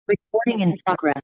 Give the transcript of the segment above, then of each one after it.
Recording in progress.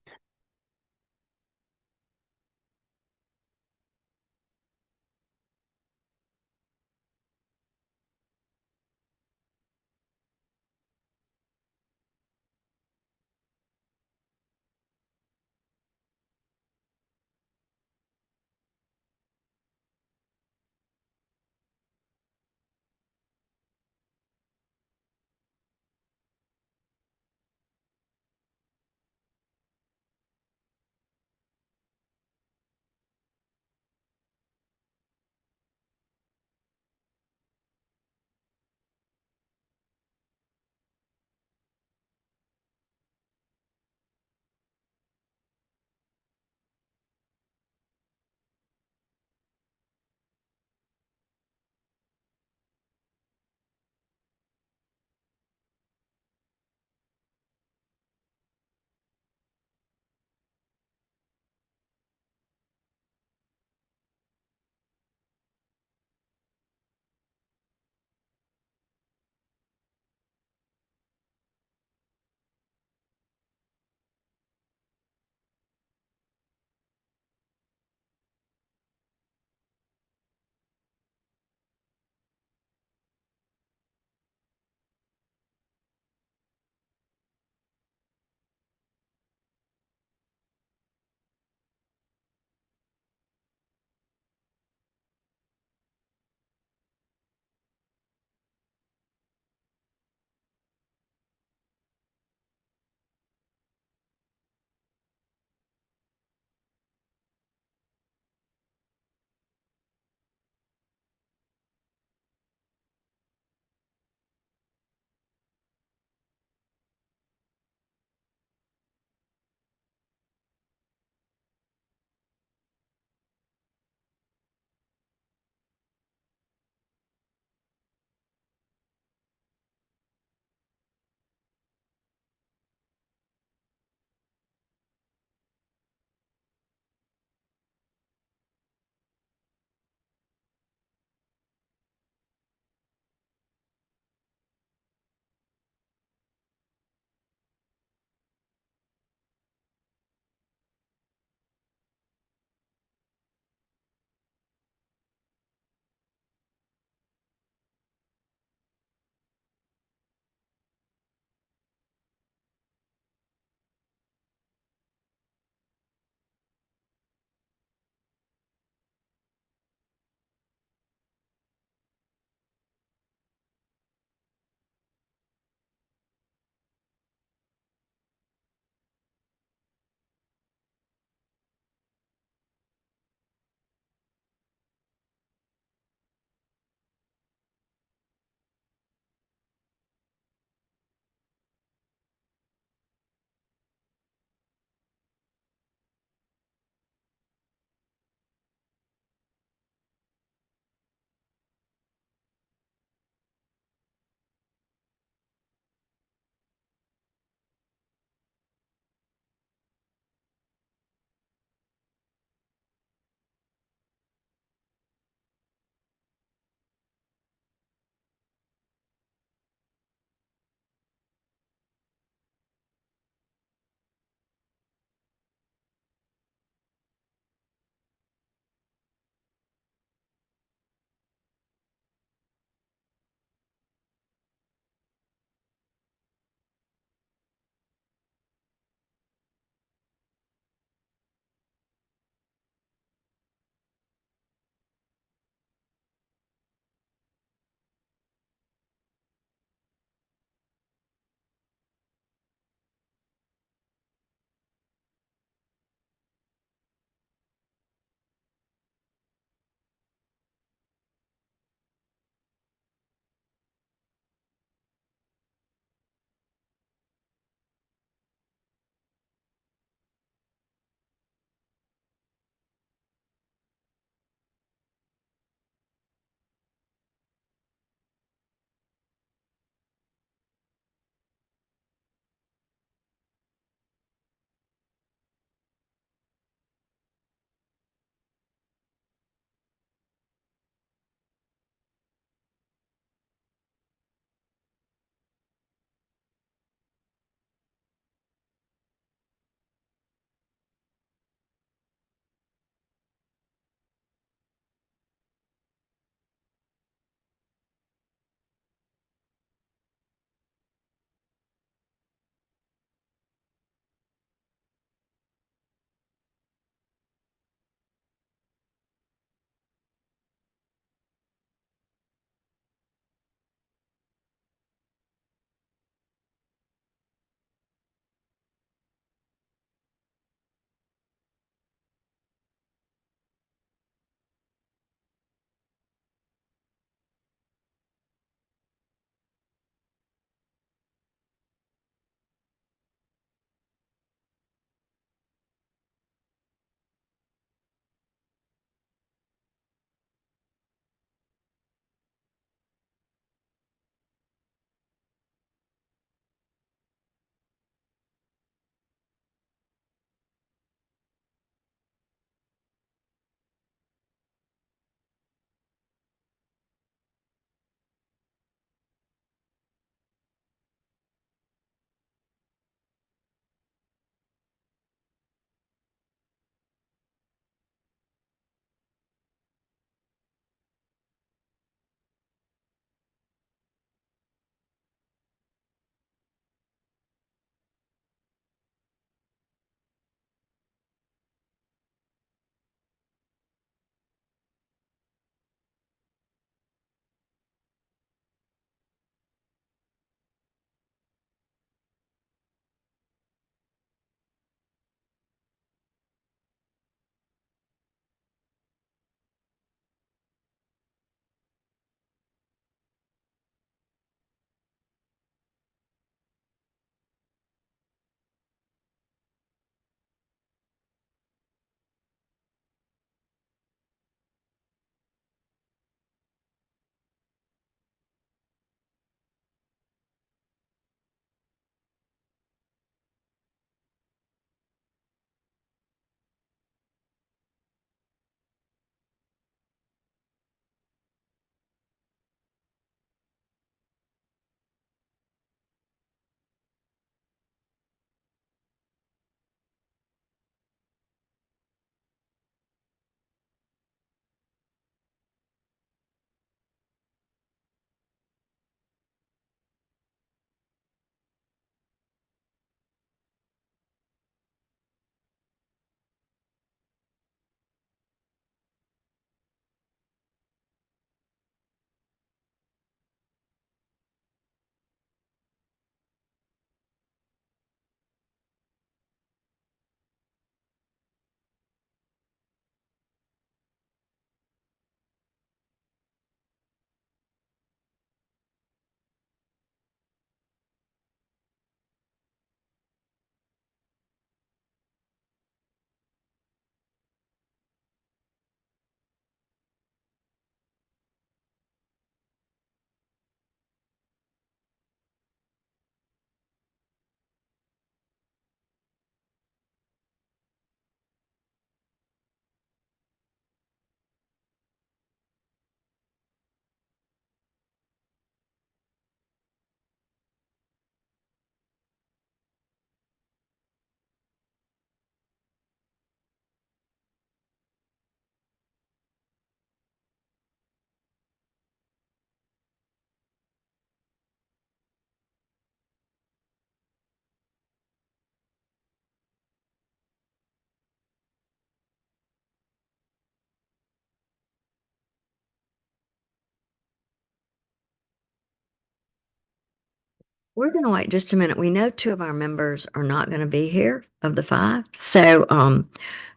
We're going to wait just a minute. We know two of our members are not going to be here of the five.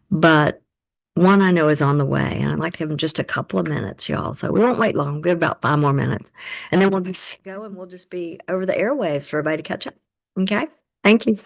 But one I know is on the way, and I'd like to give him just a couple of minutes, y'all. So we won't wait long. Good, about 5 more minutes. And then we'll just go and we'll just be over the airwaves for everybody to catch up. Okay. Thank you.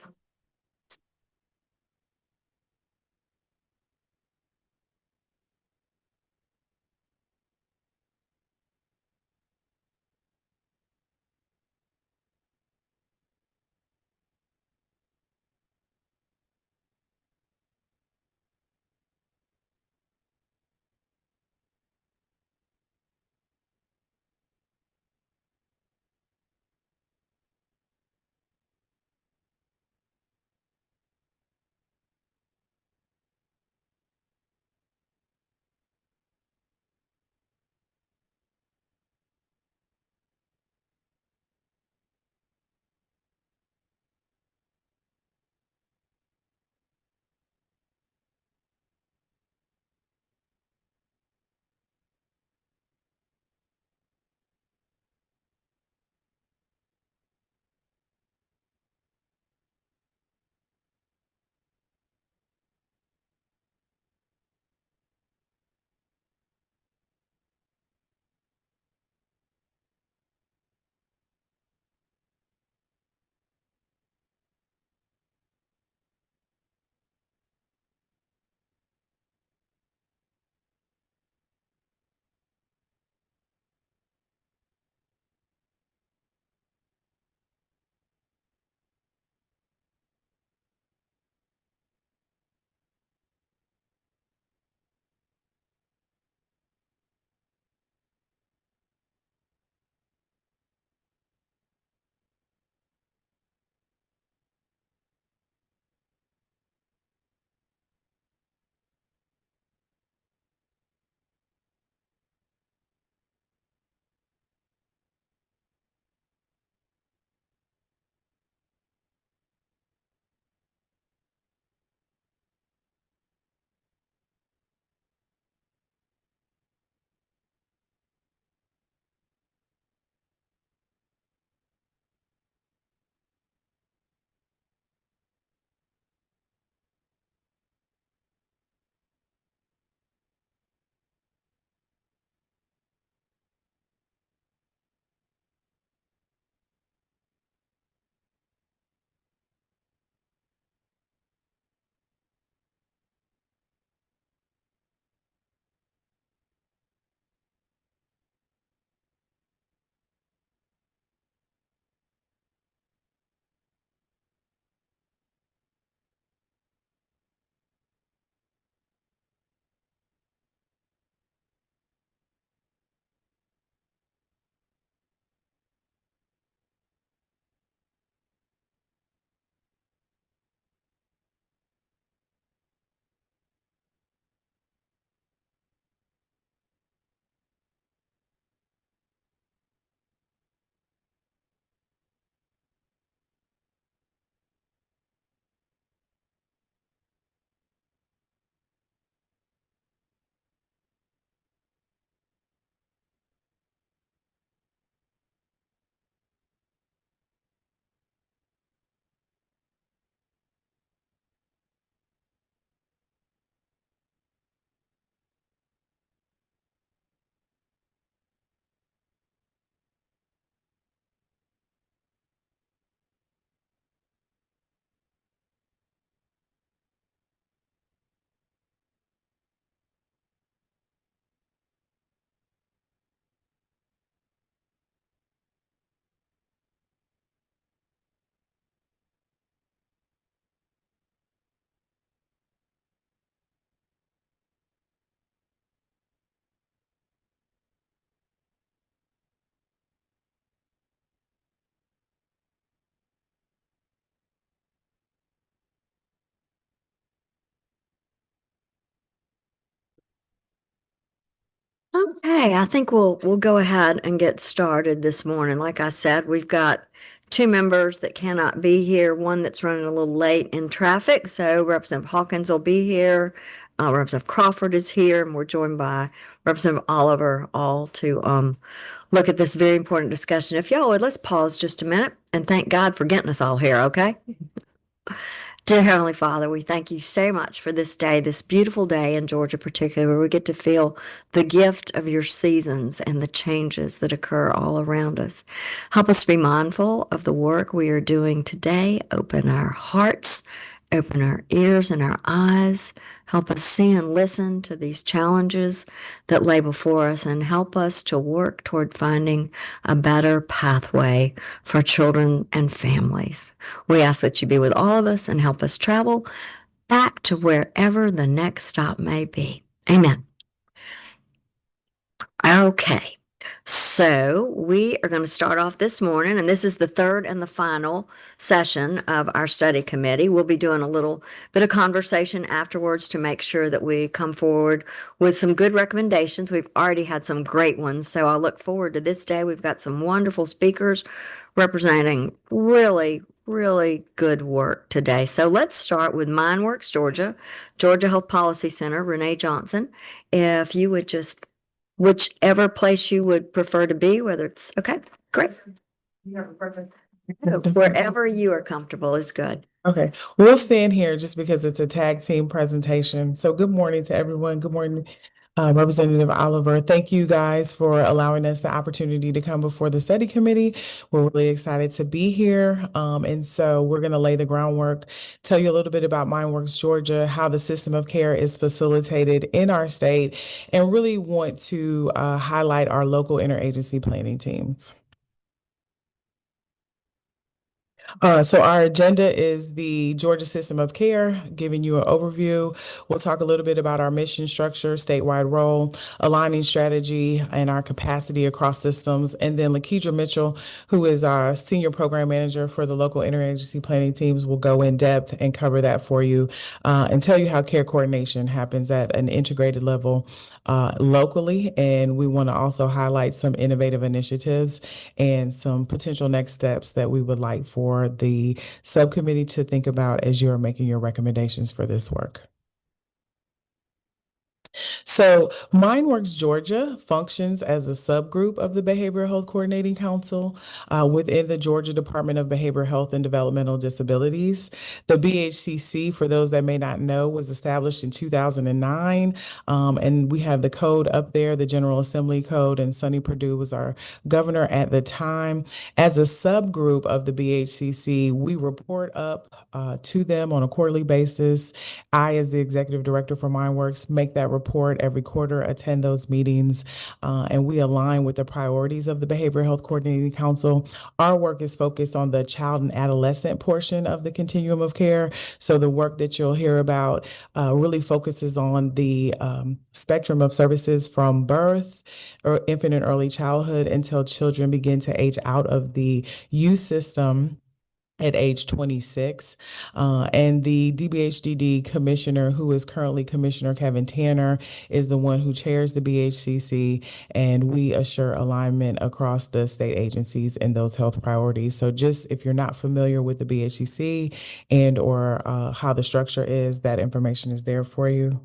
Okay, I think we'll go ahead and get started this morning. Like I said, we've got two members that cannot be here, one that's running a little late in traffic, so Representative Hawkins will be here. Representative Crawford is here, and we're joined by Representative Oliver, all to look at this very important discussion. If y'all would, let's pause just a minute and thank God for getting us all here, okay? Dear Heavenly Father, we thank you so much for this day, this beautiful day in Georgia, particularly, where we get to feel the gift of your seasons and the changes that occur all around us. Help us to be mindful of the work we are doing today. Open our hearts, open our ears and our eyes. Help us see and listen to these challenges that lay before us, and help us to work toward finding a better pathway for children and families. We ask that you be with all of us and help us travel back to wherever the next stop may be. Amen. Okay. So we are going to start off this morning, and this is the third and the final session of our study committee. We'll be doing a little bit of conversation afterwards to make sure that we come forward with some good recommendations. We've already had some great ones, so I look forward to this day. We've got some wonderful speakers representing really, really good work today. So let's start with MindWorks Georgia, Georgia Health Policy Center, Renee Johnson. If you would just whichever place you would prefer to be, whether it's okay, great. You have a preference? Wherever you are comfortable is good. Okay, we'll stand here just because it's a tag team presentation. So good morning to everyone. Good morning, Representative Oliver. Thank you guys for allowing us the opportunity to come before the study committee. We're really excited to be here. And so we're going to lay the groundwork, tell you a little bit about MindWorks Georgia, how the system of care is facilitated in our state, and really want to highlight our local interagency planning teams. So our agenda is the Georgia System of Care, giving you an overview. We'll talk a little bit about our mission structure, statewide role, aligning strategy, and our capacity across systems. And then Lakedra Mitchell, who is our senior program manager for the local interagency planning teams, will go in depth and cover that for you and tell you how care coordination happens at an integrated level locally. And we want to also highlight some innovative initiatives and some potential next steps that we would like for the subcommittee to think about as you're making your recommendations for this work. So MindWorks Georgia functions as a subgroup of the Behavioral Health Coordinating Council within the Georgia Department of Behavioral Health and Developmental Disabilities. The BHCC, for those that may not know, was established in 2009, and we have the code up there, the General Assembly Code, and Sonny Perdue was our governor at the time. As a subgroup of the BHCC, we report up to them on a quarterly basis. I, as the executive director for MindWorks, make that report every quarter, attend those meetings, and we align with the priorities of the Behavioral Health Coordinating Council. Our work is focused on the child and adolescent portion of the continuum of care. So the work that you'll hear about really focuses on the spectrum of services from birth or infant and early childhood until children begin to age out of the youth system at age 26. And the DBHDD commissioner, who is currently Commissioner Kevin Tanner, is the one who chairs the BHCC, and we assure alignment across the state agencies in those health priorities. So just if you're not familiar with the BHCC and or how the structure is, that information is there for you.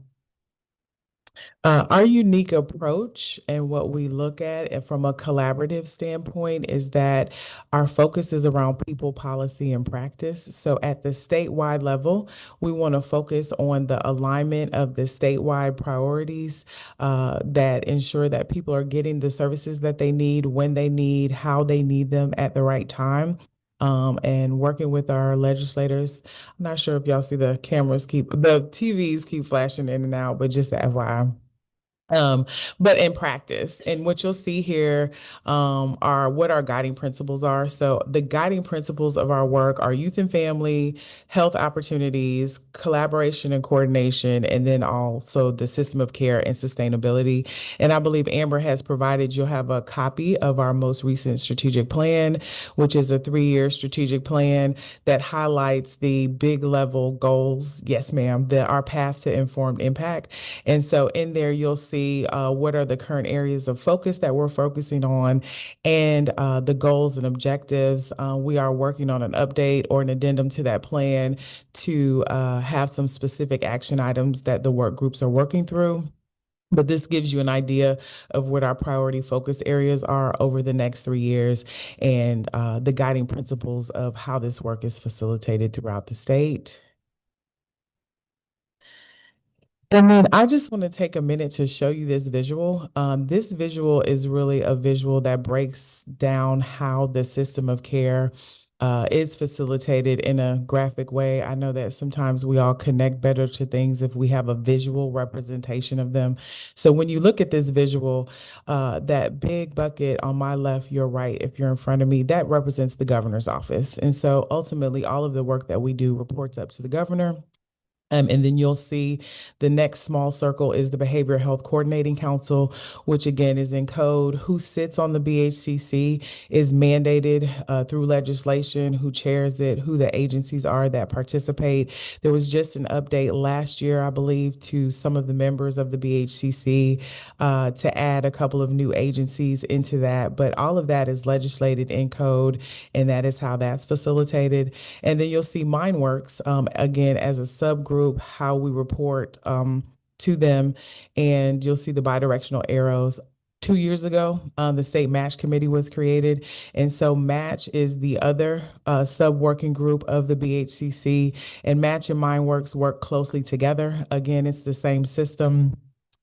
Our unique approach and what we look at and from a collaborative standpoint is that our focus is around people, policy, and practice. So at the statewide level, we want to focus on the alignment of the statewide priorities that ensure that people are getting the services that they need, when they need, how they need them at the right time. And working with our legislators. I'm not sure if y'all see the TVs keep flashing in and out, but just the FYI. But in practice, and what you'll see here are what our guiding principles are. So the guiding principles of our work are youth and family, health opportunities, collaboration and coordination, and then also the system of care and sustainability. And I believe Amber has provided, you'll have a copy of our most recent strategic plan, which is a 3-year strategic plan that highlights the big level goals. Yes, ma'am, our path to informed impact. And so in there, you'll see see what are the current areas of focus that we're focusing on and the goals and objectives. We are working on an update or an addendum to that plan to have some specific action items that the work groups are working through. But this gives you an idea of what our priority focus areas are over the next 3 years and the guiding principles of how this work is facilitated throughout the state. And then I just want to take a minute to show you this visual. This visual is really a visual that breaks down how the system of care is facilitated in a graphic way. I know that sometimes we all connect better to things if we have a visual representation of them. So when you look at this visual, that big bucket on my left, your right, if you're in front of me, that represents the governor's office. And so ultimately, all of the work that we do reports up to the governor. And then you'll see the next small circle is the Behavioral Health Coordinating Council, which again is in code. Who sits on the BHCC is mandated through legislation, who chairs it, who the agencies are that participate. There was just an update last year, I believe, to some of the members of the BHCC to add a couple of new agencies into that. But all of that is legislated in code, and that is how that's facilitated. And then you'll see MindWorks, again, as a subgroup, how we report to them. And you'll see the bidirectional arrows. 2 years ago, the State Match Committee was created. And so Match is the other sub-working group of the BHCC. And Match and MindWorks work closely together. Again, it's the same system.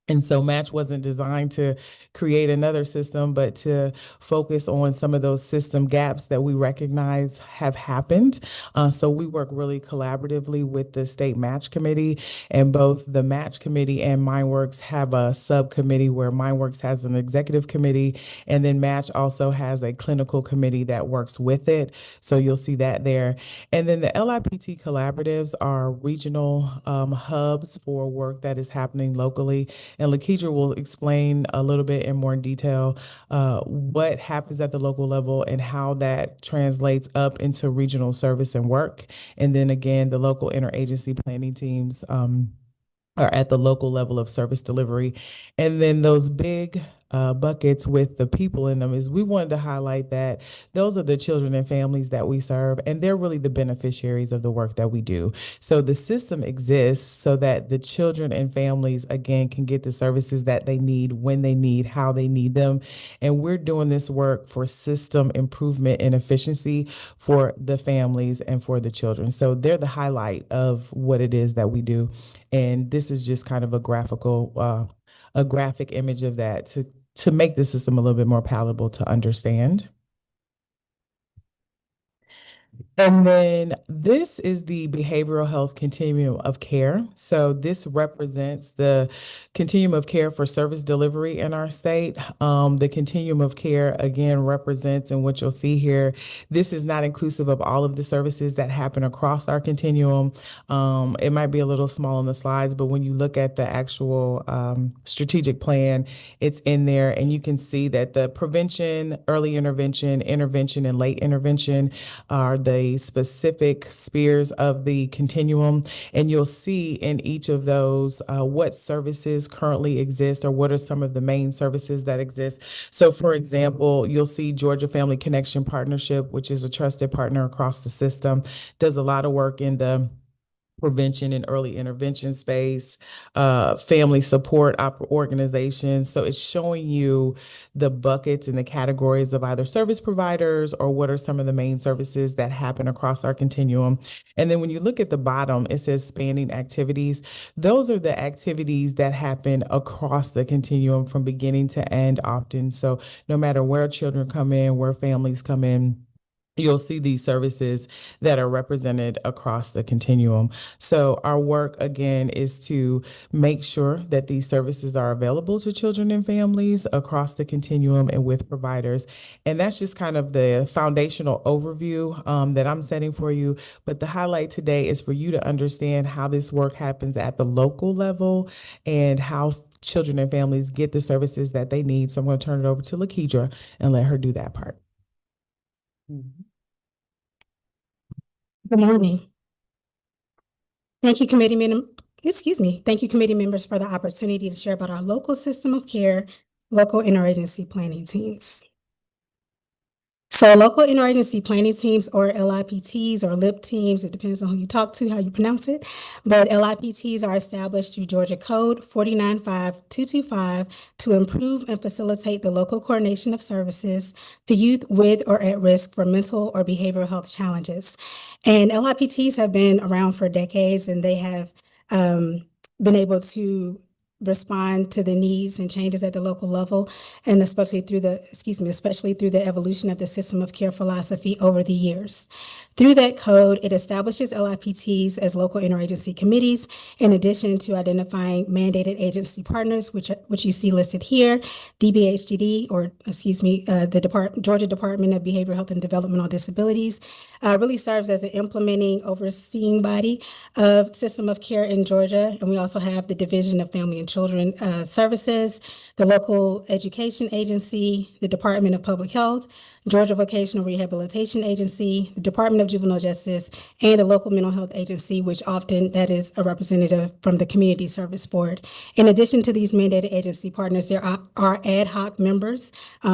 And so Match wasn't designed to create another system, but to focus on some of those system gaps that we recognize have happened. So we work really collaboratively with the State Match Committee, and both the Match Committee and MindWorks have a subcommittee where MindWorks has an executive committee, and then Match also has a clinical committee that works with it. So you'll see that there. And then the LIPT collaboratives are regional hubs for work that is happening locally. And Lakeisha will explain a little bit in more detail what happens at the local level and how that translates up into regional service and work. And then again, the local interagency planning teams are at the local level of service delivery. And then those big buckets with the people in them is we wanted to highlight that those are the children and families that we serve, and they're really the beneficiaries of the work that we do. So the system exists so that the children and families, again, can get the services that they need, when they need, how they need them. And we're doing this work for system improvement and efficiency for the families and for the children. So they're the highlight of what it is that we do. And this is just kind of a graphic image of that to make the system a little bit more palatable to understand. And then this is the behavioral health continuum of care. So this represents the continuum of care for service delivery in our state. The continuum of care, again, represents, and what you'll see here, this is not inclusive of all of the services that happen across our continuum. It might be a little small on the slides, but when you look at the actual strategic plan, it's in there, and you can see that the prevention, early intervention, intervention, and late intervention are the specific spheres of the continuum. And you'll see in each of those what services currently exist or what are some of the main services that exist. So for example, you'll see Georgia Family Connection Partnership, which is a trusted partner across the system, does a lot of work in the prevention and early intervention space, family support organizations. So it's showing you the buckets and the categories of either service providers or what are some of the main services that happen across our continuum. And then when you look at the bottom, it says spanning activities. Those are the activities that happen across the continuum from beginning to end often. So no matter where children come in, where families come in, you'll see these services that are represented across the continuum. So our work, again, is to make sure that these services are available to children and families across the continuum and with providers. And that's just kind of the foundational overview that I'm setting for you. But the highlight today is for you to understand how this work happens at the local level and how children and families get the services that they need. So I'm going to turn it over to Lakeisha and let her do that part. Good morning. Thank you, Committee Thank you, committee members, for the opportunity to share about our local system of care, local interagency planning teams. So local interagency planning teams, or LIPTs or LIP teams, it depends on who you talk to, how you pronounce it. But LIPTs are established through Georgia Code 495225 to improve and facilitate the local coordination of services to youth with or at risk for mental or behavioral health challenges. And LIPTs have been around for decades, and they have been able to respond to the needs and changes at the local level, and especially through the evolution of the system of care philosophy over the years. Through that code, it establishes LIPTs as local interagency committees, in addition to identifying mandated agency partners, which you see listed here. DBHDD, the Georgia Department of Behavioral Health and Developmental Disabilities, really serves as an implementing, overseeing body of system of care in Georgia. And we also have the Division of Family and Children Services, the local education agency, the Department of Public Health, Georgia Vocational Rehabilitation Agency, the Department of Juvenile Justice, and the local mental health agency, which often that is a representative from the Community Service Board. In addition to these mandated agency partners, there are ad hoc members,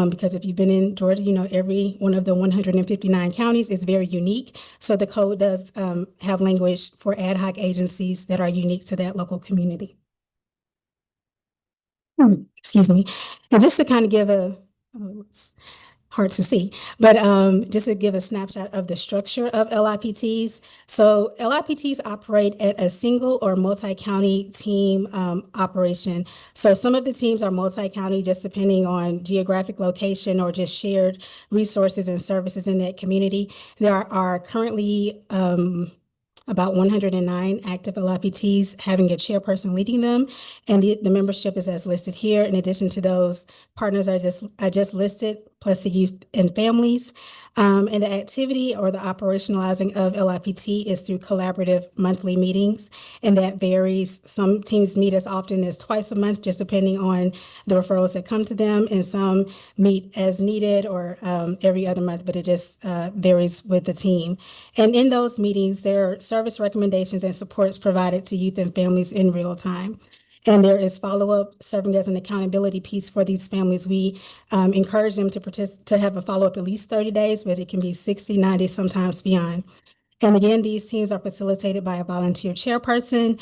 because if you've been in Georgia, you know every one of the 159 counties is very unique. So the code does have language for ad hoc agencies that are unique to that local community. Excuse me. And just to kind of give it's hard to see, but just to give a snapshot of the structure of LIPTs. So LIPTs operate at a single or multi-county team operation. So some of the teams are multi-county, just depending on geographic location or just shared resources and services in that community. There are currently about 109 active LIPTs, having a chairperson leading them, and the membership is as listed here. In addition to those partners I just listed, plus the youth and families. And the activity or the operationalizing of LIPT is through collaborative monthly meetings, and that varies. Some teams meet as often as twice a month, just depending on the referrals that come to them, and some meet as needed or every other month, but it just varies with the team. And in those meetings, there are service recommendations and supports provided to youth and families in real time. And there is follow-up serving as an accountability piece for these families. We encourage them to have a follow-up at least 30 days, but it can be 60, 90, sometimes beyond. And again, these teams are facilitated by a volunteer chairperson,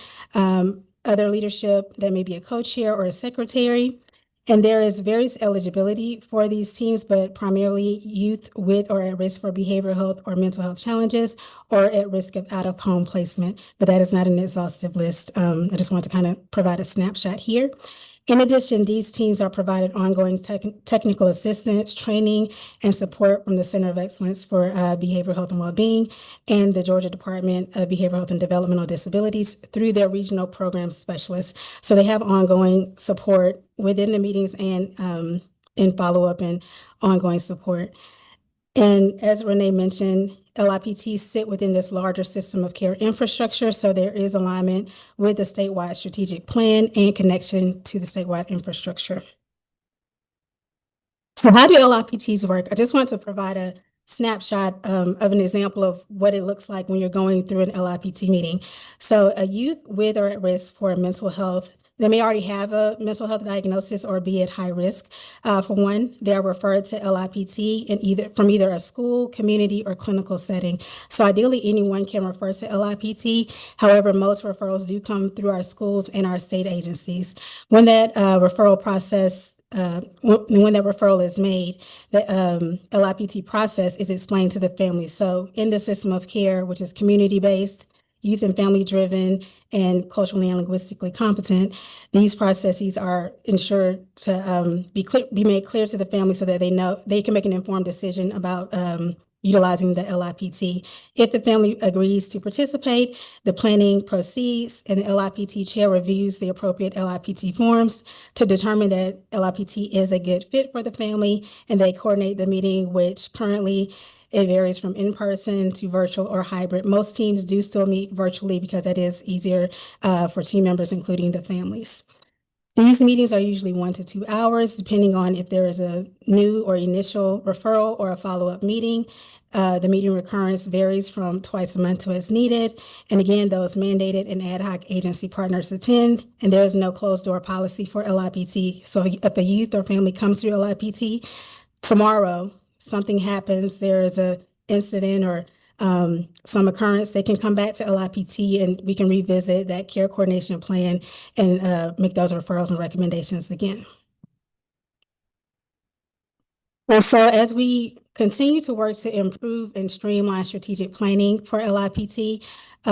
other leadership that may be a co-chair or a secretary. And there is various eligibility for these teams, but primarily youth with or at risk for behavioral health or mental health challenges, or at risk of out-of-home placement. But that is not an exhaustive list. I just want to kind of provide a snapshot here. In addition, these teams are provided ongoing technical assistance, training, and support from the Center of Excellence for Behavioral Health and Wellbeing and the Georgia Department of Behavioral Health and Developmental Disabilities through their regional program specialists. So they have ongoing support within the meetings and in follow-up and ongoing support. And as Renee mentioned, LIPTs sit within this larger system of care infrastructure, so there is alignment with the statewide strategic plan and connection to the statewide infrastructure. So how do LIPTs work? I just want to provide a snapshot of an example of what it looks like when you're going through an LIPT meeting. So a youth with or at risk for mental health, they may already have a mental health diagnosis or be at high risk. For one, they're referred to LIPT from either a school, community, or clinical setting. So ideally, anyone can refer to LIPT. However, most referrals do come through our schools and our state agencies. When that referral is made, the LIPT process is explained to the family. So in the system of care, which is community-based, youth and family driven, and culturally and linguistically competent, these processes are ensured to be made clear to the family so that they can make an informed decision about utilizing the LIPT. If the family agrees to participate, the planning proceeds, and the LIPT chair reviews the appropriate LIPT forms to determine that LIPT is a good fit for the family, and they coordinate the meeting, which currently it varies from in-person to virtual or hybrid. Most teams do still meet virtually because that is easier for team members, including the families. These meetings are usually 1 to 2 hours, depending on if there is a new or initial referral or a follow-up meeting. The meeting recurrence varies from twice a month to as needed. And again, those mandated and ad hoc agency partners attend, and there is no closed door policy for LIPT. So if a youth or family comes to LIPT tomorrow, something happens, there is a incident or some occurrence, they can come back to LIPT and we can revisit that care coordination plan and make those referrals and recommendations again. And so as we continue to work to improve and streamline strategic planning for LIPT,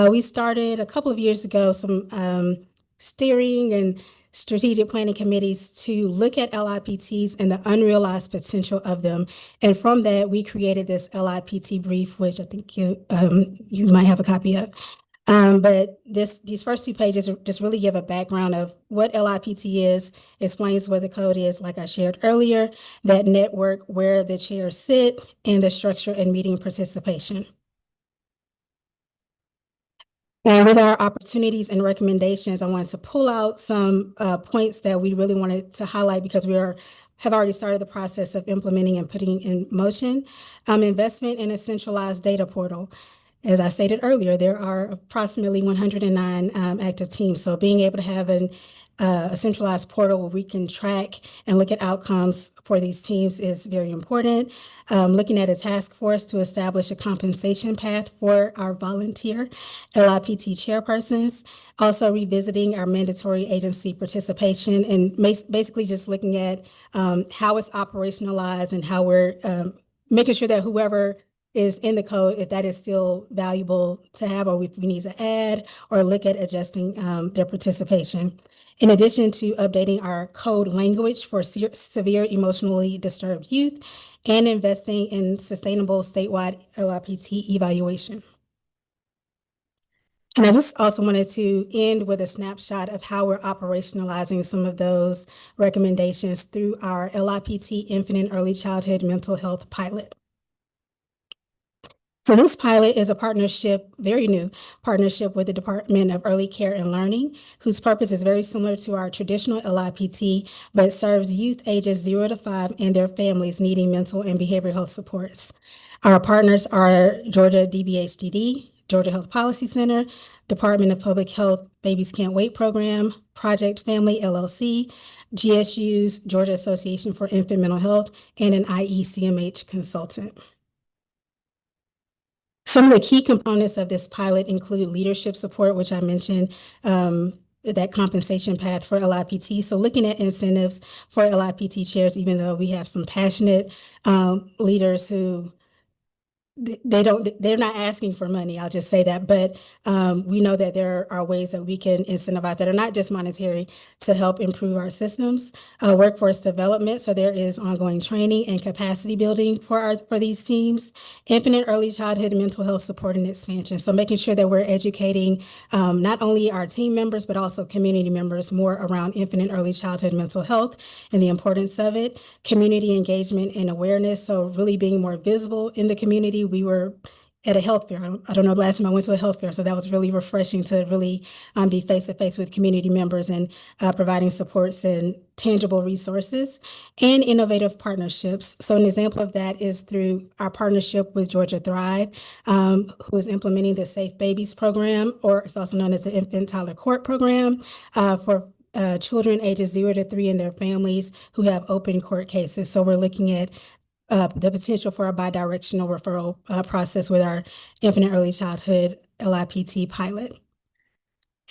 we started a couple of years ago some steering and strategic planning committees to look at LIPTs and the unrealized potential of them. And from that, we created this LIPT brief, which I think you might have a copy of. But these first 2 pages just really give a background of what LIPT is, explains what the code is, like I shared earlier, that network, where the chairs sit, and the structure and meeting participation. And with our opportunities and recommendations, I wanted to pull out some points that we really wanted to highlight because we have already started the process of implementing and putting in motion. Investment in a centralized data portal. As I stated earlier, there are approximately 109 active teams. So being able to have a centralized portal where we can track and look at outcomes for these teams is very important. Looking at a task force to establish a compensation path for our volunteer LIPT chairpersons. Also revisiting our mandatory agency participation and basically just looking at how it's operationalized and how we're making sure that whoever is in the code, if that is still valuable to have, or if we need to add or look at adjusting their participation. In addition to updating our code language for severe emotionally disturbed youth and investing in sustainable statewide LIPT evaluation. And I just also wanted to end with a snapshot of how we're operationalizing some of those recommendations through our LIPT Infant and Early Childhood Mental Health Pilot. So this pilot is a partnership, very new partnership with the Department of Early Care and Learning, whose purpose is very similar to our traditional LIPT, but serves youth ages 0 to 5 and their families needing mental and behavioral health supports. Our partners are Georgia DBHDD, Georgia Health Policy Center, Department of Public Health Babies Can't Wait Program, Project Family LLC, GSU's Georgia Association for Infant Mental Health, and an IECMH consultant. Some of the key components of this pilot include leadership support, which I mentioned, that compensation path for LIPT. So looking at incentives for LIPT chairs, even though we have some passionate leaders who they're not asking for money, I'll just say that, but we know that there are ways that we can incentivize that are not just monetary to help improve our systems. Workforce development, so there is ongoing training and capacity building for these teams. Infant and early childhood mental health support and expansion, so making sure that we're educating not only our team members, but also community members more around infant and early childhood mental health and the importance of it. Community engagement and awareness, so really being more visible in the community. We were at a health fair. I don't know the last time I went to a health fair, so that was really refreshing to really be face-to-face with community members and providing supports and tangible resources and innovative partnerships. So an example of that is through our partnership with Georgia Thrive, who is implementing the Safe Babies program, or it's also known as the Infant Toddler Court program for children ages 0 to 3 and their families who have open court cases. So we're looking at the potential for a bidirectional referral process with our infant and early childhood LIPT pilot.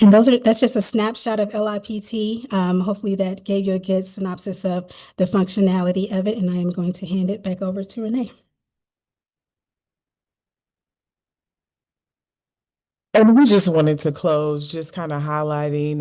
And that's just a snapshot of LIPT. Hopefully that gave you a good synopsis of the functionality of it, and I am going to hand it back over to Renee. And we just wanted to close just kind of highlighting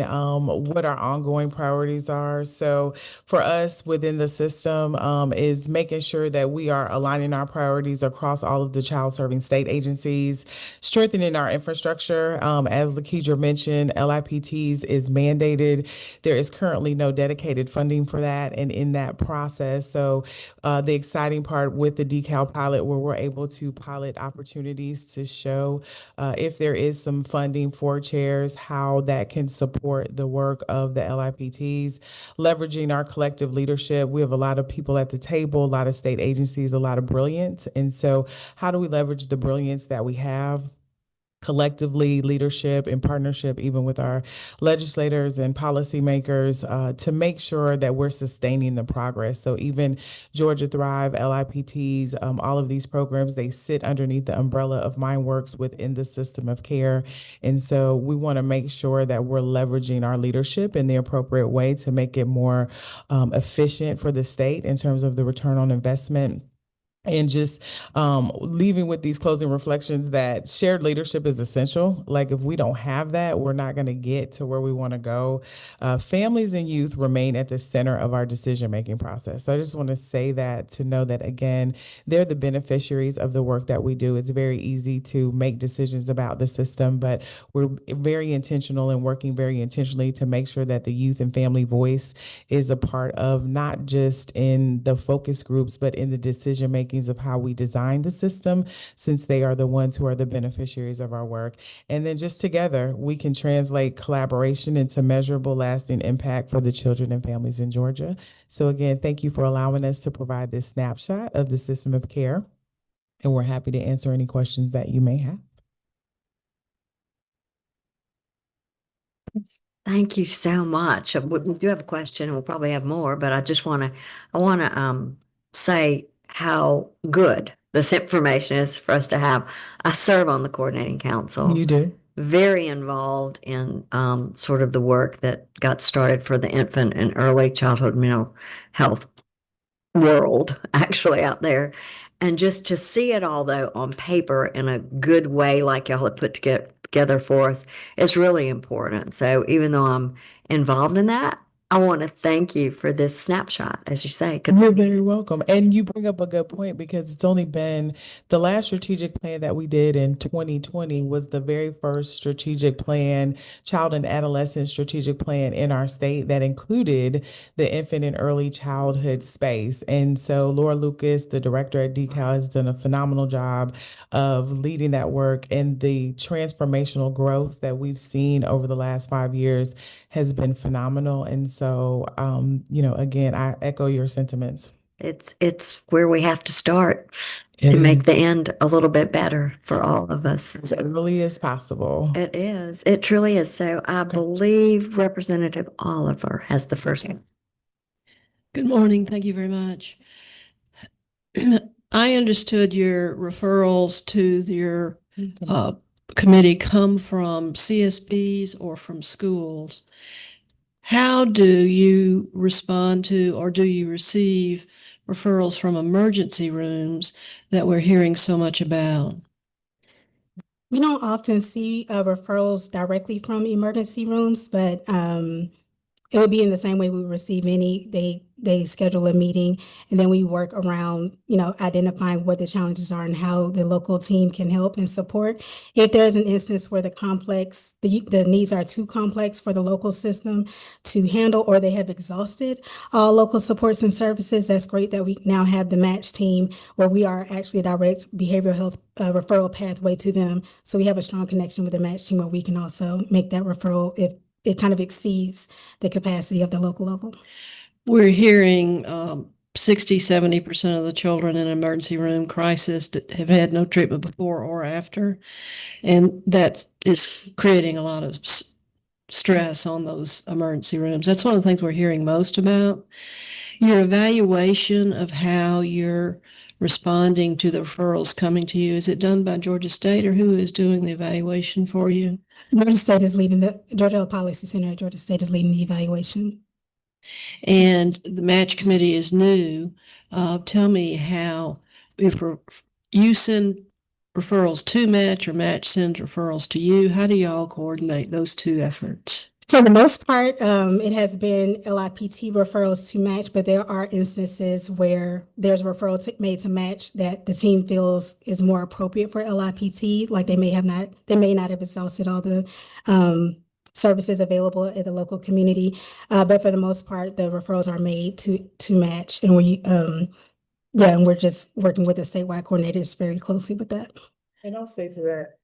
what our ongoing priorities are. So for us within the system is making sure that we are aligning our priorities across all of the child serving state agencies, strengthening our infrastructure. As Lakeisha mentioned, LIPTs is mandated. There is currently no dedicated funding for that. And in that process, so the exciting part with the decal pilot where we're able to pilot opportunities to show if there is some funding for chairs, how that can support the work of the LIPTs, leveraging our collective leadership. We have a lot of people at the table, a lot of state agencies, a lot of brilliance. And so how do we leverage the brilliance that we have collectively, leadership in partnership, even with our legislators and policymakers, to make sure that we're sustaining the progress. So even Georgia Thrive, LIPTs, all of these programs, they sit underneath the umbrella of MindWorks within the system of care. And so we want to make sure that we're leveraging our leadership in the appropriate way to make it more efficient for the state in terms of the return on investment. And just leaving with these closing reflections that shared leadership is essential. Like if we don't have that, we're not going to get to where we want to go. Families and youth remain at the center of our decision-making process. So I just want to say that to know that, again, they're the beneficiaries of the work that we do. It's very easy to make decisions about the system, but we're very intentional and working very intentionally to make sure that the youth and family voice is a part of not just in the focus groups, but in the decision-making of how we design the system, since they are the ones who are the beneficiaries of our work. And then just together, we can translate collaboration into measurable, lasting impact for the children and families in Georgia. So again, thank you for allowing us to provide this snapshot of the system of care. And we're happy to answer any questions that you may have. Thank you so much. We do have a question, and we'll probably have more, but I want to say how good this information is for us to have. I serve on the coordinating council. You do? Very involved in sort of the work that got started for the infant and early childhood mental health world, actually, out there. And just to see it all, though, on paper in a good way, like y'all have put together for us, is really important. So even though I'm involved in that, I want to thank you for this snapshot, as you say. You're very welcome. And you bring up a good point, because it's only been the last strategic plan that we did in 2020 was the very first strategic plan, child and adolescent strategic plan in our state that included the infant and early childhood space. And so Laura Lucas, the director at DCAL, has done a phenomenal job of leading that work, and the transformational growth that we've seen over the last 5 years has been phenomenal. And so, again, I echo your sentiments. It's where we have to start to make the end a little bit better for all of us. As early as possible. It is. It truly is. So I believe Representative Oliver has the first one. Good morning. Thank you very much. I understood your referrals to your committee come from CSBs or from schools. How do you respond to, or do you receive referrals from emergency rooms that we're hearing so much about? We don't often see referrals directly from emergency rooms, but it would be in the same way we receive any. They schedule a meeting, and then we work around, identifying what the challenges are and how the local team can help and support. If there's an instance where the needs are too complex for the local system to handle, or they have exhausted all local supports and services, that's great that we now have the match team, where we are actually a direct behavioral health referral pathway to them. So we have a strong connection with the match team, where we can also make that referral if it kind of exceeds the capacity of the local level. We're hearing 60-70% of the children in emergency room crisis that have had no treatment before or after. And that is creating a lot of stress on those emergency rooms. That's one of the things we're hearing most about. Your evaluation of how you're responding to the referrals coming to you, is it done by Georgia State, or who is doing the evaluation for you? Georgia State is leading the Georgia Health Policy Center at Georgia State is leading the evaluation. And the match committee is new. Tell me how, if you send referrals to match, or match sends referrals to you, how do y'all coordinate those two efforts? For the most part, it has been LIPT referrals to match, but there are instances where there's a referral made to match that the team feels is more appropriate for LIPT. Like they may not have exhausted all the services available in the local community, but for the most part, the referrals are made to match, and and we're just working with the statewide coordinators very closely with that. And I'll say to that,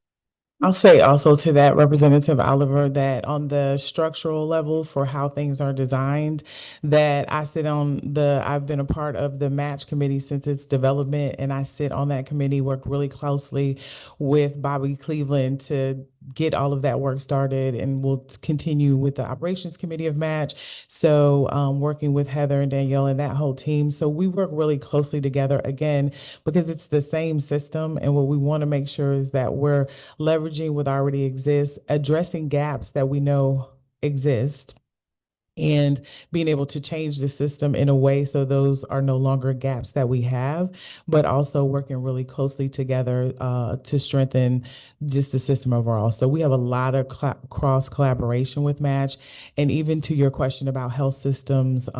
I'll say also to that, Representative Oliver, that on the structural level for how things are designed, that I've been a part of the match committee since its development, and I sit on that committee, worked really closely with Bobby Cleveland to get all of that work started, and we'll continue with the operations committee of match. So working with Heather and Danielle and that whole team. So we work really closely together again, because it's the same system. And what we want to make sure is that we're leveraging what already exists, addressing gaps that we know exist, and being able to change the system in a way so those are no longer gaps that we have, but also working really closely together to strengthen just the system overall. So we have a lot of cross collaboration with Match. And even to your question about health systems,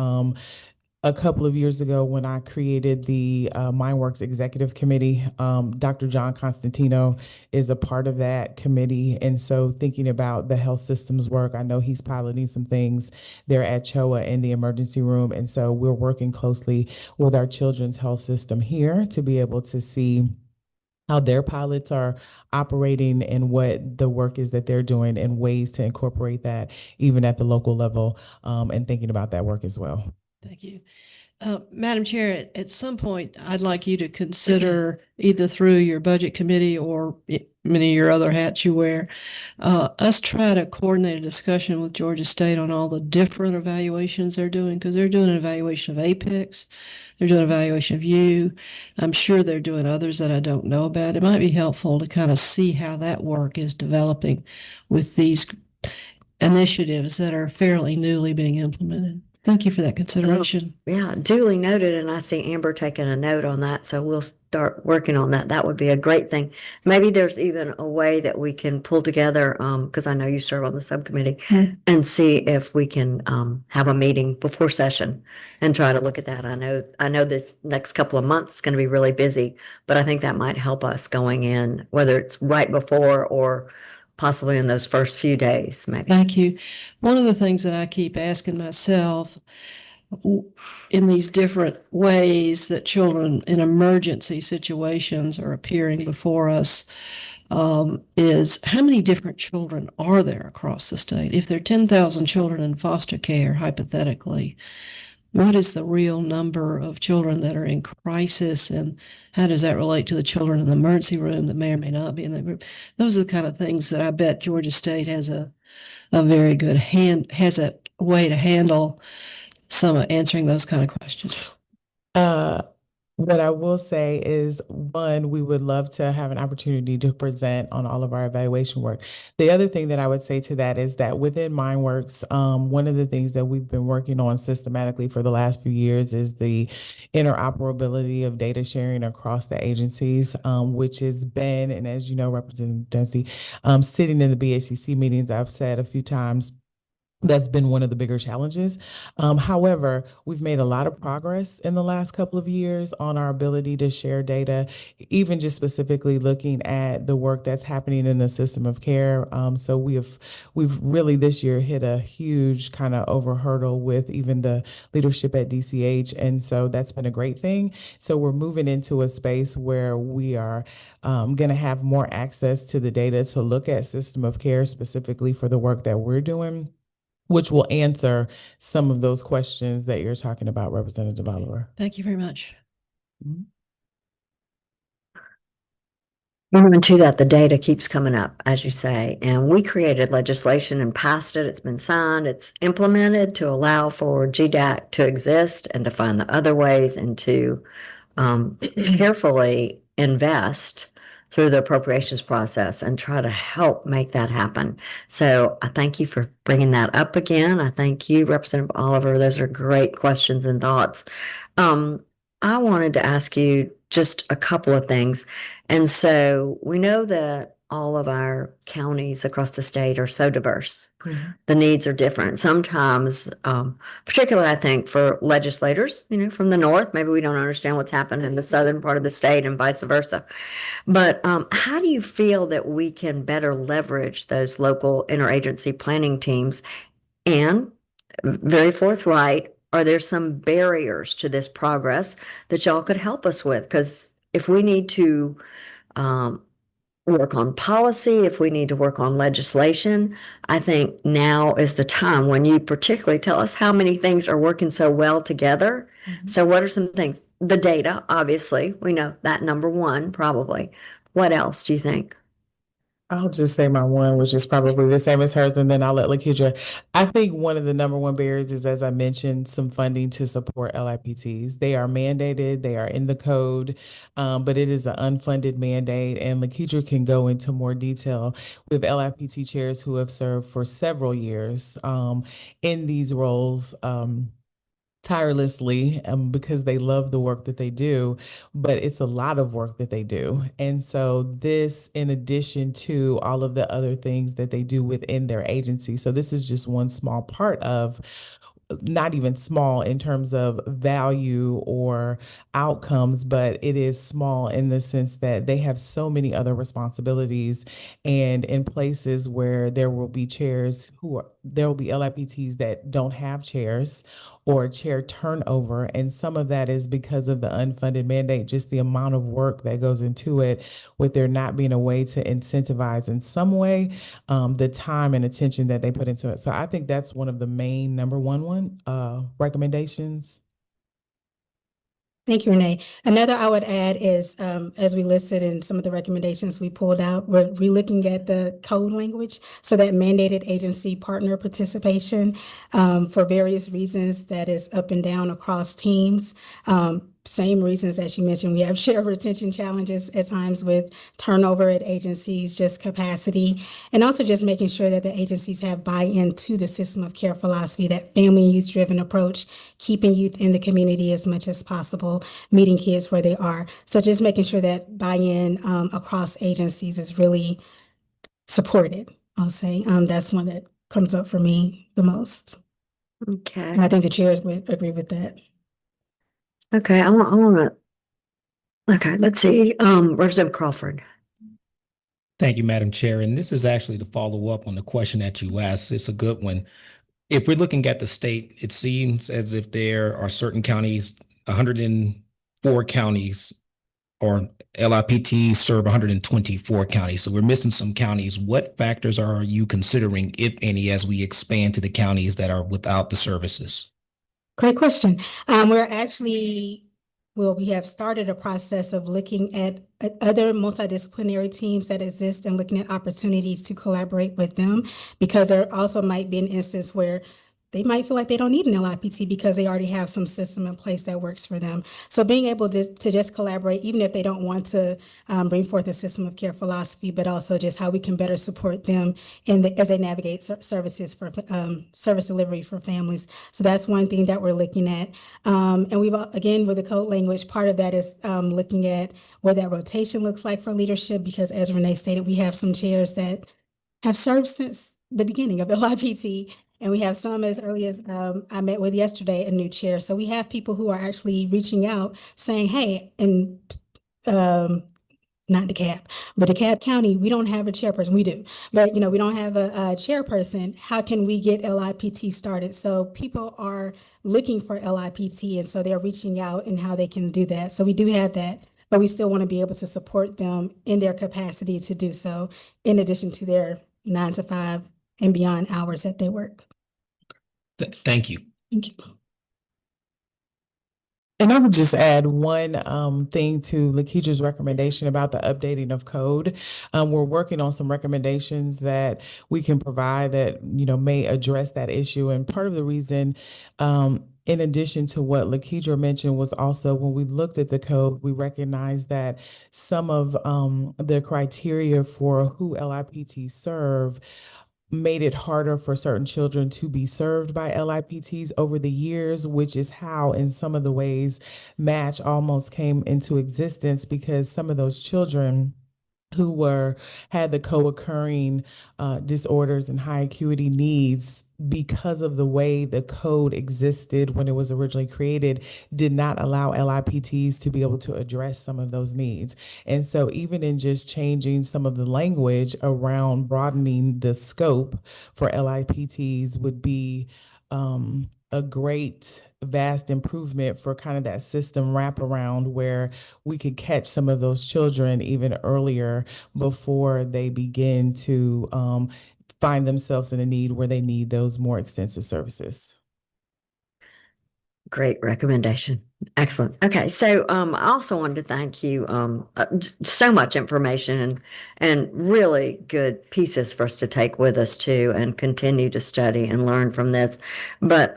a couple of years ago when I created the MindWorks Executive Committee, Dr. John Constantino is a part of that committee. And so thinking about the health systems work, I know he's piloting some things there at CHOA in the emergency room. And so we're working closely with our children's health system here to be able to see how their pilots are operating and what the work is that they're doing and ways to incorporate that even at the local level, and thinking about that work as well. Thank you. Madam Chair, at some point, I'd like you to consider either through your budget committee or many of your other hats you wear, us try to coordinate a discussion with Georgia State on all the different evaluations they're doing, because they're doing an evaluation of Apex, they're doing an evaluation of you. I'm sure they're doing others that I don't know about. It might be helpful to kind of see how that work is developing with these initiatives that are fairly newly being implemented. Thank you for that consideration. Yeah, duly noted. And I see Amber taking a note on that. So we'll start working on that. That would be a great thing. Maybe there's even a way that we can pull together, because I know you serve on the subcommittee, and see if we can have a meeting before session and try to look at that. I know this next couple of months is going to be really busy, but I think that might help us going in, whether it's right before or possibly in those first few days, maybe. Thank you. One of the things that I keep asking myself in these different ways that children in emergency situations are appearing before us is how many different children are there across the state? If there are 10,000 children in foster care, hypothetically, what is the real number of children that are in crisis, and how does that relate to the children in the emergency room that may or may not be in that group? Those are the kind of things that I bet Georgia State has a very good has a way to handle some answering those kind of questions. What I will say is, one, we would love to have an opportunity to present on all of our evaluation work. The other thing that I would say to that is that within MindWorks, one of the things that we've been working on systematically for the last few years is the interoperability of data sharing across the agencies, which has been, and as you know, Representative Dempsey, sitting in the BACC meetings, I've said a few times, that's been one of the bigger challenges. However, we've made a lot of progress in the last couple of years on our ability to share data, even just specifically looking at the work that's happening in the system of care. So we've really this year hit a huge kind of over hurdle with even the leadership at DCH. And so that's been a great thing. So we're moving into a space where we are going to have more access to the data to look at system of care specifically for the work that we're doing, which will answer some of those questions that you're talking about, Representative Oliver. Thank you very much. To that, the data keeps coming up, as you say, and we created legislation and passed it. It's been signed. It's implemented to allow for GDAC to exist and to find the other ways and to carefully invest through the appropriations process and try to help make that happen. So I thank you for bringing that up again. I thank you, Representative Oliver. Those are great questions and thoughts. I wanted to ask you just a couple of things. And so we know that all of our counties across the state are so diverse. The needs are different. Sometimes, particularly I think for legislators, from the north, maybe we don't understand what's happened in the southern part of the state and vice versa. But how do you feel that we can better leverage those local interagency planning teams? And very forthright, are there some barriers to this progress that y'all could help us with? Because if we need to work on policy, if we need to work on legislation, I think now is the time when you particularly tell us how many things are working so well together. So what are some things? The data, obviously, we know that number one, probably. What else do you think? I'll just say my one, which is probably the same as hers, and then I'll let Lakidra. I think one of the number one barriers is, as I mentioned, some funding to support LIPTs. They are mandated, they are in the code, but it is an unfunded mandate. And Lakidra can go into more detail with LIPT chairs who have served for several years in these roles. Tirelessly because they love the work that they do, but it's a lot of work that they do. And so this, in addition to all of the other things that they do within their agency. So this is just one small part of, not even small in terms of value or outcomes, but it is small in the sense that they have so many other responsibilities. And in places where there will be chairs there will be LIPTs that don't have chairs or chair turnover. And some of that is because of the unfunded mandate, just the amount of work that goes into it, with there not being a way to incentivize in some way the time and attention that they put into it. So I think that's one of the main number one recommendations. Thank you, Renee. Another I would add is, as we listed in some of the recommendations we pulled out, we're relooking at the code language. So that mandated agency partner participation for various reasons that is up and down across teams. Same reasons that you mentioned. We have share retention challenges at times with turnover at agencies, just capacity, and also just making sure that the agencies have buy-in to the system of care philosophy, that family and youth-driven approach, keeping youth in the community as much as possible, meeting kids where they are. So just making sure that buy-in across agencies is really supported, I'll say. That's one that comes up for me the most. Okay. And I think the chairs would agree with that. Okay, I want to, okay, let's see, Representative Crawford. Thank you, Madam Chair. And this is actually to follow up on the question that you asked. It's a good one. If we're looking at the state, it seems as if there are certain counties, 104 counties, or LIPTs serve 124 counties. So we're missing some counties. What factors are you considering, if any, as we expand to the counties that are without the services? Great question. We have started a process of looking at other multidisciplinary teams that exist and looking at opportunities to collaborate with them, because there also might be an instance where they might feel like they don't need an LIPT because they already have some system in place that works for them. So being able to just collaborate, even if they don't want to bring forth a system of care philosophy, but also just how we can better support them as they navigate services for service delivery for families. So that's one thing that we're looking at. And we've, again, with the code language, part of that is looking at what that rotation looks like for leadership, because as Renee stated, we have some chairs that have served since the beginning of LIPT. And we have some as early as I met with yesterday, a new chair. So we have people who are actually reaching out saying, hey, and not DeKalb, but DeKalb County, we don't have a chairperson. We do, but we don't have a chairperson. How can we get LIPT started? So people are looking for LIPT, and so they're reaching out and how they can do that. So we do have that, but we still want to be able to support them in their capacity to do so, in addition to their 9 to 5 and beyond hours that they work. Thank you. Thank you. And I would just add one thing to Lakeisha's recommendation about the updating of code. We're working on some recommendations that we can provide that may address that issue. And part of the reason, in addition to what Lakeisha mentioned, was also when we looked at the code, we recognized that some of the criteria for who LIPTs serve made it harder for certain children to be served by LIPTs over the years, which is how, in some of the ways, Match almost came into existence, because some of those children who had the co-occurring disorders and high acuity needs, because of the way the code existed when it was originally created, did not allow LIPTs to be able to address some of those needs. And so even in just changing some of the language around broadening the scope for LIPTs would be a great vast improvement for kind of that system wraparound where we could catch some of those children even earlier before they begin to find themselves in a need where they need those more extensive services. Great recommendation. Excellent. Okay, so I also wanted to thank you. So much information and really good pieces for us to take with us too, and continue to study and learn from this. But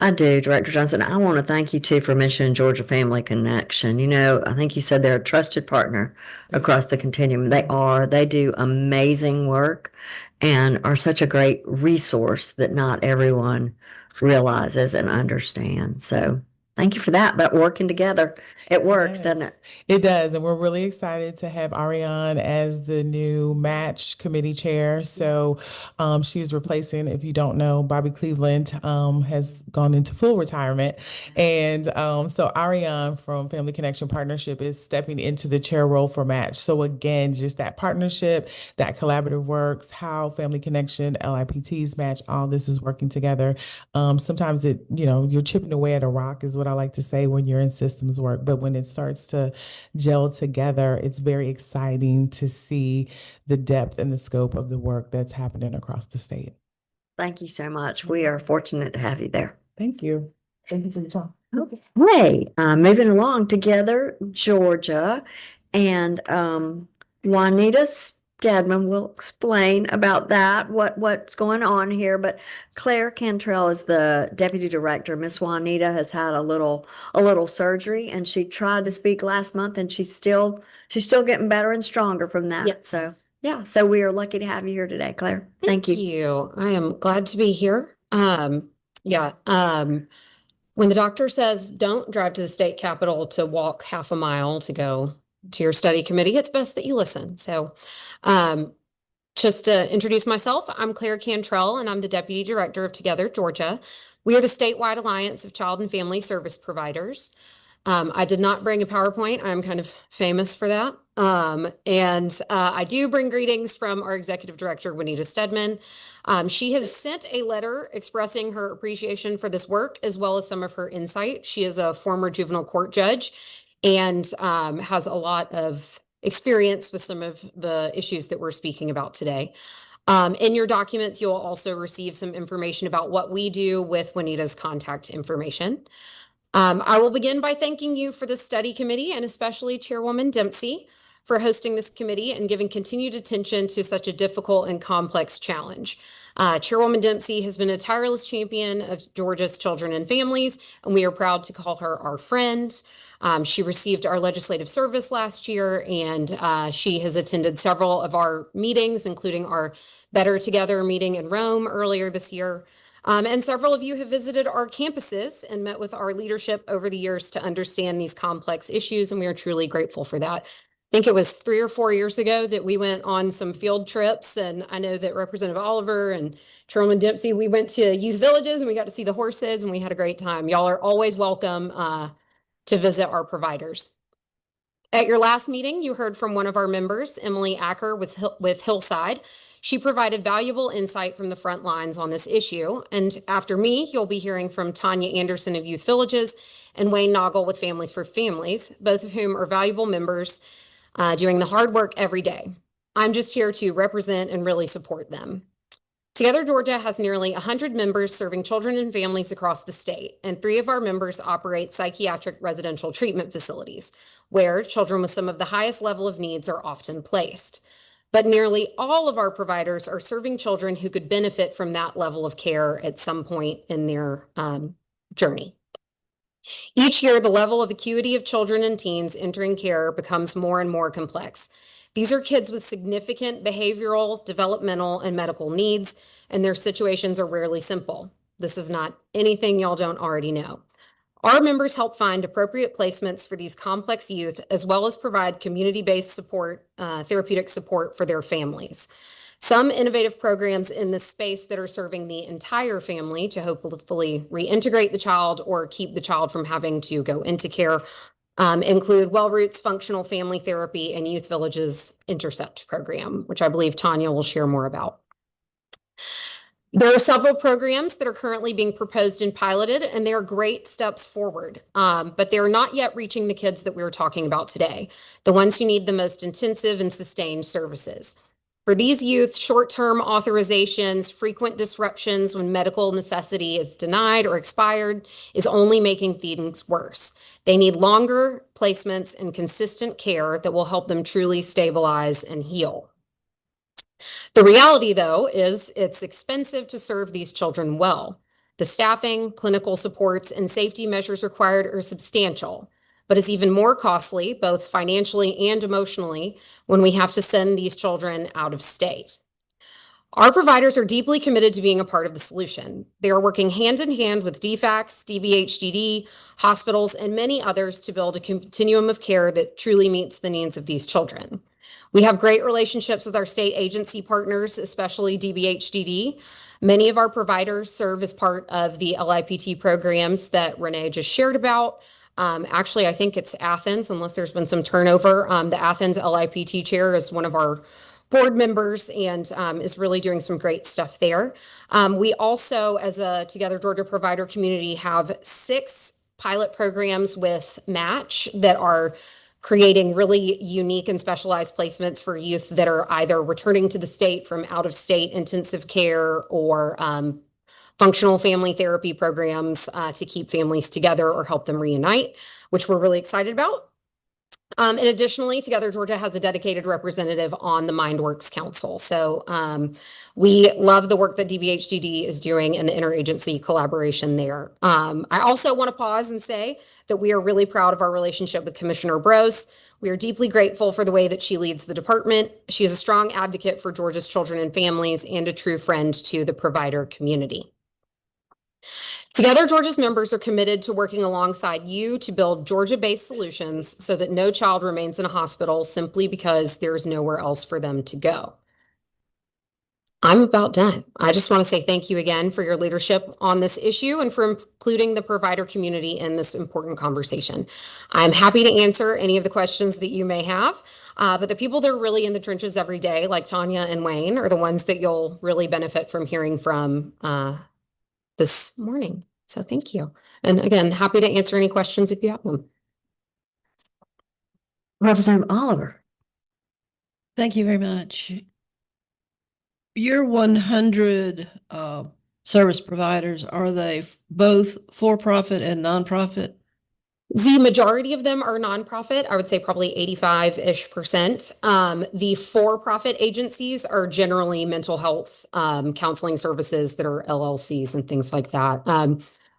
I do, Director Johnson. I want to thank you too for mentioning Georgia Family Connection. You know, I think you said they're a trusted partner across the continuum. They are. They do amazing work and are such a great resource that not everyone realizes and understands. So thank you for that. But working together, it works, doesn't it? It does. And we're really excited to have Ariane as the new match committee chair. So she's replacing, if you don't know, Bobby Cleveland has gone into full retirement. And so Ariane from Family Connection Partnership is stepping into the chair role for match. So again, just that partnership, that collaborative works, how Family Connection, LIPTs match, all this is working together. Sometimes you're chipping away at a rock is what I like to say when you're in systems work, but when it starts to gel together, it's very exciting to see the depth and the scope of the work that's happening across the state. Thank you so much. We are fortunate to have you there. Thank you. Thank you for the time. Hey, moving along together, Georgia, and Juanita Stedman will explain about that, what's going on here. But Claire Cantrell is the deputy director. Miss Juanita has had a little surgery, and she tried to speak last month, and she's still getting better and stronger from that. Yes. So yeah, so we are lucky to have you here today, Claire. Thank you. I am glad to be here. When the doctor says don't drive to the state capitol to walk half a mile to go to your study committee, it's best that you listen. So just to introduce myself, I'm Claire Cantrell, and I'm the Deputy Director of Together Georgia. We are the statewide alliance of child and family service providers. I did not bring a PowerPoint. I'm kind of famous for that. I do bring greetings from our Executive Director, Juanita Stedman. She has sent a letter expressing her appreciation for this work, as well as some of her insight. She is a former juvenile court judge and has a lot of experience with some of the issues that we're speaking about today. In your documents, you'll also receive some information about what we do with Juanita's contact information. I will begin by thanking you for the study committee, and especially Chairwoman Dempsey for hosting this committee and giving continued attention to such a difficult and complex challenge. Chairwoman Dempsey has been a tireless champion of Georgia's children and families, and we are proud to call her our friend. She received our legislative service last year, and she has attended several of our meetings, including our Better Together meeting in Rome earlier this year. And several of you have visited our campuses and met with our leadership over the years to understand these complex issues, and we are truly grateful for that. I think it was 3 or 4 years ago that we went on some field trips, and I know that Representative Oliver and Chairwoman Dempsey, we went to youth villages and we got to see the horses, and we had a great time. Y'all are always welcome to visit our providers. At your last meeting, you heard from one of our members, Emily Acker with Hillside. She provided valuable insight from the front lines on this issue. And after me, you'll be hearing from Tanya Anderson of Youth Villages and Wayne Noggle with Families for Families, both of whom are valuable members doing the hard work every day. I'm just here to represent and really support them. Together Georgia has nearly 100 members serving children and families across the state, and 3 of our members operate psychiatric residential treatment facilities, where children with some of the highest level of needs are often placed. But nearly all of our providers are serving children who could benefit from that level of care at some point in their journey. Each year, the level of acuity of children and teens entering care becomes more and more complex. These are kids with significant behavioral, developmental, and medical needs, and their situations are rarely simple. This is not anything y'all don't already know. Our members help find appropriate placements for these complex youth, as well as provide community-based support, therapeutic support for their families. Some innovative programs in this space that are serving the entire family to hopefully reintegrate the child or keep the child from having to go into care include WellRoots Functional Family Therapy and Youth Villages Intercept program, which I believe Tanya will share more about. There are several programs that are currently being proposed and piloted, and they are great steps forward. But they're not yet reaching the kids that we were talking about today, the ones who need the most intensive and sustained services. For these youth, short-term authorizations, frequent disruptions when medical necessity is denied or expired is only making things worse. They need longer placements and consistent care that will help them truly stabilize and heal. The reality, though, is it's expensive to serve these children well. The staffing, clinical supports, and safety measures required are substantial, but it's even more costly, both financially and emotionally, when we have to send these children out of state. Our providers are deeply committed to being a part of the solution. They are working hand in hand with DFACS, DBHDD, hospitals, and many others to build a continuum of care that truly meets the needs of these children. We have great relationships with our state agency partners, especially DBHDD. Many of our providers serve as part of the LIPT programs that Renee just shared about. Actually, I think it's Athens, unless there's been some turnover. The Athens LIPT chair is one of our board members and is really doing some great stuff there. We also, as a Together Georgia provider community, have 6 pilot programs with Match that are creating really unique and specialized placements for youth that are either returning to the state from out of state intensive care or functional family therapy programs to keep families together or help them reunite, which we're really excited about. And additionally, Together Georgia has a dedicated representative on the MindWorks Council. So we love the work that DBHDD is doing and the interagency collaboration there. I also want to pause and say that we are really proud of our relationship with Commissioner Brose. We are deeply grateful for the way that she leads the department. She is a strong advocate for Georgia's children and families and a true friend to the provider community. Together, Georgia's members are committed to working alongside you to build Georgia-based solutions so that no child remains in a hospital simply because there's nowhere else for them to go. I'm about done. I just want to say thank you again for your leadership on this issue and for including the provider community in this important conversation. I'm happy to answer any of the questions that you may have, but the people that are really in the trenches every day, like Tanya and Wayne, are the ones that you'll really benefit from hearing from this morning. So thank you. And again, happy to answer any questions if you have them. Representative Oliver. Thank you very much. Your 100 service providers, are they both for-profit and nonprofit? The majority of them are nonprofit. I would say probably 85-ish%. The for-profit agencies are generally mental health counseling services that are LLCs and things like that.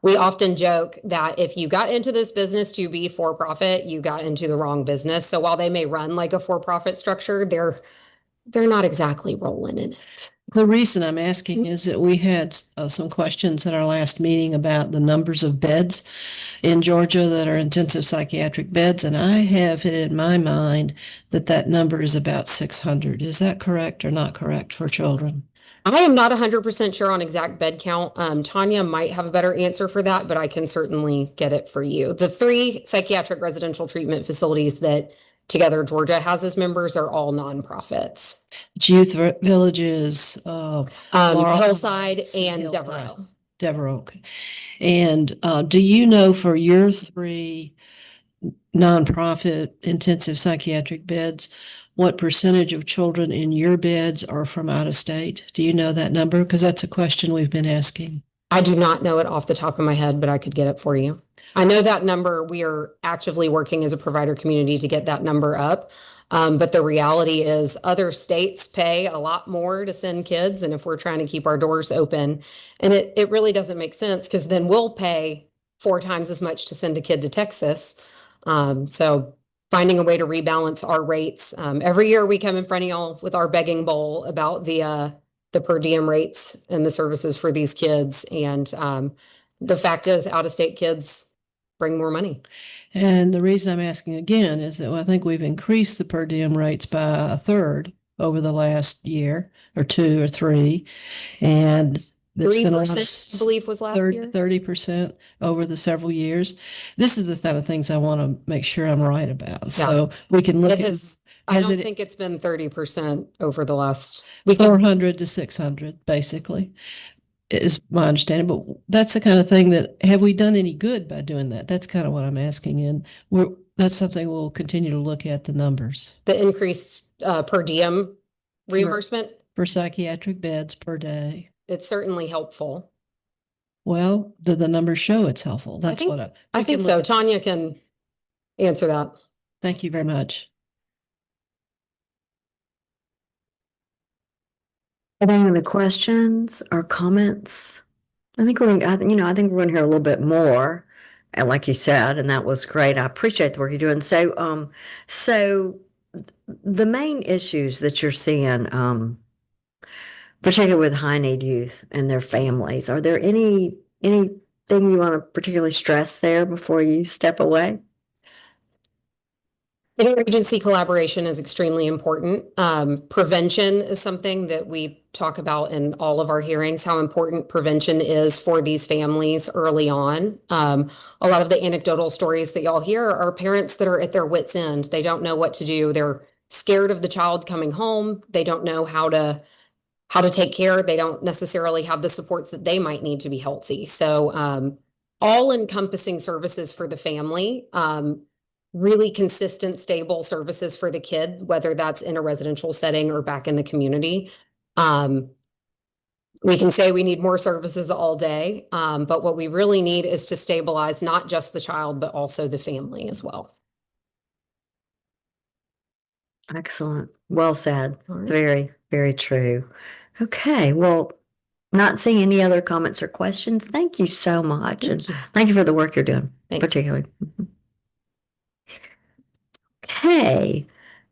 We often joke that if you got into this business to be for-profit, you got into the wrong business. So while they may run like a for-profit structure, they're not exactly rolling in it. The reason I'm asking is that we had some questions at our last meeting about the numbers of beds in Georgia that are intensive psychiatric beds, and I have it in my mind that that number is about 600. Is that correct or not correct for children? I am not 100% sure on exact bed count. Tanya might have a better answer for that, but I can certainly get it for you. The 3 psychiatric residential treatment facilities that Together Georgia has as members are all nonprofits. It's Youth Villages, Hillside and Devereaux. Devereaux. Okay. And do you know for your 3 nonprofit intensive psychiatric beds, what percentage of children in your beds are from out of state? Do you know that number? Because that's a question we've been asking. I do not know it off the top of my head, but I could get it for you. I know that number. We are actively working as a provider community to get that number up. But the reality is other states pay a lot more to send kids. And if we're trying to keep our doors open, and it really doesn't make sense because then we'll pay 4 times as much to send a kid to Texas. So finding a way to rebalance our rates. Every year we come in front of y'all with our begging bowl about the per diem rates and the services for these kids. And the fact is out-of-state kids bring more money. And the reason I'm asking again is that I think we've increased the per diem rates by 1/3 over the last year or 2 or 3. And 3%, I believe, was last year. 30% over the several years. This is the type of things I want to make sure I'm right about. So we can look at. I don't think it's been 30% over the last. 400 to 600, basically. is my understanding, but that's the kind of thing that, have we done any good by doing that? That's kind of what I'm asking. And that's something we'll continue to look at the numbers The increased per diem reimbursement, for psychiatric beds per day. it's certainly helpful. Well, do the numbers show it's helpful? That's think- what I we think can so. look at. Tanya can answer that. Thank you very much. Are there any questions or comments? I think we're going to hear a little bit more, and like you said, and that was great. I appreciate the work you're doing. So the main issues that you're seeing, particularly with high need youth and their families, are there anything you want to particularly stress there before you step away? Interagency collaboration is extremely important. Prevention is something that we talk about in all of our hearings, how important prevention is for these families early on. A lot of the anecdotal stories that y'all hear are parents that are at their wits' end. They don't know what to do. They're scared of the child coming home. They don't know how to take care. They don't necessarily have the supports that they might need to be healthy. So all encompassing services for the family, really consistent, stable services for the kid, whether that's in a residential setting or back in the community. We can say we need more services all day, but what we really need is to stabilize not just the child, but also the family as well. Excellent. Well said. All right. Very, very true. Okay. Well, not seeing any other comments or questions. Thank you so much. And thank you for the work you're doing, Thanks. particularly. Okay.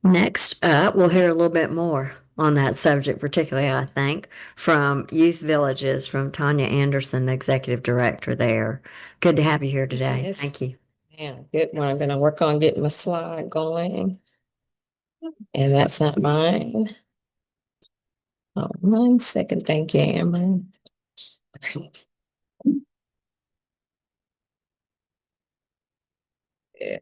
Next up, we'll hear a little bit more on that subject, particularly, I think, from Youth Villages, from Tanya Anderson, the executive director there. Good to have you here today. Yes. Thank you. Yeah, good one. I'm gonna work on getting my slide going. And that's not mine. Oh, 1 second. Thank you, Amber. Yeah.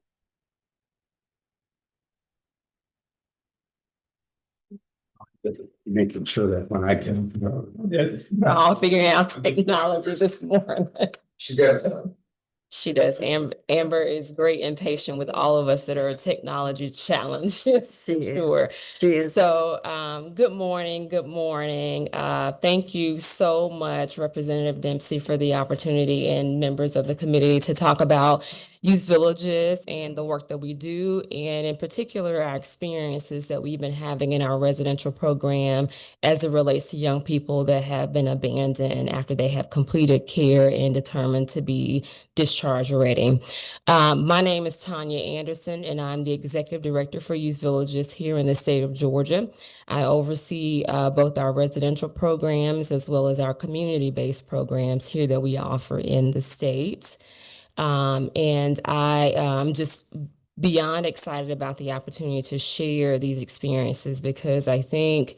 Making sure that when I can. We're all figuring out technology this morning. She does. She does. Amber is great and patient with all of us that are technology challenged. She is. Sure. She is. So, good morning. Good morning. Thank you so much, Representative Dempsey, for the opportunity and members of the committee to talk about youth villages and the work that we do, and in particular, our experiences that we've been having in our residential program as it relates to young people that have been abandoned after they have completed care and determined to be discharge ready. My name is Tanya Anderson, and I'm the Executive Director for Youth Villages here in the state of Georgia. I oversee both our residential programs as well as our community-based programs here that we offer in the state. And I am just beyond excited about the opportunity to share these experiences, because I think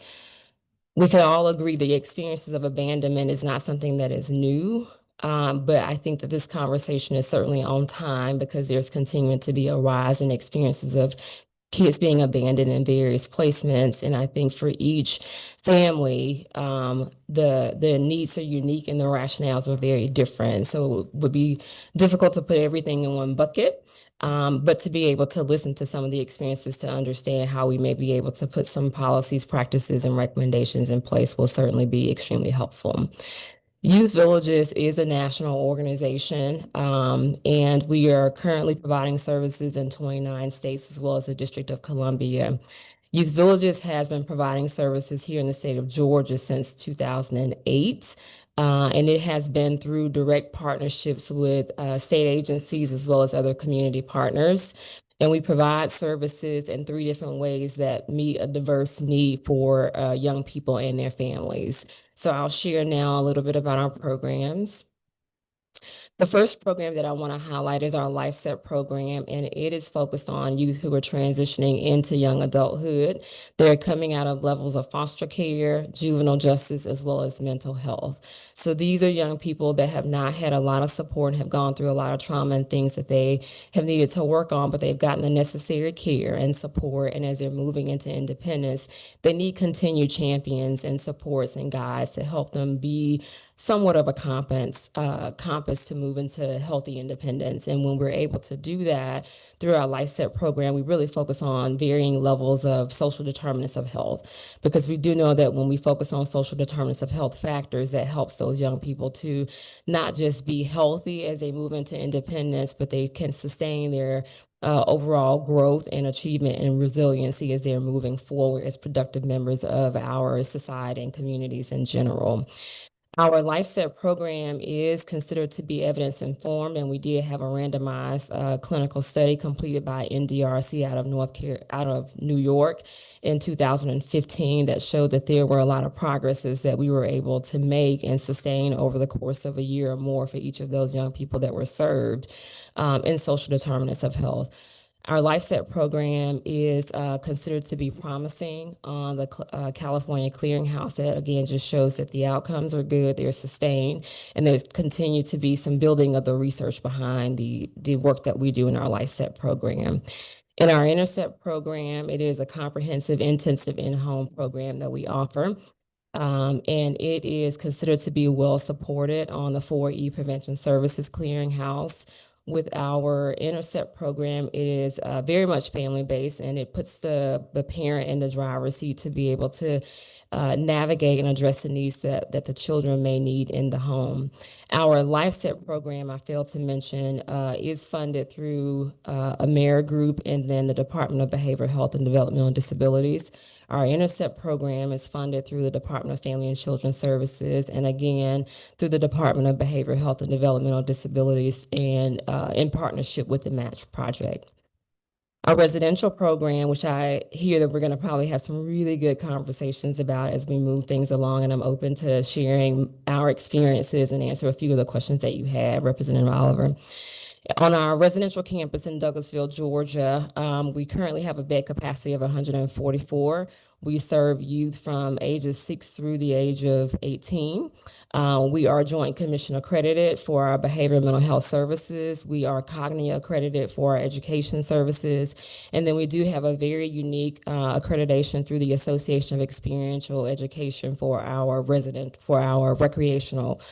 we can all agree the experiences of abandonment is not something that is new. But I think that this conversation is certainly on time, because there's continuing to be a rise in experiences of kids being abandoned in various placements. And I think for each family, the needs are unique and the rationales are very different. So it would be difficult to put everything in one bucket. But to be able to listen to some of the experiences to understand how we may be able to put some policies, practices, and recommendations in place will certainly be extremely helpful. Youth Villages is a national organization, and we are currently providing services in 29 states as well as the District of Columbia. Youth Villages has been providing services here in the state of Georgia since 2008. And it has been through direct partnerships with state agencies as well as other community partners. And we provide services in 3 different ways that meet a diverse need for young people and their families. So I'll share now a little bit about our programs. The first program that I want to highlight is our Life Set program, and it is focused on youth who are transitioning into young adulthood. They're coming out of levels of foster care, juvenile justice, as well as mental health. So these are young people that have not had a lot of support and have gone through a lot of trauma and things that they have needed to work on, but they've gotten the necessary care and support. And as they're moving into independence, they need continued champions and supports and guides to help them be somewhat of a compass to move into healthy independence. And when we're able to do that through our Life Set program, we really focus on varying levels of social determinants of health, because we do know that when we focus on social determinants of health factors, that helps those young people to not just be healthy as they move into independence, but they can sustain their overall growth and achievement and resiliency as they're moving forward as productive members of our society and communities in general. Our Life Set program is considered to be evidence informed, and we did have a randomized clinical study completed by NDRC out of New York in 2015 that showed that there were a lot of progresses that we were able to make and sustain over the course of a year or more for each of those young people that were served in social determinants of health. Our Life Set program is considered to be promising on the California Clearinghouse. That again just shows that the outcomes are good, they're sustained, and there's continued to be some building of the research behind the work that we do in our Life Set program. In our Intercept program, it is a comprehensive, intensive in-home program that we offer. And it is considered to be well supported on the 4E Prevention Services Clearinghouse. With our Intercept program, it is very much family-based, and it puts the parent in the driver's seat to be able to navigate and address the needs that the children may need in the home. Our Life Set program, I failed to mention, is funded through AmeriGroup and then the Department of Behavioral Health and Developmental Disabilities. Our Intercept program is funded through the Department of Family and Children Services, and again, through the Department of Behavioral Health and Developmental Disabilities, and in partnership with the Match Project. Our residential program, which I hear that we're going to probably have some really good conversations about as we move things along, and I'm open to sharing our experiences and answer a few of the questions that you had, Representative Oliver. On our residential campus in Douglasville, Georgia, we currently have a bed capacity of 144. We serve youth from ages 6 through the age of 18. We are Joint Commission accredited for our behavioral mental health services. We are Cognia accredited for our education services. And then we do have a very unique accreditation through the Association of Experiential Education for our recreational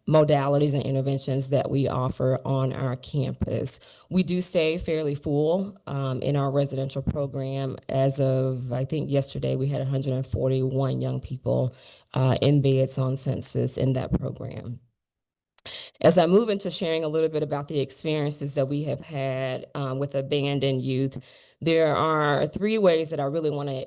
modalities and interventions that we offer on our campus. We do stay fairly full in our residential program. As of, I think yesterday, we had 141 young people in beds on census in that program. As I move into sharing a little bit about the experiences that we have had with abandoned youth, there are 3 ways that I really want to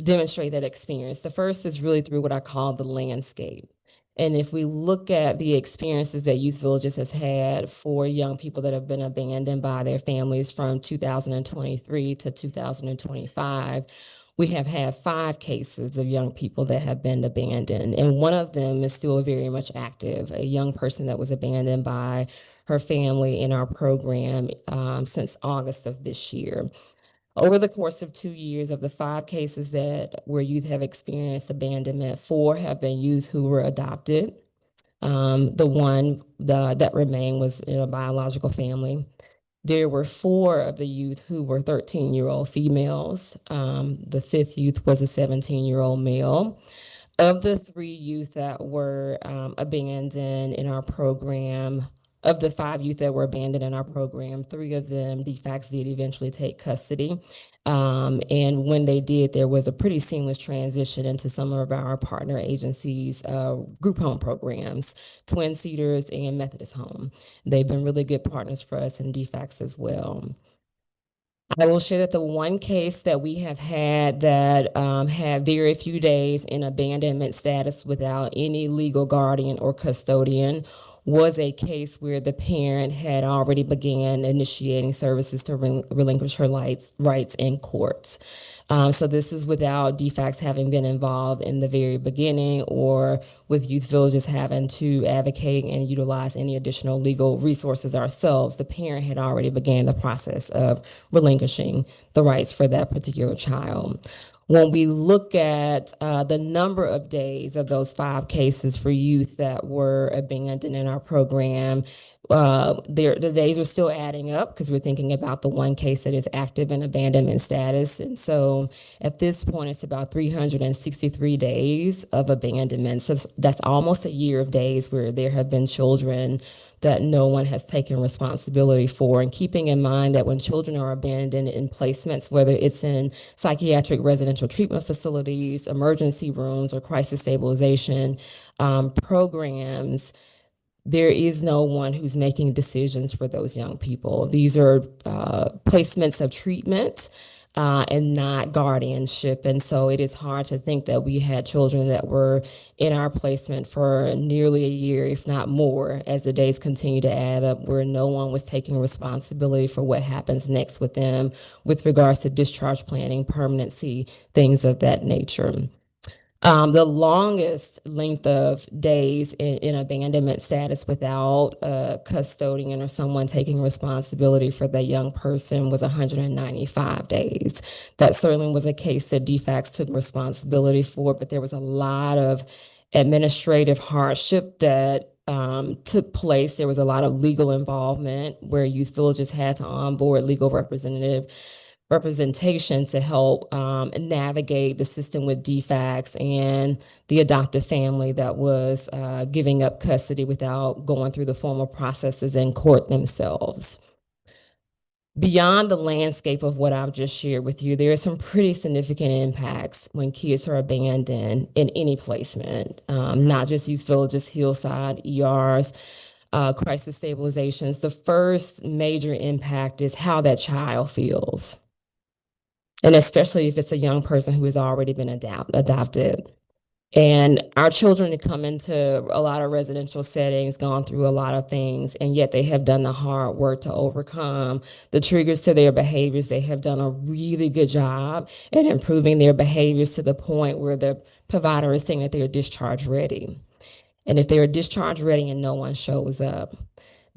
demonstrate that experience. The first is really through what I call the landscape. And if we look at the experiences that Youth Villages has had for young people that have been abandoned by their families from 2023 to 2025, we have had 5 cases of young people that have been abandoned. And one of them is still very much active, a young person that was abandoned by her family in our program since August of this year. Over the course of 2 years, of the 5 cases where youth have experienced abandonment, 4 have been youth who were adopted. The one that remained was in a biological family. There were 4 of the youth who were 13-year-old females. The 5th youth was a 17-year-old male. Of the 3 youth that were abandoned in our program, of the 5 youth that were abandoned in our program, 3 of them, DFACS did eventually take custody. And when they did, there was a pretty seamless transition into some of our partner agencies' group home programs, Twin Cedars and Methodist Home. They've been really good partners for us in DFACS as well. I will share that the one case that we have had that had very few days in abandonment status without any legal guardian or custodian was a case where the parent had already began initiating services to relinquish her rights in courts. So this is without DFACS having been involved in the very beginning, or with youth villages having to advocate and utilize any additional legal resources ourselves. The parent had already began the process of relinquishing the rights for that particular child. When we look at the number of days of those 5 cases for youth that were abandoned in our program, the days are still adding up because we're thinking about the one case that is active in abandonment status. And so at this point, it's about 363 days of abandonment. So that's almost a year of days where there have been children that no one has taken responsibility for. And keeping in mind that when children are abandoned in placements, whether it's in psychiatric residential treatment facilities, emergency rooms, or crisis stabilization programs, there is no one who's making decisions for those young people. These are placements of treatment and not guardianship. And so it is hard to think that we had children that were in our placement for nearly a year, if not more, as the days continue to add up, where no one was taking responsibility for what happens next with them with regards to discharge planning, permanency, things of that nature. The longest length of days in abandonment status without a custodian or someone taking responsibility for the young person was 195 days. That certainly was a case that DFACS took responsibility for, but there was a lot of administrative hardship that took place. There was a lot of legal involvement where youth villages had to onboard legal representation to help navigate the system with DFACS and the adoptive family that was giving up custody without going through the formal processes in court themselves. Beyond the landscape of what I've just shared with you, there are some pretty significant impacts when kids are abandoned in any placement, not just youth villages, hillside, ERs, crisis stabilizations. The first major impact is how that child feels. And especially if it's a young person who has already been adopted. And our children come into a lot of residential settings, gone through a lot of things, and yet they have done the hard work to overcome the triggers to their behaviors. They have done a really good job at improving their behaviors to the point where the provider is saying that they're discharge ready. And if they're discharge ready and no one shows up,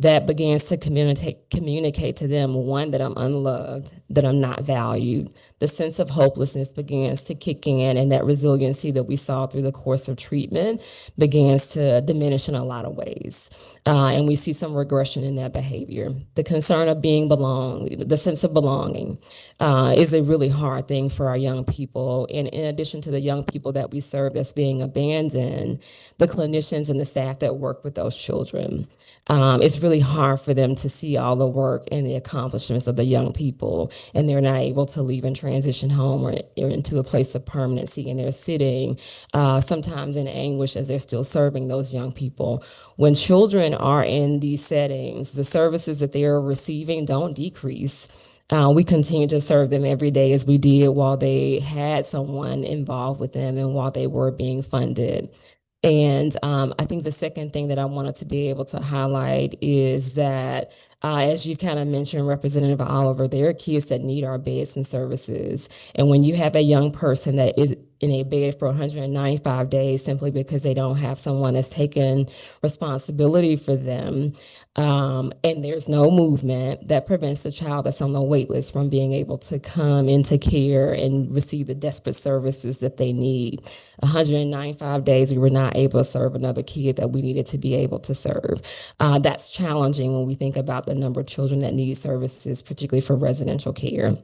that begins to communicate to them, one, that I'm unloved, that I'm not valued. The sense of hopelessness begins to kick in, and that resiliency that we saw through the course of treatment begins to diminish in a lot of ways. And we see some regression in that behavior. The concern of being the sense of belonging is a really hard thing for our young people. And in addition to the young people that we serve that's being abandoned, the clinicians and the staff that work with those children. It's really hard for them to see all the work and the accomplishments of the young people, and they're not able to leave and transition home or into a place of permanency, and they're sitting sometimes in anguish as they're still serving those young people. When children are in these settings, the services that they are receiving don't decrease. We continue to serve them every day as we did while they had someone involved with them and while they were being funded. And I think the second thing that I wanted to be able to highlight is that, as you've kind of mentioned, Representative Oliver, there are kids that need our beds and services. And when you have a young person that is in a bed for 195 days simply because they don't have someone that's taken responsibility for them, and there's no movement, that prevents the child that's on the wait list from being able to come into care and receive the desperate services that they need. 195 days, we were not able to serve another kid that we needed to be able to serve. That's challenging when we think about the number of children that need services, particularly for residential care.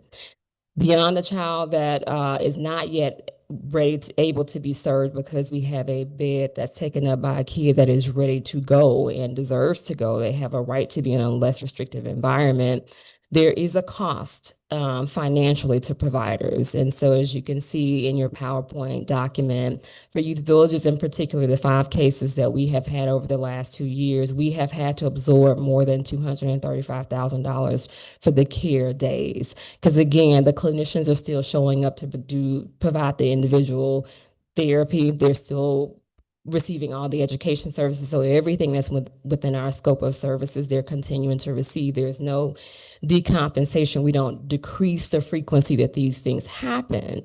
Beyond the child that is not yet able to be served because we have a bed that's taken up by a kid that is ready to go and deserves to go. They have a right to be in a less restrictive environment. There is a cost financially to providers. And so as you can see in your PowerPoint document, for youth villages in particular, the 5 cases that we have had over the last 2 years, we have had to absorb more than $235,000 for the care days. Because again, the clinicians are still showing up to provide the individual therapy. They're still receiving all the education services. So everything that's within our scope of services, they're continuing to receive. There's no decompensation. We don't decrease the frequency that these things happen,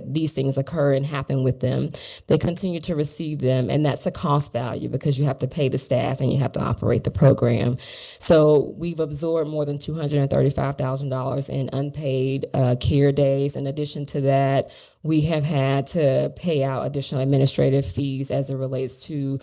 these things occur and happen with them. They continue to receive them, and that's a cost value because you have to pay the staff and you have to operate the program. So we've absorbed more than $235,000 in unpaid care days. In addition to that, we have had to pay out additional administrative fees as it relates to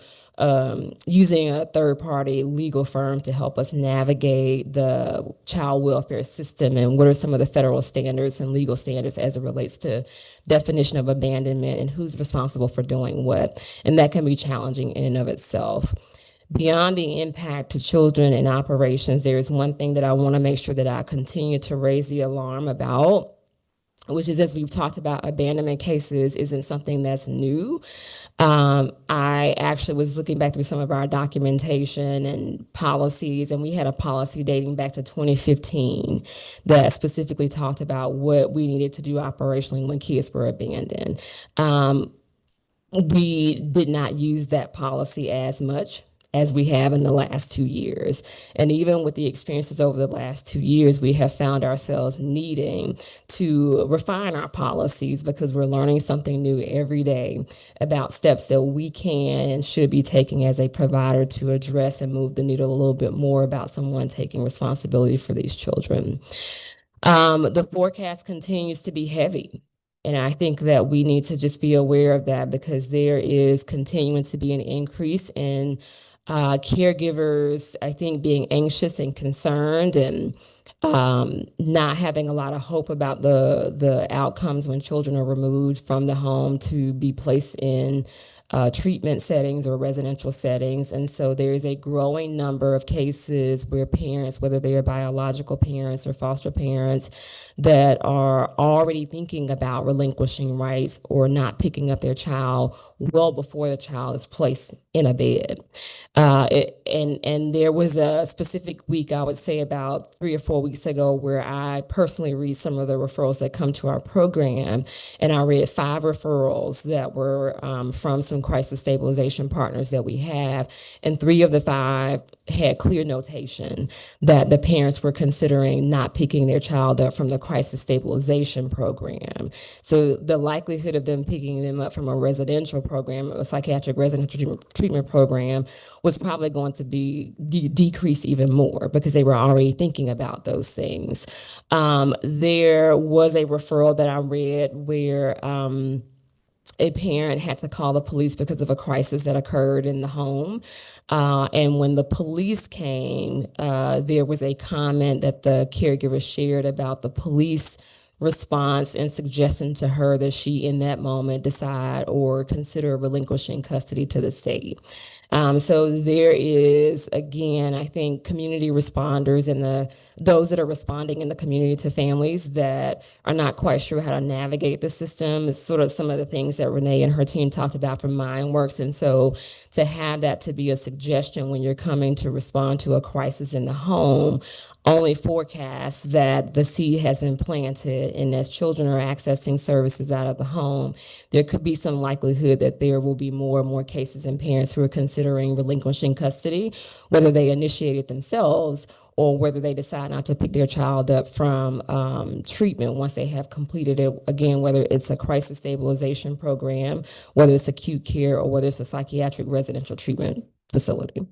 using a third-party legal firm to help us navigate the child welfare system and what are some of the federal standards and legal standards as it relates to definition of abandonment and who's responsible for doing what. And that can be challenging in and of itself. Beyond the impact to children and operations, there is one thing that I want to make sure that I continue to raise the alarm about, which is, as we've talked about, abandonment cases isn't something that's new. I actually was looking back through some of our documentation and policies, and we had a policy dating back to 2015 that specifically talked about what we needed to do operationally when kids were abandoned. We did not use that policy as much as we have in the last 2 years. And even with the experiences over the last 2 years, we have found ourselves needing to refine our policies because we're learning something new every day about steps that we can and should be taking as a provider to address and move the needle a little bit more about someone taking responsibility for these children. The forecast continues to be heavy. And I think that we need to just be aware of that because there is continuing to be an increase in caregivers, I think, being anxious and concerned and not having a lot of hope about the outcomes when children are removed from the home to be placed in treatment settings or residential settings. And so there is a growing number of cases where parents, whether they are biological parents or foster parents, that are already thinking about relinquishing rights or not picking up their child well before the child is placed in a bed. And there was a specific week, I would say about 3 or 4 weeks ago, where I personally read some of the referrals that come to our program. And I read 5 referrals that were from some crisis stabilization partners that we have. And 3 of the 5 had clear notation that the parents were considering not picking their child up from the crisis stabilization program. So the likelihood of them picking them up from a residential program, a psychiatric residential treatment program, was probably going to be decrease even more because they were already thinking about those things. There was a referral that I read where a parent had to call the police because of a crisis that occurred in the home. And when the police came, there was a comment that the caregiver shared about the police response and suggestion to her that she, in that moment, decide or consider relinquishing custody to the state. So there is, again, I think community responders and those that are responding in the community to families that are not quite sure how to navigate the system is sort of some of the things that Renee and her team talked about from MindWorks. And so to have that to be a suggestion when you're coming to respond to a crisis in the home only forecasts that the seed has been planted, and as children are accessing services out of the home, there could be some likelihood that there will be more and more cases and parents who are considering relinquishing custody, whether they initiate it themselves or whether they decide not to pick their child up from treatment once they have completed it. Again, whether it's a crisis stabilization program, whether it's acute care, or whether it's a psychiatric residential treatment facility.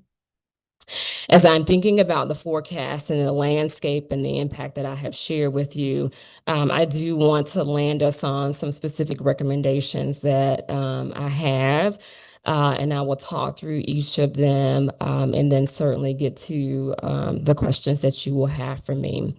As I'm thinking about the forecast and the landscape and the impact that I have shared with you, I do want to land us on some specific recommendations that I have. And I will talk through each of them and then certainly get to the questions that you will have for me.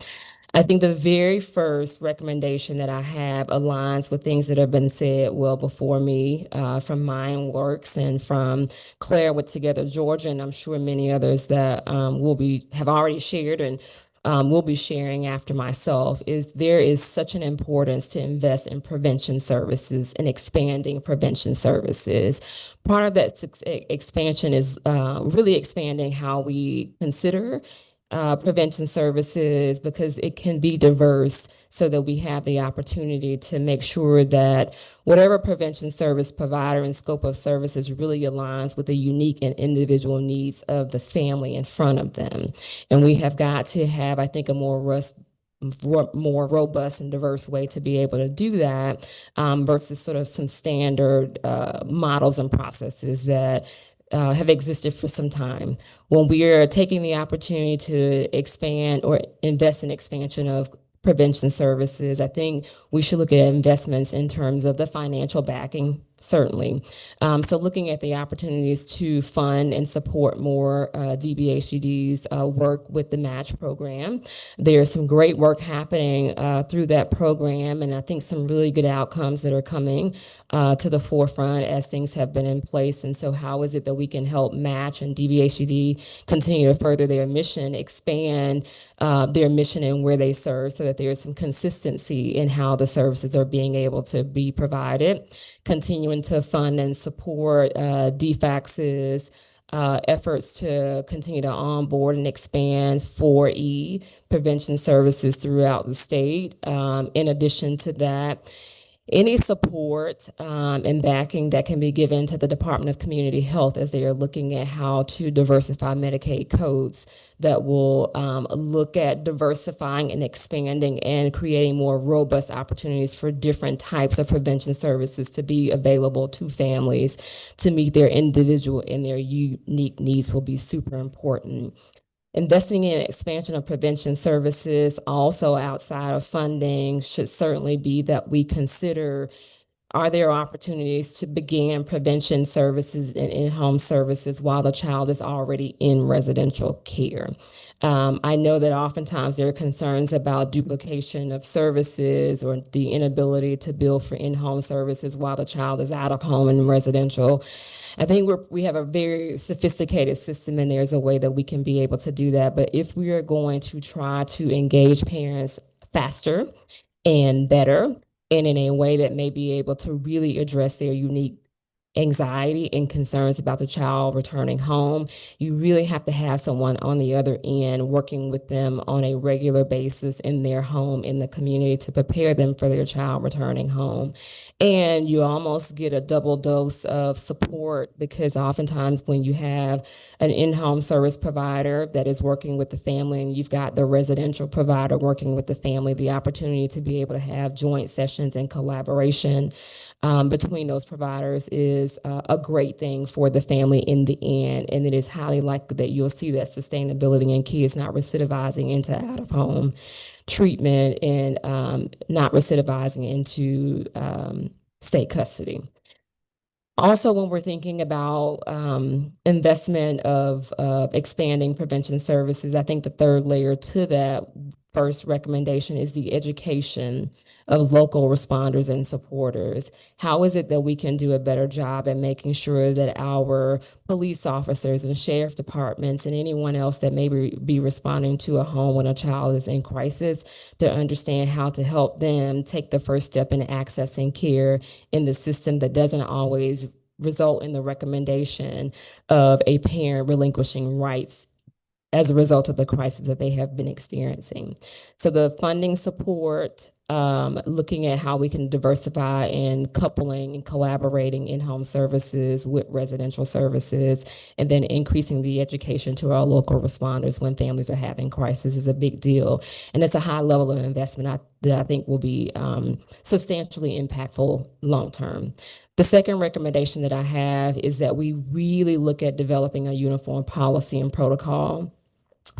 I think the very first recommendation that I have aligns with things that have been said well before me from MindWorks and from Claire with Together Georgia, and I'm sure many others that have already shared and will be sharing after myself, is there is such an importance to invest in prevention services and expanding prevention services. Part of that expansion is really expanding how we consider prevention services, because it can be diverse, so that we have the opportunity to make sure that whatever prevention service provider and scope of services really aligns with the unique and individual needs of the family in front of them. And we have got to have, I think, a more robust and diverse way to be able to do that, versus sort of some standard models and processes that have existed for some time. When we are taking the opportunity to expand or invest in expansion of prevention services, I think we should look at investments in terms of the financial backing, certainly. So looking at the opportunities to fund and support more DBHDD's work with the match program. There's some great work happening through that program, and I think some really good outcomes that are coming to the forefront as things have been in place. And so how is it that we can help match and DBHDD continue to further their mission, expand their mission and where they serve, so that there's some consistency in how the services are being able to be provided, continuing to fund and support DFACS's efforts to continue to onboard and expand 4E prevention services throughout the state. In addition to that, any support and backing that can be given to the Department of Community Health as they are looking at how to diversify Medicaid codes that will look at diversifying and expanding and creating more robust opportunities for different types of prevention services to be available to families to meet their individual and their unique needs will be super important. Investing in expansion of prevention services also outside of funding should certainly be that we consider, are there opportunities to begin prevention services and in-home services while the child is already in residential care? I know that oftentimes there are concerns about duplication of services or the inability to bill for in-home services while the child is out of home and residential. I think we have a very sophisticated system, and there's a way that we can be able to do that. But if we are going to try to engage parents faster and better, and in a way that may be able to really address their unique anxiety and concerns about the child returning home, you really have to have someone on the other end working with them on a regular basis in their home, in the community, to prepare them for their child returning home. And you almost get a double dose of support, because oftentimes when you have an in-home service provider that is working with the family and you've got the residential provider working with the family, the opportunity to be able to have joint sessions and collaboration between those providers is a great thing for the family in the end. And it is highly likely that you'll see that sustainability in kids not recidivizing into out-of-home treatment and not recidivizing into state custody. Also, when we're thinking about investment of expanding prevention services, I think the third layer to that first recommendation is the education of local responders and supporters. How is it that we can do a better job at making sure that our police officers and sheriff departments and anyone else that may be responding to a home when a child is in crisis, to understand how to help them take the first step in accessing care in the system that doesn't always result in the recommendation of a parent relinquishing rights as a result of the crisis that they have been experiencing. So the funding support, looking at how we can diversify and coupling and collaborating in-home services with residential services, and then increasing the education to our local responders when families are having crisis is a big deal. And it's a high level of investment that I think will be substantially impactful long-term. The second recommendation that I have is that we really look at developing a uniform policy and protocol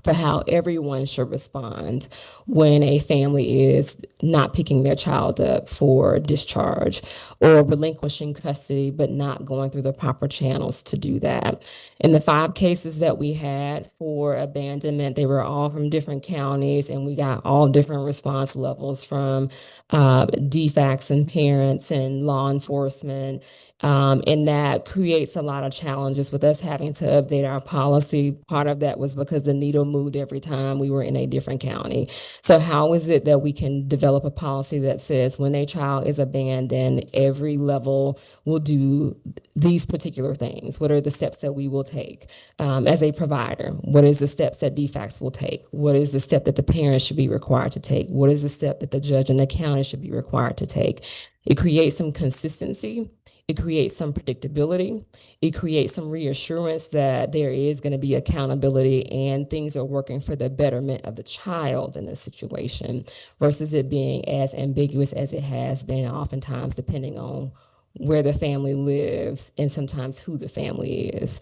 for how everyone should respond when a family is not picking their child up for discharge or relinquishing custody, but not going through the proper channels to do that. In the 5 cases that we had for abandonment, they were all from different counties, and we got all different response levels from DFACS and parents and law enforcement. And that creates a lot of challenges with us having to update our policy. Part of that was because the needle moved every time we were in a different county. So how is it that we can develop a policy that says when a child is abandoned, every level will do these particular things? What are the steps that we will take as a provider? What is the steps that DFACS will take? What is the step that the parents should be required to take? What is the step that the judge and the county should be required to take? It creates some consistency. It creates some predictability. It creates some reassurance that there is going to be accountability and things are working for the betterment of the child in this situation versus it being as ambiguous as it has been, oftentimes depending on where the family lives and sometimes who the family is.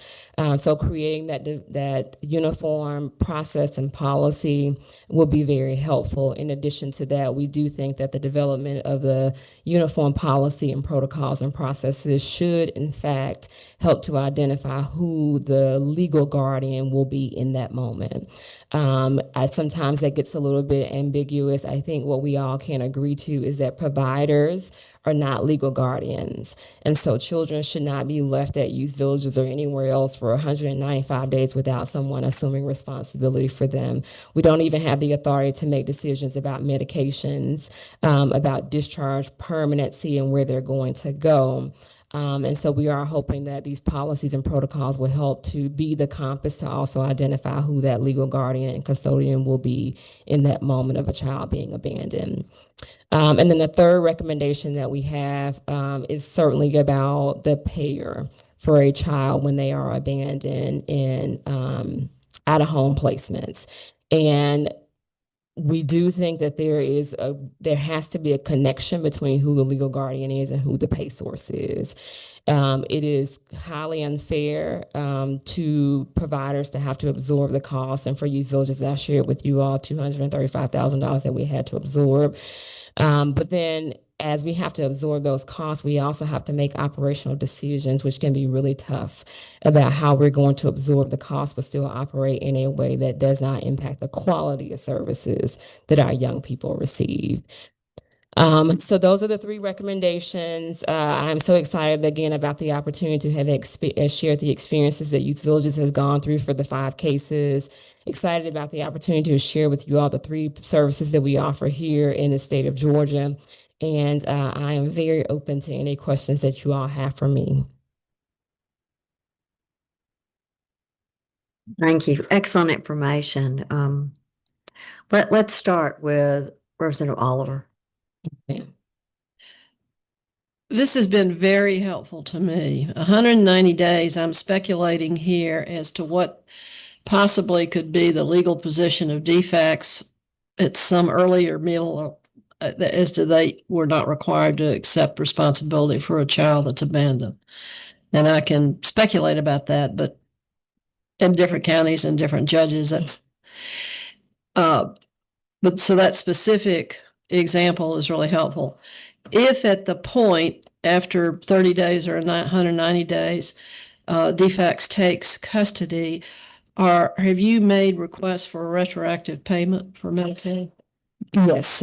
So creating that uniform process and policy will be very helpful. In addition to that, we do think that the development of the uniform policy and protocols and processes should in fact help to identify who the legal guardian will be in that moment. Sometimes that gets a little bit ambiguous. I think what we all can agree to is that providers are not legal guardians. And so children should not be left at youth villages or anywhere else for 195 days without someone assuming responsibility for them. We don't even have the authority to make decisions about medications, about discharge, permanency, and where they're going to go. And so we are hoping that these policies and protocols will help to be the compass to also identify who that legal guardian and custodian will be in that moment of a child being abandoned. And then the third recommendation that we have is certainly about the payer for a child when they are abandoned in out-of-home placements. And we do think that there has to be a connection between who the legal guardian is and who the pay source is. It is highly unfair to providers to have to absorb the costs, and for youth villages, I shared with you all $235,000 that we had to absorb. But then as we have to absorb those costs, we also have to make operational decisions, which can be really tough, about how we're going to absorb the cost but still operate in a way that does not impact the quality of services that our young people receive. So those are the three recommendations. I'm so excited again about the opportunity to have shared the experiences that Youth Villages has gone through for the 5 cases. Excited about the opportunity to share with you all the 3 services that we offer here in the state of Georgia. And I am very open to any questions that you all have for me. Thank you. Excellent information. Let's start with Representative Oliver. Yeah. This has been very helpful to me. 190 days, I'm speculating here as to what possibly could be the legal position of DFACS at some earlier middle, as to they were not required to accept responsibility for a child that's abandoned. And I can speculate about that, but in different counties and different judges, that's but so that specific example is really helpful. If at the point after 30 days or 190 days, DFACS takes custody, have you made requests for a retroactive payment for Medicaid? Yes,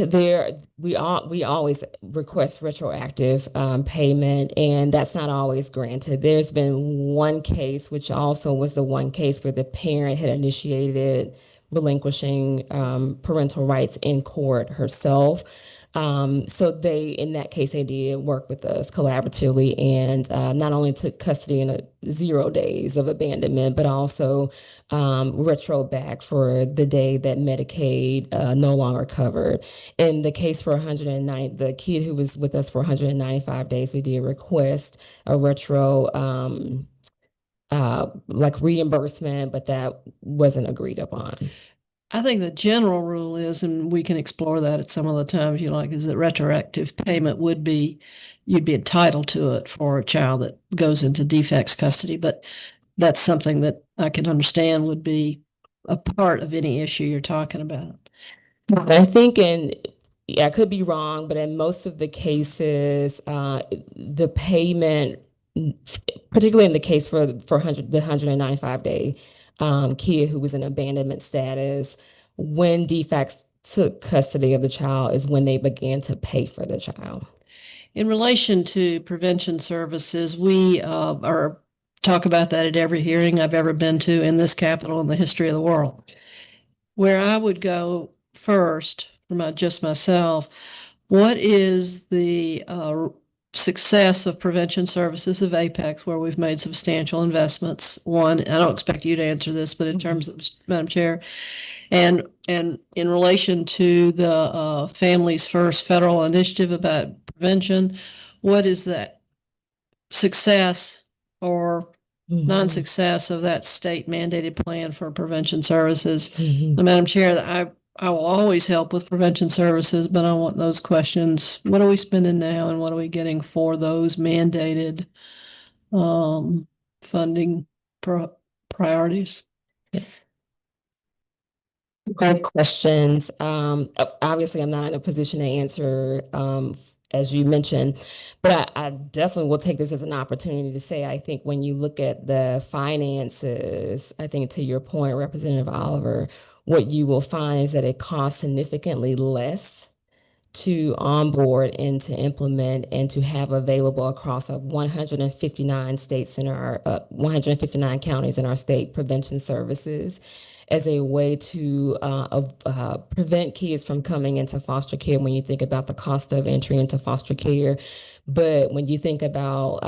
we always request retroactive payment, and that's not always granted. There's been one case, which also was the one case where the parent had initiated relinquishing parental rights in court herself. So in that case, they did work with us collaboratively and not only took custody in 0 days of abandonment, but also retro back for the day that Medicaid no longer covered. In the case for 109, the kid who was with us for 195 days, we did request a retro like reimbursement, but that wasn't agreed upon. I think the general rule is, and we can explore that at some other time if you like, is that retroactive payment you'd be entitled to it for a child that goes into DFACS custody. But that's something that I can understand would be a part of any issue you're talking about. I think I could be wrong, but in most of the cases, the payment, particularly in the case for the 195-day kid who was in abandonment status, when DFACS took custody of the child is when they began to pay for the child. In relation to prevention services, we talk about that at every hearing I've ever been to in this capital in the history of the world. Where I would go first, for just myself, what is the success of prevention services of Apex, where we've made substantial investments. One, I don't expect you to answer this, but in terms of, Madam Chair, and in relation to the Families First federal initiative about prevention, what is that success or non-success of that state mandated plan for prevention services? Madam Chair, I will always help with prevention services, but I want those questions. What are we spending now and what are we getting for those mandated funding priorities? Great questions. Obviously, I'm not in a position to answer, as you mentioned, but I definitely will take this as an opportunity to say, I think when you look at the finances, I think to your point, Representative Oliver, what you will find is that it costs significantly less to onboard and to implement and to have available across 159 states in our 159 counties in our state prevention services as a way to prevent kids from coming into foster care when you think about the cost of entry into foster care. But when you think about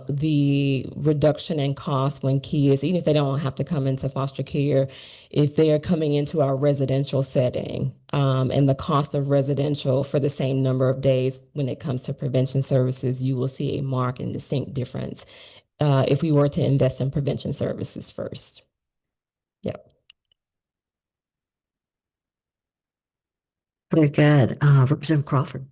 the reduction in cost when kids, even if they don't have to come into foster care, if they're coming into our residential setting, and the cost of residential for the same number of days when it comes to prevention services, you will see a marked and distinct difference if we were to invest in prevention services first. Yep. Very good. Representative Crawford.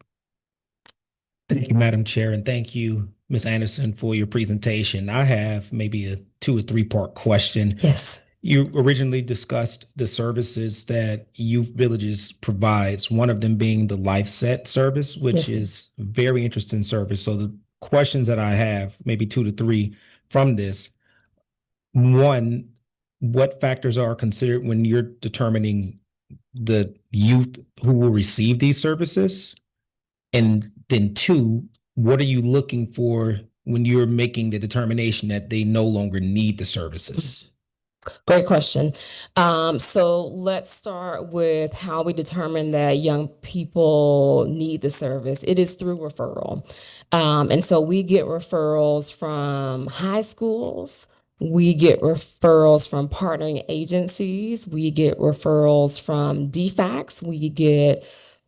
Thank you, Madam Chair, and thank you, Ms. Anderson, for your presentation. I have maybe a 2 or 3 part question. Yes. You originally discussed the services that Youth Villages provides, one of them being the Life Set service, which Yes, is a very interesting service. So the questions that I have, maybe 2 to 3 from this. One, what factors are considered when you're determining the youth who will receive these services? And then 2, what are you looking for when you're making the determination that they no longer need the services? Great question. So let's start with how we determine that young people need the service. It is through referral. And so we get referrals from high schools. We get referrals from partnering agencies. We get referrals from DFACs. We get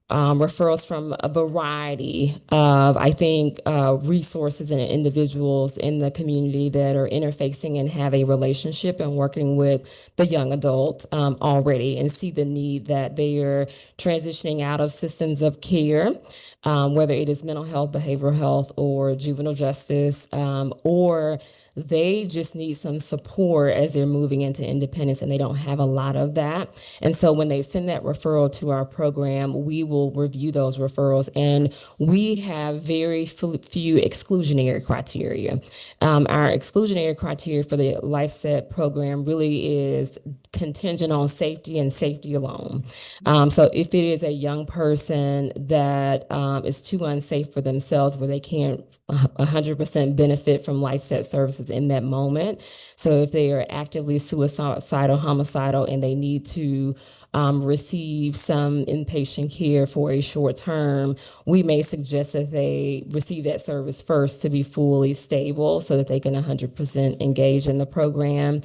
referrals from a variety of, I think, resources and individuals in the community that are interfacing and have a relationship and working with the young adult already and see the need that they are transitioning out of systems of care, whether it is mental health, behavioral health, or juvenile justice, or they just need some support as they're moving into independence and they don't have a lot of that. And so when they send that referral to our program, we will review those referrals, and we have very few exclusionary criteria. Our exclusionary criteria for the Life Set program really is contingent on safety and safety alone. So if it is a young person that is too unsafe for themselves where they can't 100% benefit from Life Set services in that moment. So if they are actively suicidal, homicidal, and they need to receive some inpatient care for a short term, we may suggest that they receive that service first to be fully stable so that they can 100% engage in the program.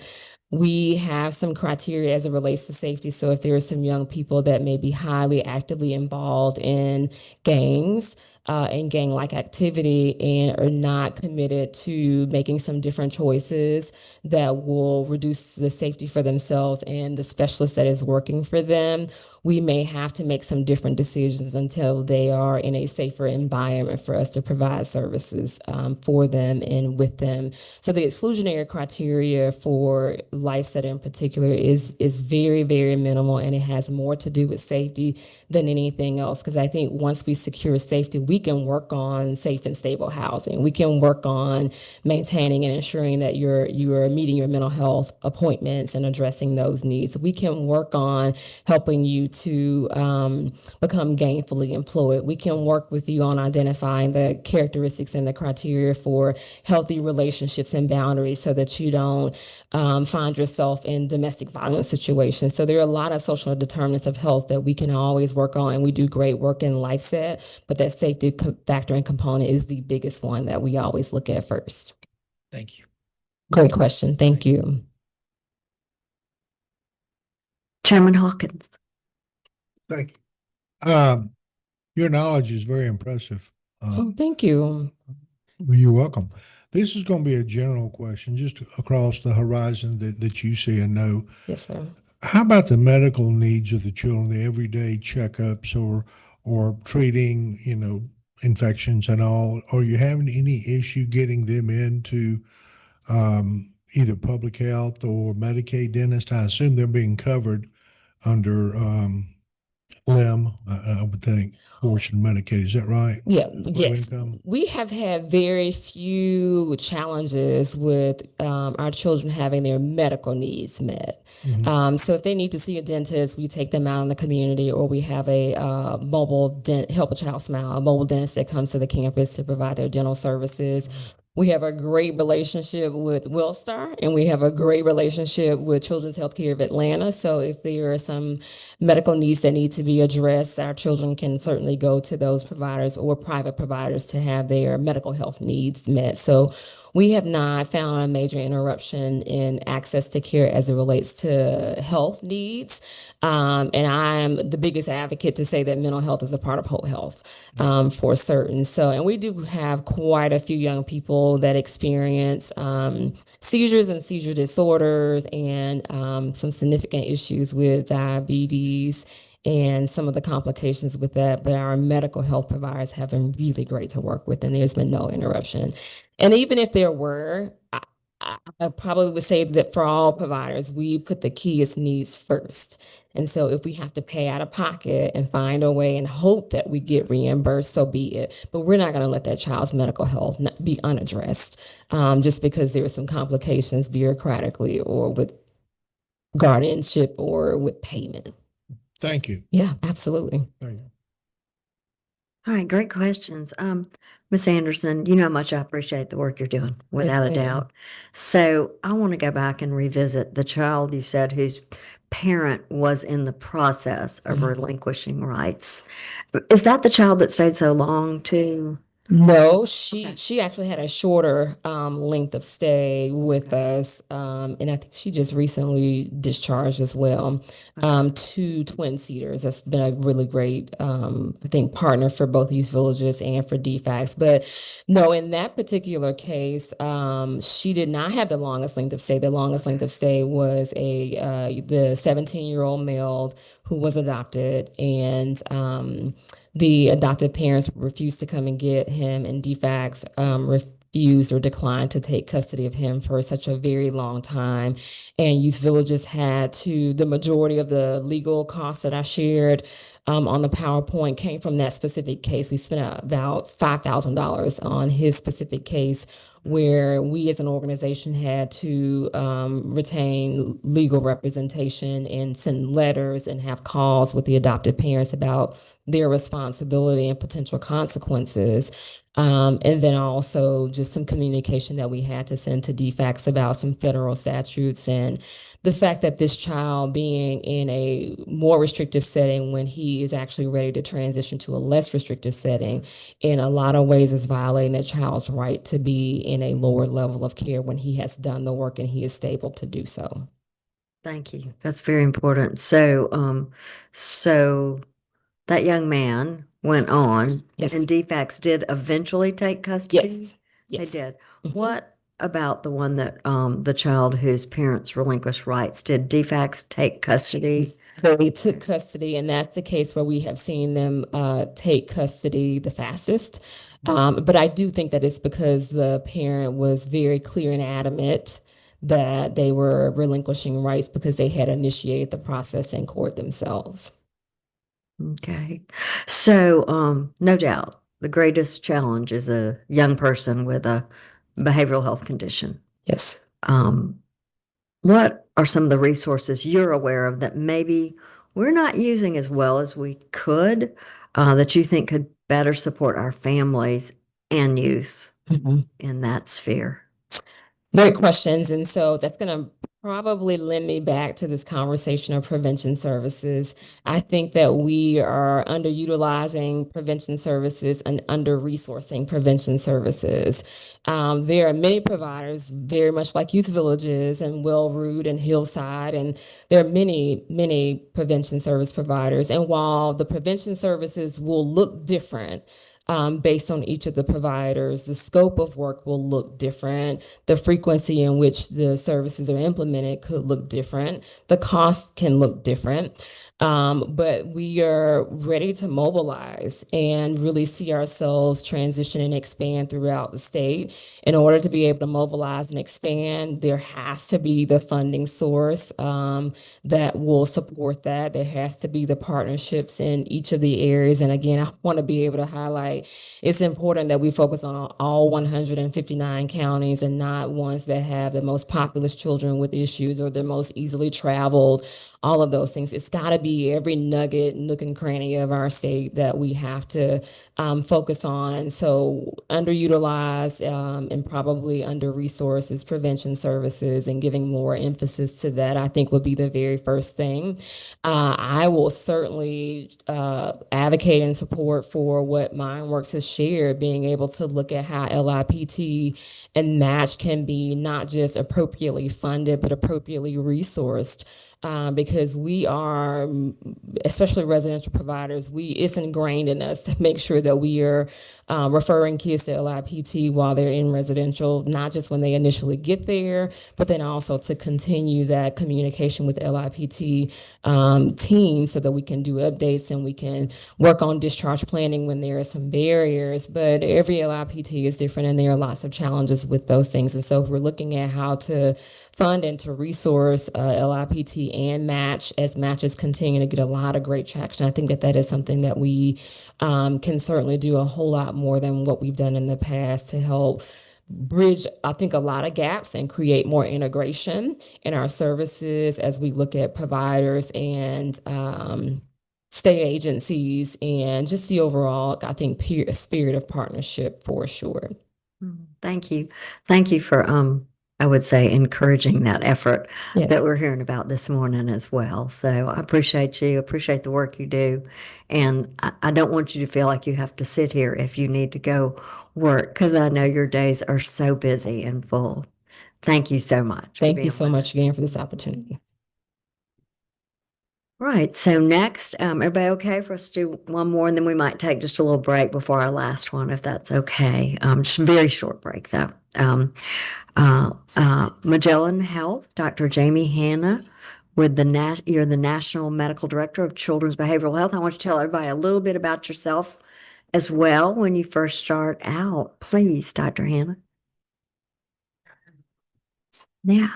We have some criteria as it relates to safety. So if there are some young people that may be highly actively involved in gangs, and gang-like activity and are not committed to making some different choices that will reduce the safety for themselves and the specialist that is working for them, we may have to make some different decisions until they are in a safer environment for us to provide services for them and with them. So the exclusionary criteria for Life Set in particular is very, very minimal, and it has more to do with safety than anything else. Because I think once we secure safety, we can work on safe and stable housing. We can work on maintaining and ensuring that you are meeting your mental health appointments and addressing those needs. We can work on helping you to become gainfully employed. We can work with you on identifying the characteristics and the criteria for healthy relationships and boundaries so that you don't find yourself in domestic violence situations. So there are a lot of social determinants of health that we can always work on, and we do great work in LifeSet, but that safety factor and component is the biggest one that we always look at first. Thank you. Great question. Thank you. Chairman Hawkins. Thank you. Your knowledge is very impressive. Oh, thank you. You're welcome. This is going to be a general question, just across the horizon that you see and know. Yes, sir. How about the medical needs of the children, the everyday checkups or treating, infections and all? Are you having any issue getting them into either public health or Medicaid dentist? I assume they're being covered under LIM, I would think, portion of Medicaid. Is that right? Yeah, Low yes. income? We have had very few challenges with our children having their medical needs met. Mhm. So if they need to see a dentist, we take them out in the community, or we have a mobile Help a Child Smile, a mobile dentist that comes to the campus to provide their dental services. We have a great relationship with WellStar, and we have a great relationship with Children's Healthcare of Atlanta. So if there are some medical needs that need to be addressed, our children can certainly go to those providers or private providers to have their medical health needs met. So we have not found a major interruption in access to care as it relates to health needs. And I'm the biggest advocate to say that mental health is a part of whole health for certain. So, and we do have quite a few young people that experience seizures and seizure disorders and some significant issues with diabetes and some of the complications with that. But our medical health providers have been really great to work with, and there's been no interruption. And even if there were, I probably would say that for all providers, we put the kids' needs first. And so if we have to pay out of pocket and find a way and hope that we get reimbursed, so be it. But we're not going to let that child's medical health be unaddressed just because there are some complications bureaucratically or with guardianship or with payment. Thank you. Yeah, absolutely. Thank you. All right, great questions. Miss Anderson, you know how much I appreciate the work you're doing, without a ma'am. doubt. So I want to go back and revisit the child you said whose parent was in the process of Mhm. relinquishing rights. Is that the child that stayed so long too? No, Okay. she actually had a shorter length of stay with us, and I think she just recently discharged as well. Two twin seaters. That's been a really great, I think, partner for both Youth Villages and for DFACS. But no, in that particular case, she did not have the longest length of stay. The longest length of stay was the 17-year-old male who was adopted, and the adoptive parents refused to come and get him, and DFACS refused or declined to take custody of him for such a very long time. And Youth Villages had to, the majority of the legal costs that I shared on the PowerPoint came from that specific case. We spent about $5,000 on his specific case, where we as an organization had to retain legal representation and send letters and have calls with the adopted parents about their responsibility and potential consequences. And then also just some communication that we had to send to DFACS about some federal statutes and the fact that this child being in a more restrictive setting when he is actually ready to transition to a less restrictive setting in a lot of ways is violating a child's right to be in a lower level of care when he has done the work and he is stable to do so. Thank you. That's very important. So that young man went on, Yes. and DFACS did eventually take custody? Yes. They Yes. did. Mhm. What about the one that the child whose parents relinquished rights? Did DFACS take custody? They took custody, and that's the case where we have seen them take custody the fastest. But I do think that it's because the parent was very clear and adamant that they were relinquishing rights because they had initiated the process in court themselves. Okay. So, no doubt, the greatest challenge is a young person with a behavioral health condition. Yes. What are some of the resources you're aware of that maybe we're not using as well as we could, that you think could better support our families and youth in that sphere? Great questions. And so that's going to probably lend me back to this conversation of prevention services. I think that we are underutilizing prevention services and under-resourcing prevention services. There are many providers, very much like youth villages and Wellroot and Hillside, and there are many, many prevention service providers. And while the prevention services will look different, based on each of the providers, the scope of work will look different. The frequency in which the services are implemented could look different. The cost can look different. But we are ready to mobilize and really see ourselves transition and expand throughout the state. In order to be able to mobilize and expand, there has to be the funding source that will support that. There has to be the partnerships in each of the areas. And again, I want to be able to highlight it's important that we focus on all 159 counties and not ones that have the most populous children with issues or the most easily traveled, all of those things. It's got to be every nugget, nook and cranny of our state that we have to focus on. And so underutilized and probably under-resourced is prevention services, and giving more emphasis to that, I think, would be the very first thing. I will certainly advocate and support for what MindWorks has shared, being able to look at how LIPT and match can be not just appropriately funded, but appropriately resourced. Because we are, especially residential providers, it's ingrained in us to make sure that we are referring kids to LIPT while they're in residential, not just when they initially get there, but then also to continue that communication with LIPT team so that we can do updates and we can work on discharge planning when there are some barriers. But every LIPT is different and there are lots of challenges with those things. And so if we're looking at how to fund and to resource LIPT and match, as matches continue to get a lot of great traction, I think that is something that we can certainly do a whole lot more than what we've done in the past to help bridge, I think, a lot of gaps and create more integration in our services as we look at providers and state agencies and just the overall, I think, spirit of partnership for sure. Thank you. Thank you for, I would say, encouraging that effort Yes. that we're hearing about this morning as well. So I appreciate you, appreciate the work you do. And I don't want you to feel like you have to sit here if you need to go work, because I know your days are so busy and full. Thank you so much. for Thank being you so with much us. again for this opportunity. Right. So next, everybody okay for us to do one more, and then we might take just a little break before our last one, if that's okay. Just a very short break though. Magellan Health, Dr. Jamie Hanna, with you're the National Medical Director of Children's Behavioral Health. I want you to tell everybody a little bit about yourself as well when you first start out. Please, Dr. Hanna. Yeah.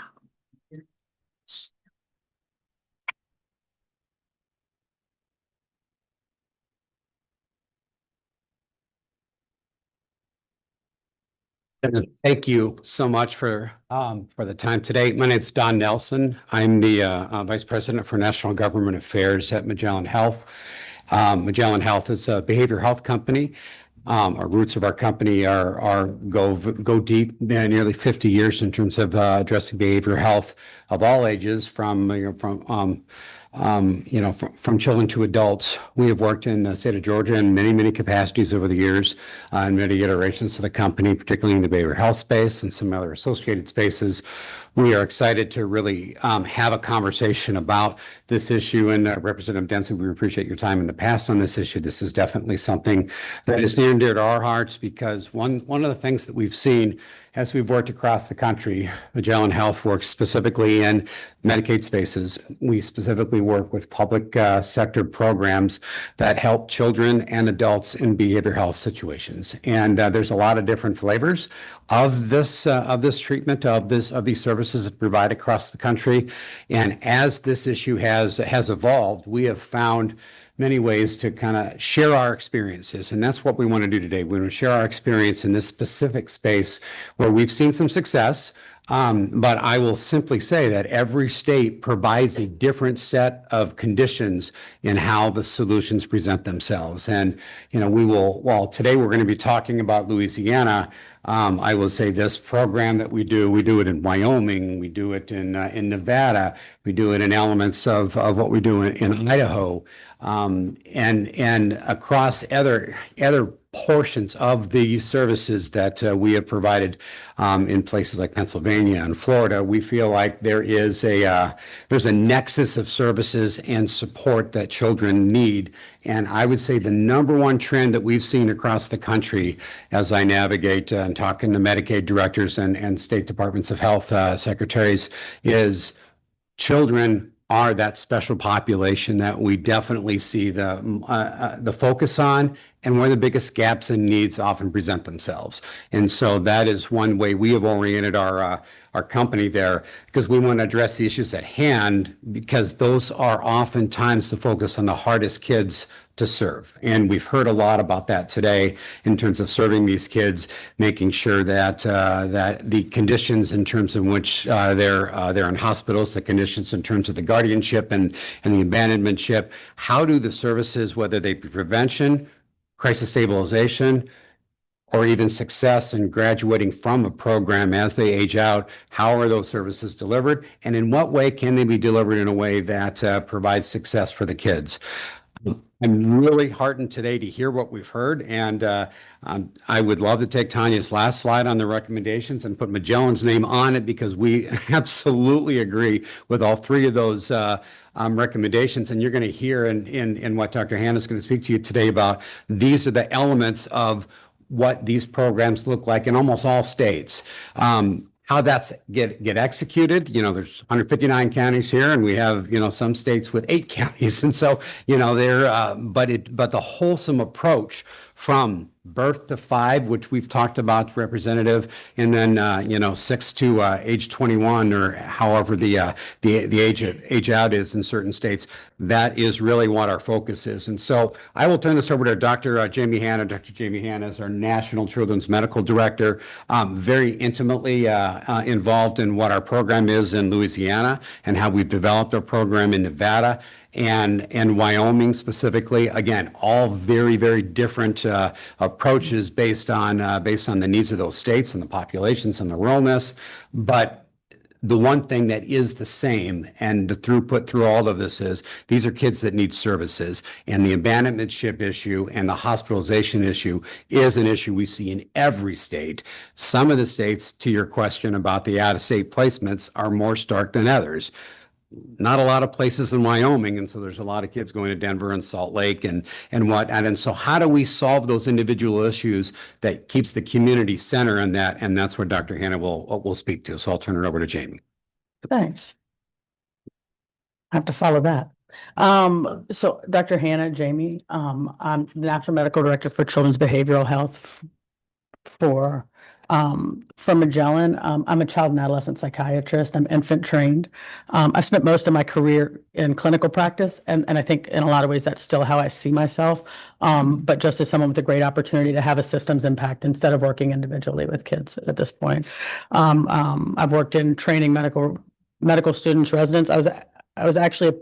Thank you so much for the time today. My name is Don Nelson. I'm the Vice President for National Government Affairs at Magellan Health. Magellan Health is a behavioral health company. Our roots of our company go deep, nearly 50 years in terms of addressing behavioral health of all ages, from children to adults. We have worked in the state of Georgia in many, many capacities over the years, in many iterations of the company, particularly in the behavioral health space and some other associated spaces. We are excited to really have a conversation about this issue. And Representative Dempsey, we appreciate your time in the past on this issue. This is definitely something that is near and dear to our hearts, because one of the things that we've seen as we've worked across the country, Magellan Health works specifically in Medicaid spaces. We specifically work with public sector programs that help children and adults in behavioral health situations. And there's a lot of different flavors of this treatment, of these services that provide across the country. And as this issue has evolved, we have found many ways to kind of share our experiences. And that's what we want to do today. We want to share our experience in this specific space where we've seen some success, But I will simply say that every state provides a different set of conditions in how the solutions present themselves. And, well, today we're going to be talking about Louisiana. I will say this program that we do it in Wyoming, we do it in Nevada, we do it in elements of what we do in Idaho, and across other portions of the services that we have provided in places like Pennsylvania and Florida. We feel like there's a nexus of services and support that children need. And I would say the number one trend that we've seen across the country as I navigate and talking to Medicaid directors and state departments of health secretaries is children are that special population that we definitely see the focus on, and where the biggest gaps and needs often present themselves. And so that is one way we have oriented our company there, because we want to address the issues at hand, because those are oftentimes the focus on the hardest kids to serve. And we've heard a lot about that today in terms of serving these kids, making sure that the conditions in terms of which they're in hospitals, the conditions in terms of the guardianship and the abandonmentship, how do the services, whether they be prevention, crisis stabilization, or even success in graduating from a program as they age out, how are those services delivered? And in what way can they be delivered in a way that provides success for the kids? I'm really heartened today to hear what we've heard, and I would love to take Tanya's last slide on the recommendations and put Magellan's name on it, because we absolutely agree with all three of those recommendations. And you're going to hear in what Dr. Hannah is going to speak to you today about, these are the elements of what these programs look like in almost all states. How that's get executed, there's 159 counties here, and we have, some states with 8 counties. And so, but the wholesome approach from birth to 5, which we've talked about, Representative, and then 6 to age 21, or however the age out is in certain states. That is really what our focus is. And so I will turn this over to Dr. Jamie Hannah. Dr. Jamie Hannah is our National Children's Medical Director, very intimately involved in what our program is in Louisiana and how we've developed our program in Nevada and Wyoming specifically. Again, all very, very different approaches based on the needs of those states and the populations and the ruralness. But the one thing that is the same, and the throughput through all of this, is these are kids that need services, and the abandonmentship issue and the hospitalization issue is an issue we see in every state. Some of the states, to your question about the out-of-state placements, are more stark than others. Not a lot of places in Wyoming, and so there's a lot of kids going to Denver and Salt Lake and so how do we solve those individual issues that keeps the community center in that? And that's what Dr. Hannah will speak to. So I'll turn it over to Jamie. Thanks. I have to follow that. So Dr. Hannah, Jamie, I'm the National Medical Director for Children's Behavioral Health from Magellan. I'm a child and adolescent psychiatrist. I'm infant trained. I spent most of my career in clinical practice, and I think in a lot of ways that's still how I see myself, but just as someone with a great opportunity to have a systems impact instead of working individually with kids at this point. I've worked in training medical students, residents. I was actually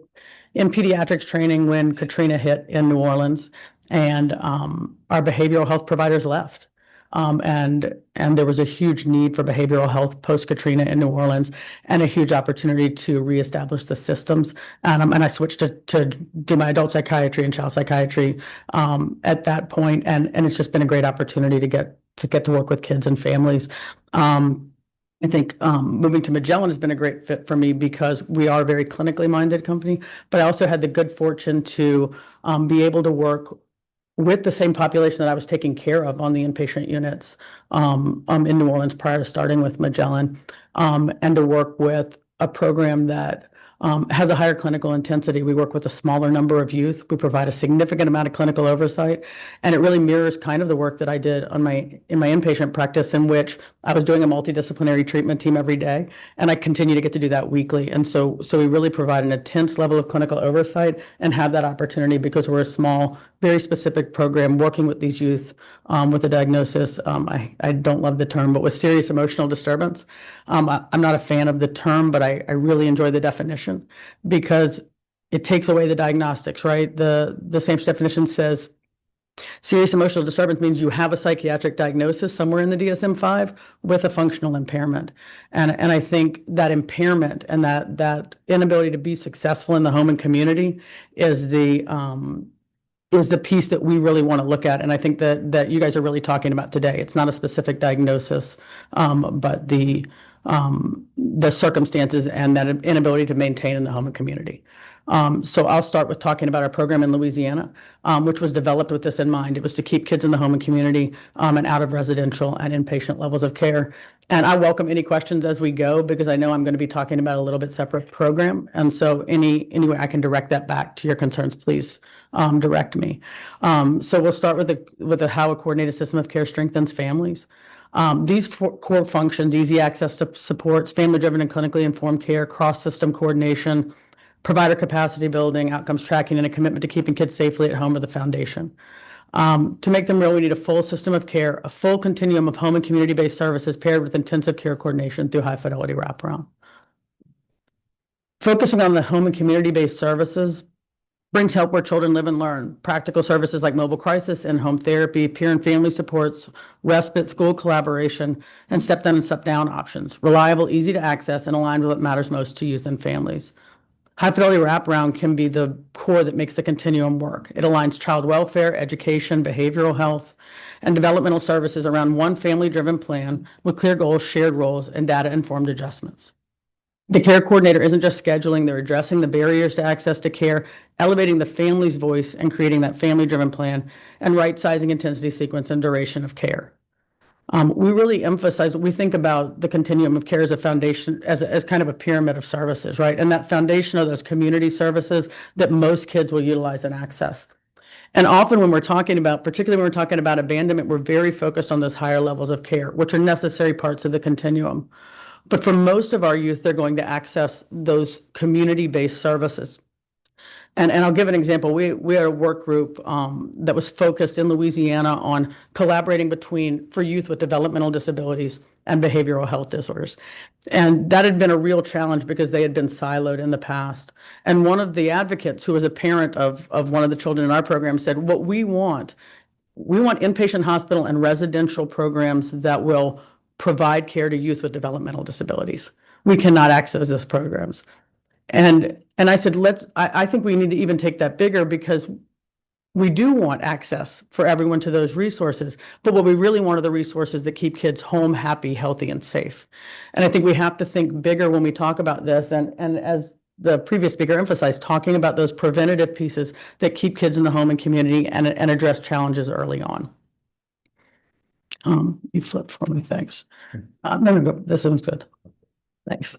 in pediatrics training when Katrina hit in New Orleans, and our behavioral health providers left. And there was a huge need for behavioral health post-Katrina in New Orleans, and a huge opportunity to reestablish the systems. And I switched to do my adult psychiatry and child psychiatry at that point, and it's just been a great opportunity to get to work with kids and families. I think moving to Magellan has been a great fit for me, because we are a very clinically minded company, but I also had the good fortune to be able to work with the same population that I was taking care of on the inpatient units in New Orleans prior to starting with Magellan, and to work with a program that has a higher clinical intensity. We work with a smaller number of youth. We provide a significant amount of clinical oversight, and it really mirrors kind of the work that I did in my inpatient practice, in which I was doing a multidisciplinary treatment team every day, and I continue to get to do that weekly. And so we really provide an intense level of clinical oversight and have that opportunity because we're a small, very specific program working with these youth with a diagnosis. I don't love the term, but with serious emotional disturbance. I'm not a fan of the term, but I really enjoy the definition because it takes away the diagnostics, right? The same definition says serious emotional disturbance means you have a psychiatric diagnosis somewhere in the DSM-5 with a functional impairment. And I think that impairment and that inability to be successful in the home and community is the piece that we really want to look at. And I think that you guys are really talking about today. It's not a specific diagnosis, but the circumstances and that inability to maintain in the home and community. So I'll start with talking about our program in Louisiana, which was developed with this in mind. It was to keep kids in the home and community and out of residential and inpatient levels of care. And I welcome any questions as we go, because I know I'm going to be talking about a little bit separate program. And so any way I can direct that back to your concerns, please direct me. So we'll start with how a coordinated system of care strengthens families. These core functions: easy access to supports, family-driven and clinically informed care, cross-system coordination, provider capacity building, outcomes tracking, and a commitment to keeping kids safely at home are the foundation. To make them real, we need a full system of care, a full continuum of home and community-based services paired with intensive care coordination through high-fidelity wraparound. Focusing on the home and community-based services brings help where children live and learn. Practical services like mobile crisis and home therapy, peer and family supports, respite, school collaboration, and step-down and step-down options. Reliable, easy to access, and aligned with what matters most to youth and families. High-fidelity wraparound can be the core that makes the continuum work. It aligns child welfare, education, behavioral health, and developmental services around one family-driven plan with clear goals, shared roles, and data-informed adjustments. The care coordinator isn't just scheduling, they're addressing the barriers to access to care, elevating the family's voice, and creating that family-driven plan, and right-sizing intensity, sequence, and duration of care. We really emphasize, we think about the continuum of care as a foundation, as kind of a pyramid of services, right? And that foundation of those community services that most kids will utilize and access. And often when we're talking about, particularly when we're talking about abandonment, we're very focused on those higher levels of care, which are necessary parts of the continuum. But for most of our youth, they're going to access those community-based services. And I'll give an example. We had a work group that was focused in Louisiana on collaborating for youth with developmental disabilities and behavioral health disorders. And that had been a real challenge because they had been siloed in the past. And one of the advocates, who was a parent of one of the children in our program, said, what we want inpatient hospital and residential programs that will provide care to youth with developmental disabilities. We cannot access those programs. And I said, I think we need to even take that bigger, because we do want access for everyone to those resources, but what we really want are the resources that keep kids home, happy, healthy, and safe. And I think we have to think bigger when we talk about this. And as the previous speaker emphasized, talking about those preventative pieces that keep kids in the home and community and address challenges early on. You flipped for me, thanks. No, this one's good. Thanks.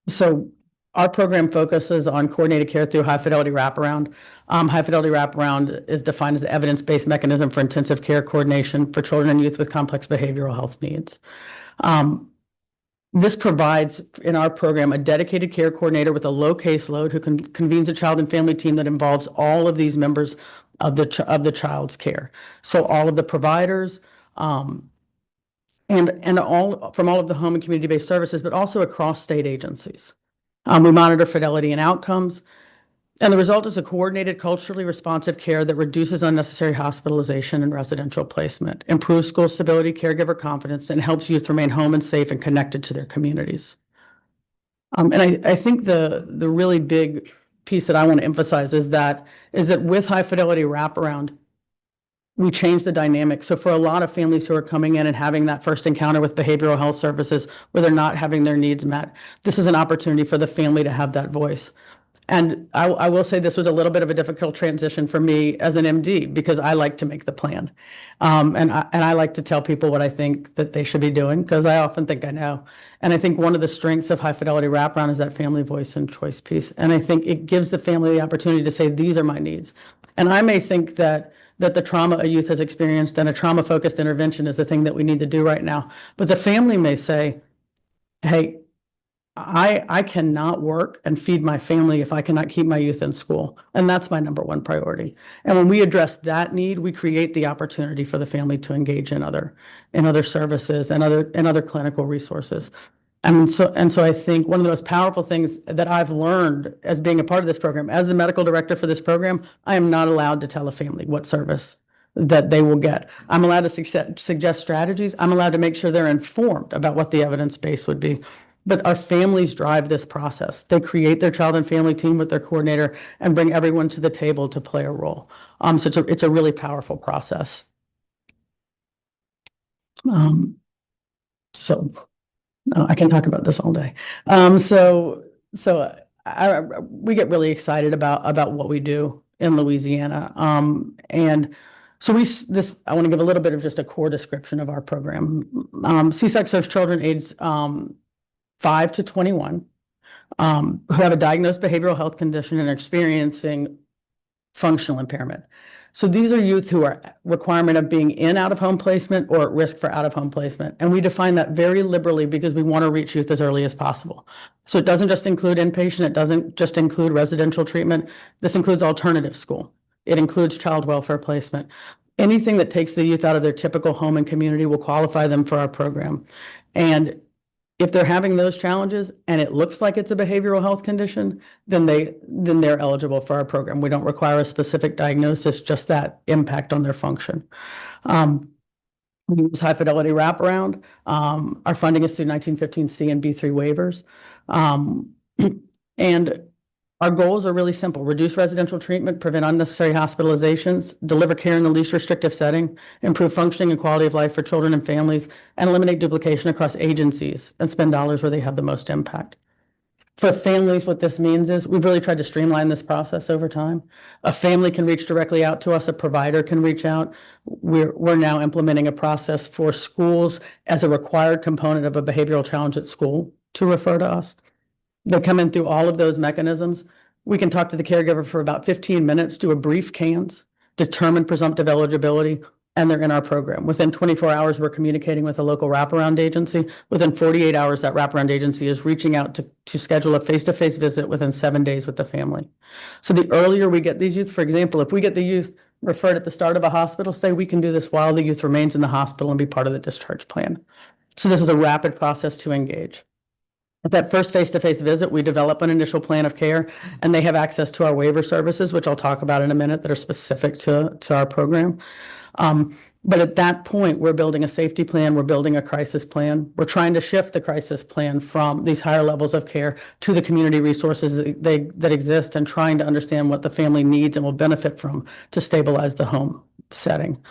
So our program focuses on coordinated care through high-fidelity wraparound. High-fidelity wraparound is defined as the evidence-based mechanism for intensive care coordination for children and youth with complex behavioral health needs. This provides, in our program, a dedicated care coordinator with a low caseload who convenes a child and family team that involves all of these members of the child's care. So all of the providers, and all from all of the home and community-based services, but also across state agencies. We monitor fidelity and outcomes, and the result is a coordinated, culturally responsive care that reduces unnecessary hospitalization and residential placement, improves school stability, caregiver confidence, and helps youth remain home and safe and connected to their communities. And I think the really big piece that I want to emphasize is that with high-fidelity wraparound, we change the dynamic. So for a lot of families who are coming in and having that first encounter with behavioral health services where they're not having their needs met, this is an opportunity for the family to have that voice. And I will say this was a little bit of a difficult transition for me as an MD because I like to make the plan. And I like to tell people what I think that they should be doing because I often think I know. And I think one of the strengths of high fidelity wraparound is that family voice and choice piece. And I think it gives the family the opportunity to say, these are my needs. And I may think that the trauma a youth has experienced and a trauma-focused intervention is the thing that we need to do right now. But the family may say, hey, I cannot work and feed my family if I cannot keep my youth in school. And that's my number one priority. And when we address that need, we create the opportunity for the family to engage in other services and other clinical resources. And so I think one of the most powerful things that I've learned as being a part of this program, as the medical director for this program, I am not allowed to tell a family what service that they will get. I'm allowed to suggest strategies. I'm allowed to make sure they're informed about what the evidence base would be. But our families drive this process. They create their child and family team with their coordinator and bring everyone to the table to play a role. So it's a really powerful process. I can talk about this all day. We get really excited about what we do in Louisiana. And so I want to give a little bit of just a core description of our program. CSEC serves children aged 5 to 21 who have a diagnosed behavioral health condition and are experiencing functional impairment. So these are youth who are requirement of being in out-of-home placement or at risk for out-of-home placement. And we define that very liberally because we want to reach youth as early as possible. So it doesn't just include inpatient, it doesn't just include residential treatment. This includes alternative school. It includes child welfare placement. Anything that takes the youth out of their typical home and community will qualify them for our program. And if they're having those challenges and it looks like it's a behavioral health condition, then they're eligible for our program. We don't require a specific diagnosis, just that impact on their function. We use high fidelity wraparound. Our funding is through 1915C and B3 waivers. And our goals are really simple: reduce residential treatment, prevent unnecessary hospitalizations, deliver care in the least restrictive setting, improve functioning and quality of life for children and families, and eliminate duplication across agencies and spend dollars where they have the most impact. For families, what this means is we've really tried to streamline this process over time. A family can reach directly out to us, a provider can reach out. We're now implementing a process for schools as a required component of a behavioral challenge at school to refer to us. They come in through all of those mechanisms. We can talk to the caregiver for about 15 minutes, do a brief CANS, determine presumptive eligibility, and they're in our program. Within 24 hours, we're communicating with a local wraparound agency. Within 48 hours, that wraparound agency is reaching out to schedule a face-to-face visit within 7 days with the family. So the earlier we get these youth, for example, if we get the youth referred at the start of a hospital stay, we can do this while the youth remains in the hospital and be part of the discharge plan. So this is a rapid process to engage. At that first face-to-face visit, we develop an initial plan of care, and they have access to our waiver services, which I'll talk about in a minute, that are specific to our program. But at that point, we're building a safety plan, we're building a crisis plan. We're trying to shift the crisis plan from these higher levels of care to the community resources that exist, and trying to understand what the family needs and will benefit from to stabilize the home setting.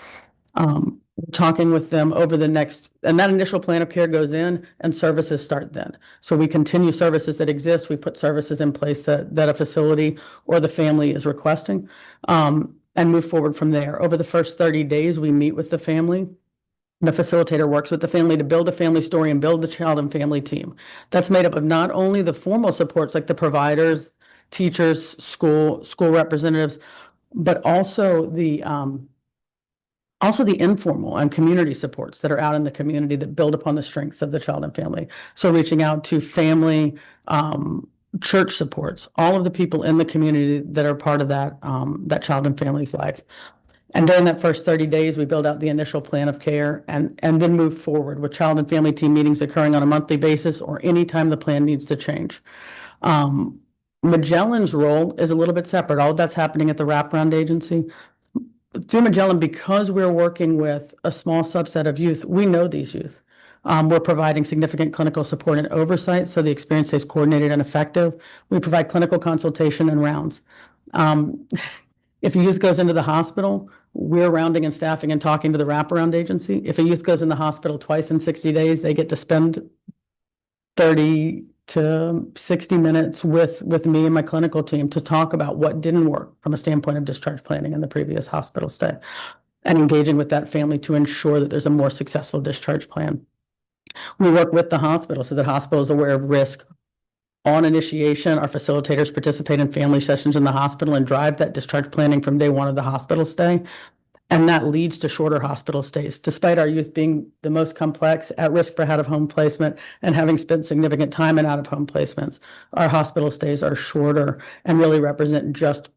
Talking with them over the next, and that initial plan of care goes in and services start then. So we continue services that exist. We put services in place that a facility or the family is requesting, and move forward from there. Over the first 30 days, we meet with the family. The facilitator works with the family to build a family story and build the child and family team. That's made up of not only the formal supports like the providers, teachers, school representatives, but also the informal and community supports that are out in the community that build upon the strengths of the child and family. So reaching out to family, church supports, all of the people in the community that are part of that child and family's life. And during that first 30 days, we build out the initial plan of care and then move forward with child and family team meetings occurring on a monthly basis or anytime the plan needs to change. Magellan's role is a little bit separate. All of that's happening at the wraparound agency. Through Magellan, because we're working with a small subset of youth, we know these youth. We're providing significant clinical support and oversight so the experience stays coordinated and effective. We provide clinical consultation and rounds. If a youth goes into the hospital, we're rounding and staffing and talking to the wraparound agency. If a youth goes in the hospital twice in 60 days, they get to spend 30 to 60 minutes with me and my clinical team to talk about what didn't work from a standpoint of discharge planning in the previous hospital stay and engaging with that family to ensure that there's a more successful discharge plan. We work with the hospital so that hospital is aware of risk on initiation. Our facilitators participate in family sessions in the hospital and drive that discharge planning from day one of the hospital stay. And that leads to shorter hospital stays. Despite our youth being the most complex, at risk for out-of-home placement, and having spent significant time in out-of-home placements, our hospital stays are shorter and really represent just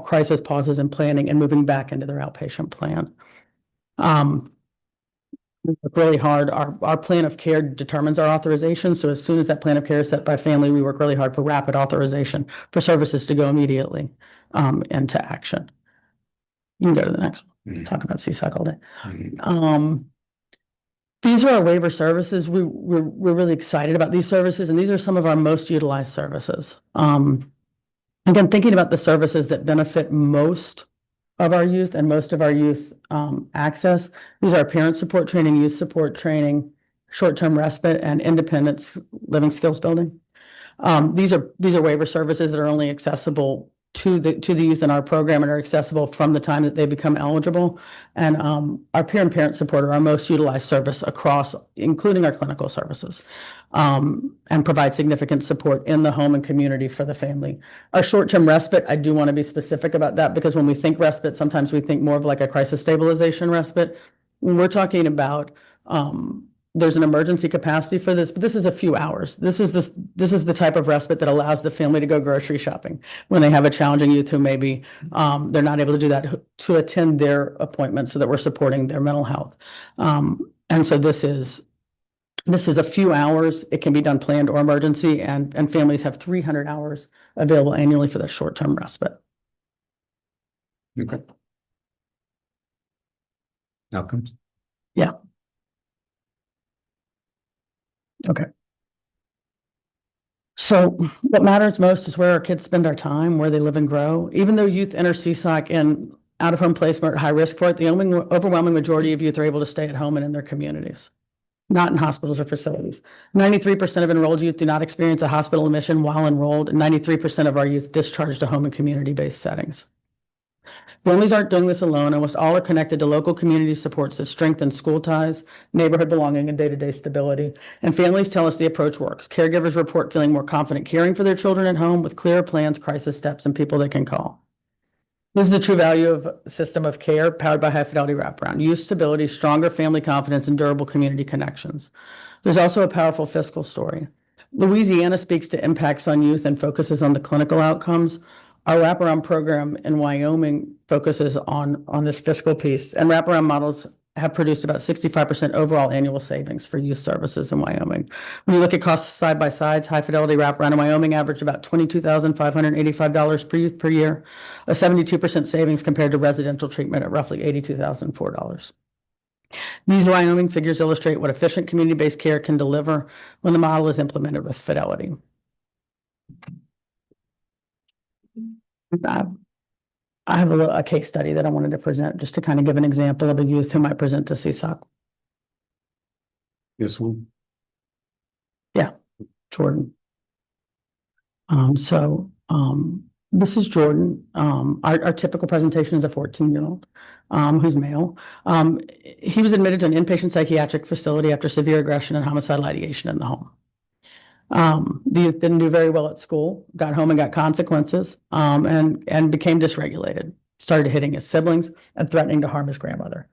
crisis pauses and planning and moving back into their outpatient plan. We work really hard. Our plan of care determines our authorization. So as soon as that plan of care is set by family, we work really hard for rapid authorization for services to go immediately into action. You can go to the next one. Talk about CSAC all day. These are our waiver services. We're really excited about these services, and these are some of our most utilized services. Again, thinking about the services that benefit most of our youth and most of our youth access, these are parent support training, youth support training, short-term respite, and independence living skills building. These are waiver services that are only accessible to the youth in our program and are accessible from the time that they become eligible. And our peer and parent support are our most utilized service across, including our clinical services, and provide significant support in the home and community for the family. Our short-term respite, I do want to be specific about that, because when we think respite, sometimes we think more of like a crisis stabilization respite. When we're talking about there's an emergency capacity for this, but this is a few hours. This is the type of respite that allows the family to go grocery shopping when they have a challenging youth who maybe they're not able to do that, to attend their appointments, so that we're supporting their mental health. And so this is a few hours. It can be done planned or emergency, and families have 300 hours available annually for that short-term respite. Okay. Outcomes? Yeah. Okay. So what matters most is where our kids spend our time, where they live and grow. Even though youth enter CSAC in out-of-home placement or high risk for it, the overwhelming majority of youth are able to stay at home and in their communities, not in hospitals or facilities. 93% of enrolled youth do not experience a hospital admission while enrolled, and 93% of our youth discharge to home and community-based settings. Families aren't doing this alone. Almost all are connected to local community supports that strengthen school ties, neighborhood belonging, and day-to-day stability. And families tell us the approach works. Caregivers report feeling more confident caring for their children at home with clearer plans, crisis steps, and people they can call. This is the true value of a system of care powered by high-fidelity wraparound. Youth stability, stronger family confidence, and durable community connections. There's also a powerful fiscal story. Louisiana speaks to impacts on youth and focuses on the clinical outcomes. Our wraparound program in Wyoming focuses on this fiscal piece, and wraparound models have produced about 65% overall annual savings for youth services in Wyoming. When you look at costs side by sides, high fidelity wraparound in Wyoming averaged about $22,585 per youth per year, a 72% savings compared to residential treatment at roughly $82,004. These Wyoming figures illustrate what efficient community-based care can deliver when the model is implemented with fidelity. I have a case study that I wanted to present just to kind of give an example of a youth who might present to CSAC. This one? Yeah, Jordan. This is Jordan. Our typical presentation is a 14-year-old who's male. He was admitted to an inpatient psychiatric facility after severe aggression and homicidal ideation in the home. The youth didn't do very well at school, got home and got consequences, and became dysregulated, started hitting his siblings and threatening to harm his grandmother.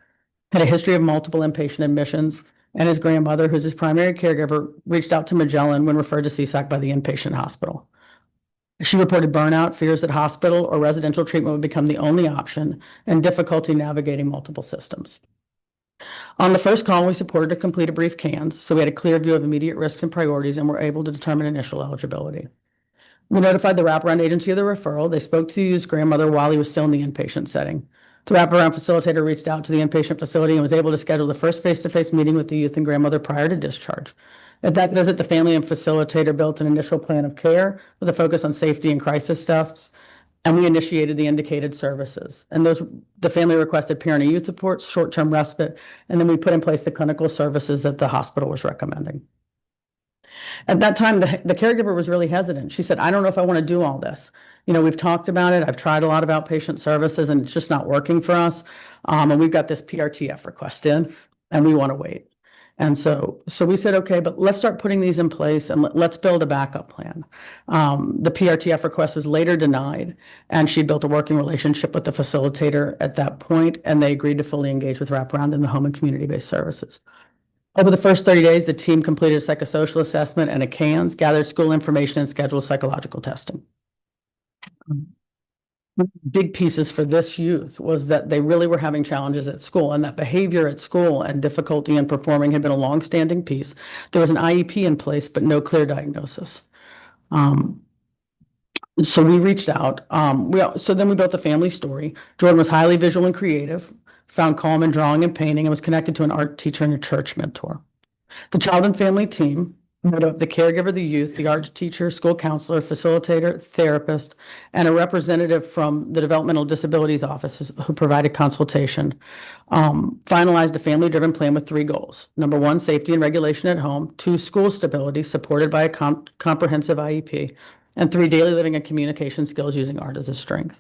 Had a history of multiple inpatient admissions, and his grandmother, who's his primary caregiver, reached out to Magellan when referred to CSAC by the inpatient hospital. She reported burnout, fears that hospital or residential treatment would become the only option, and difficulty navigating multiple systems. On the first call, we supported to complete a brief CANS, so we had a clear view of immediate risks and priorities and were able to determine initial eligibility. We notified the wraparound agency of the referral. They spoke to the youth's grandmother while he was still in the inpatient setting. The wraparound facilitator reached out to the inpatient facility and was able to schedule the first face-to-face meeting with the youth and grandmother prior to discharge. At that visit, the family and facilitator built an initial plan of care with a focus on safety and crisis steps, and we initiated the indicated services. And the family requested parent and youth supports, short-term respite, and then we put in place the clinical services that the hospital was recommending. At that time, the caregiver was really hesitant. She said, I don't know if I want to do all this. We've talked about it. I've tried a lot of outpatient services and it's just not working for us. And we've got this PRTF request in and we want to wait. And so we said, okay, but let's start putting these in place and let's build a backup plan. The PRTF request was later denied, and she built a working relationship with the facilitator at that point, and they agreed to fully engage with wraparound in the home and community-based services. Over the first 30 days, the team completed a psychosocial assessment and a CANS, gathered school information, and scheduled psychological testing. Big pieces for this youth was that they really were having challenges at school, and that behavior at school and difficulty in performing had been a longstanding piece. There was an IEP in place, but no clear diagnosis. So we reached out. So then we built a family story. Jordan was highly visual and creative, found calm in drawing and painting, and was connected to an art teacher and a church mentor. The child and family team made up the caregiver, the youth, the art teacher, school counselor, facilitator, therapist, and a representative from the developmental disabilities offices who provided consultation. Finalized a family-driven plan with 3 goals. Number 1, safety and regulation at home. 2, school stability supported by a comprehensive IEP. And 3, daily living and communication skills using art as a strength.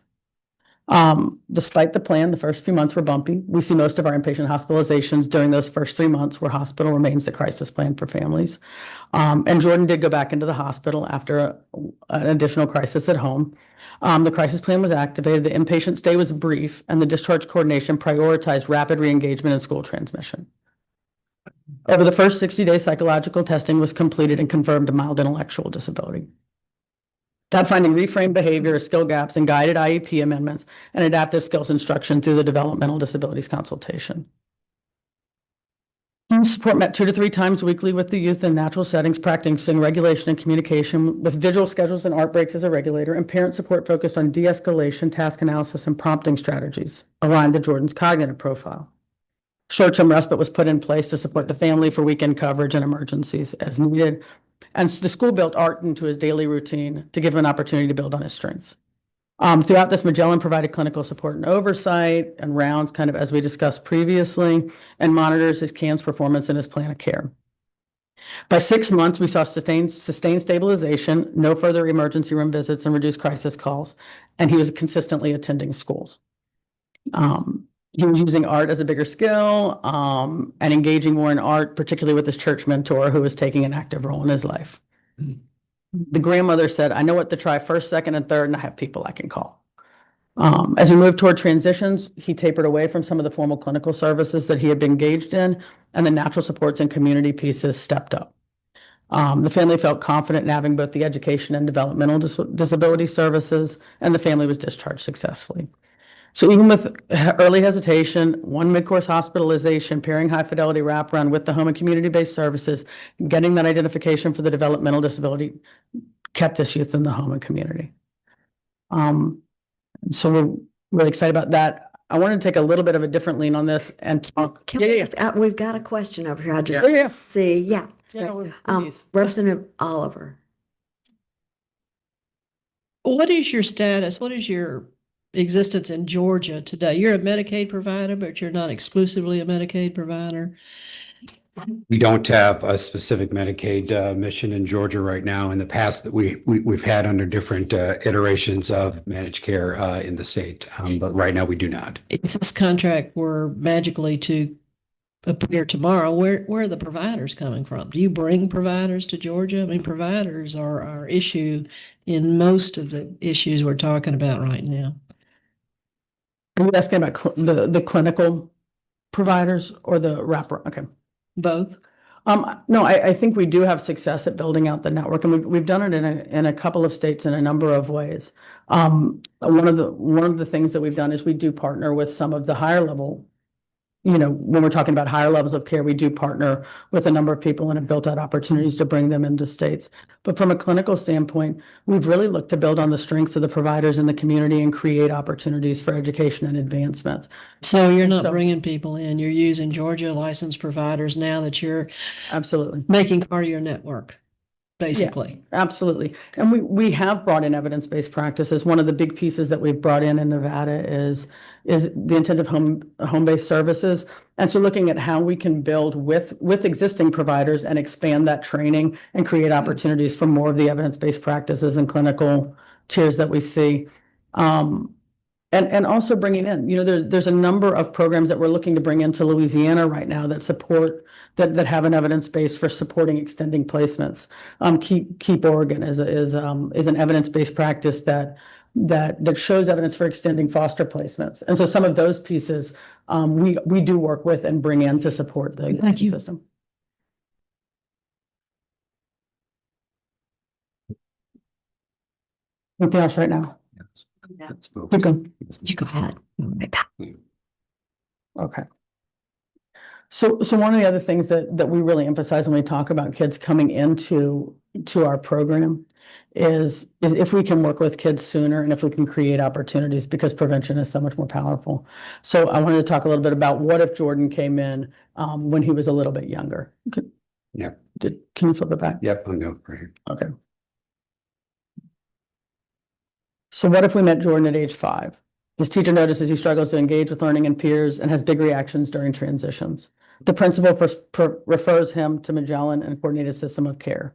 Despite the plan, the first few months were bumpy. We see most of our inpatient hospitalizations during those first 3 months where hospital remains the crisis plan for families. And Jordan did go back into the hospital after an additional crisis at home. The crisis plan was activated, the inpatient stay was brief, and the discharge coordination prioritized rapid re-engagement and school transmission. Over the first 60 days, psychological testing was completed and confirmed a mild intellectual disability. That finding reframed behavior, skill gaps, and guided IEP amendments and adaptive skills instruction through the developmental disabilities consultation. Team support met 2 to 3 times weekly with the youth in natural settings, practicing regulation and communication with visual schedules and art breaks as a regulator, and parent support focused on de-escalation, task analysis, and prompting strategies aligned to Jordan's cognitive profile. Short-term respite was put in place to support the family for weekend coverage and emergencies as needed. And the school built art into his daily routine to give him an opportunity to build on his strengths. Throughout this, Magellan provided clinical support and oversight and rounds, kind of as we discussed previously, and monitors his CANS performance and his plan of care. By 6 months, we saw sustained stabilization, no further emergency room visits, and reduced crisis calls, and he was consistently attending schools. He was using art as a bigger skill and engaging more in art, particularly with his church mentor who was taking an active role in his life. The grandmother said, I know what to try first, second, and third, and I have people I can call. As we moved toward transitions, he tapered away from some of the formal clinical services that he had been engaged in, and the natural supports and community pieces stepped up. The family felt confident in having both the education and developmental disability services, and the family was discharged successfully. So even with early hesitation, 1 mid-course hospitalization, pairing high-fidelity wraparound with the home and community-based services, getting that identification for the developmental disability kept this youth in the home and community. So we're really excited about that. I want to take a little bit of a different lean on this and talk. Can we ask, we've got a question over here. I just Yeah. see, yeah. it's Yeah, great. please. Representative Oliver. What is your status? What is your existence in Georgia today? You're a Medicaid provider, but you're not exclusively a Medicaid provider. We don't have a specific Medicaid mission in Georgia right now. In the past, that we've had under different iterations of managed care in the state, but right now we do not. If this contract were magically to appear tomorrow, where are the providers coming from? Do you bring providers to Georgia? I mean, providers are our issue in most of the issues we're talking about right now. Are you asking about the clinical providers or the wrapper? Okay. Both? No, I think we do have success at building out the network, and we've done it in a couple of states in a number of ways. One of the things that we've done is we do partner with some of the higher level. When we're talking about higher levels of care, we do partner with a number of people and have built out opportunities to bring them into states. But from a clinical standpoint, we've really looked to build on the strengths of the providers in the community and create opportunities for education and advancement. So you're not So- bringing people in, you're using Georgia licensed providers now that you're Absolutely. making part of your network. basically. Absolutely. And we have brought in evidence-based practices. One of the big pieces that we've brought in Nevada is the intensive home-based services. And so looking at how we can build with existing providers and expand that training and create opportunities for more of the evidence-based practices and clinical tiers that we see. And also bringing in, there's a number of programs that we're looking to bring into Louisiana right now that support that have an evidence base for supporting extending placements. Keep Oregon is an evidence-based practice that shows evidence for extending foster placements. And so some of those pieces we do work with and bring in to support the system. Anything else right now? Let's move. Keep going. You go ahead. Okay. So one of the other things that we really emphasize when we talk about kids coming into our program is if we can work with kids sooner and if we can create opportunities, because prevention is so much more powerful. So I wanted to talk a little bit about what if Jordan came in when he was a little bit younger. Yeah. Can you flip it back? Yep, I'm going right here. Okay. So what if we met Jordan at age 5? His teacher notices he struggles to engage with learning and peers and has big reactions during transitions. The principal refers him to Magellan and a coordinated system of care.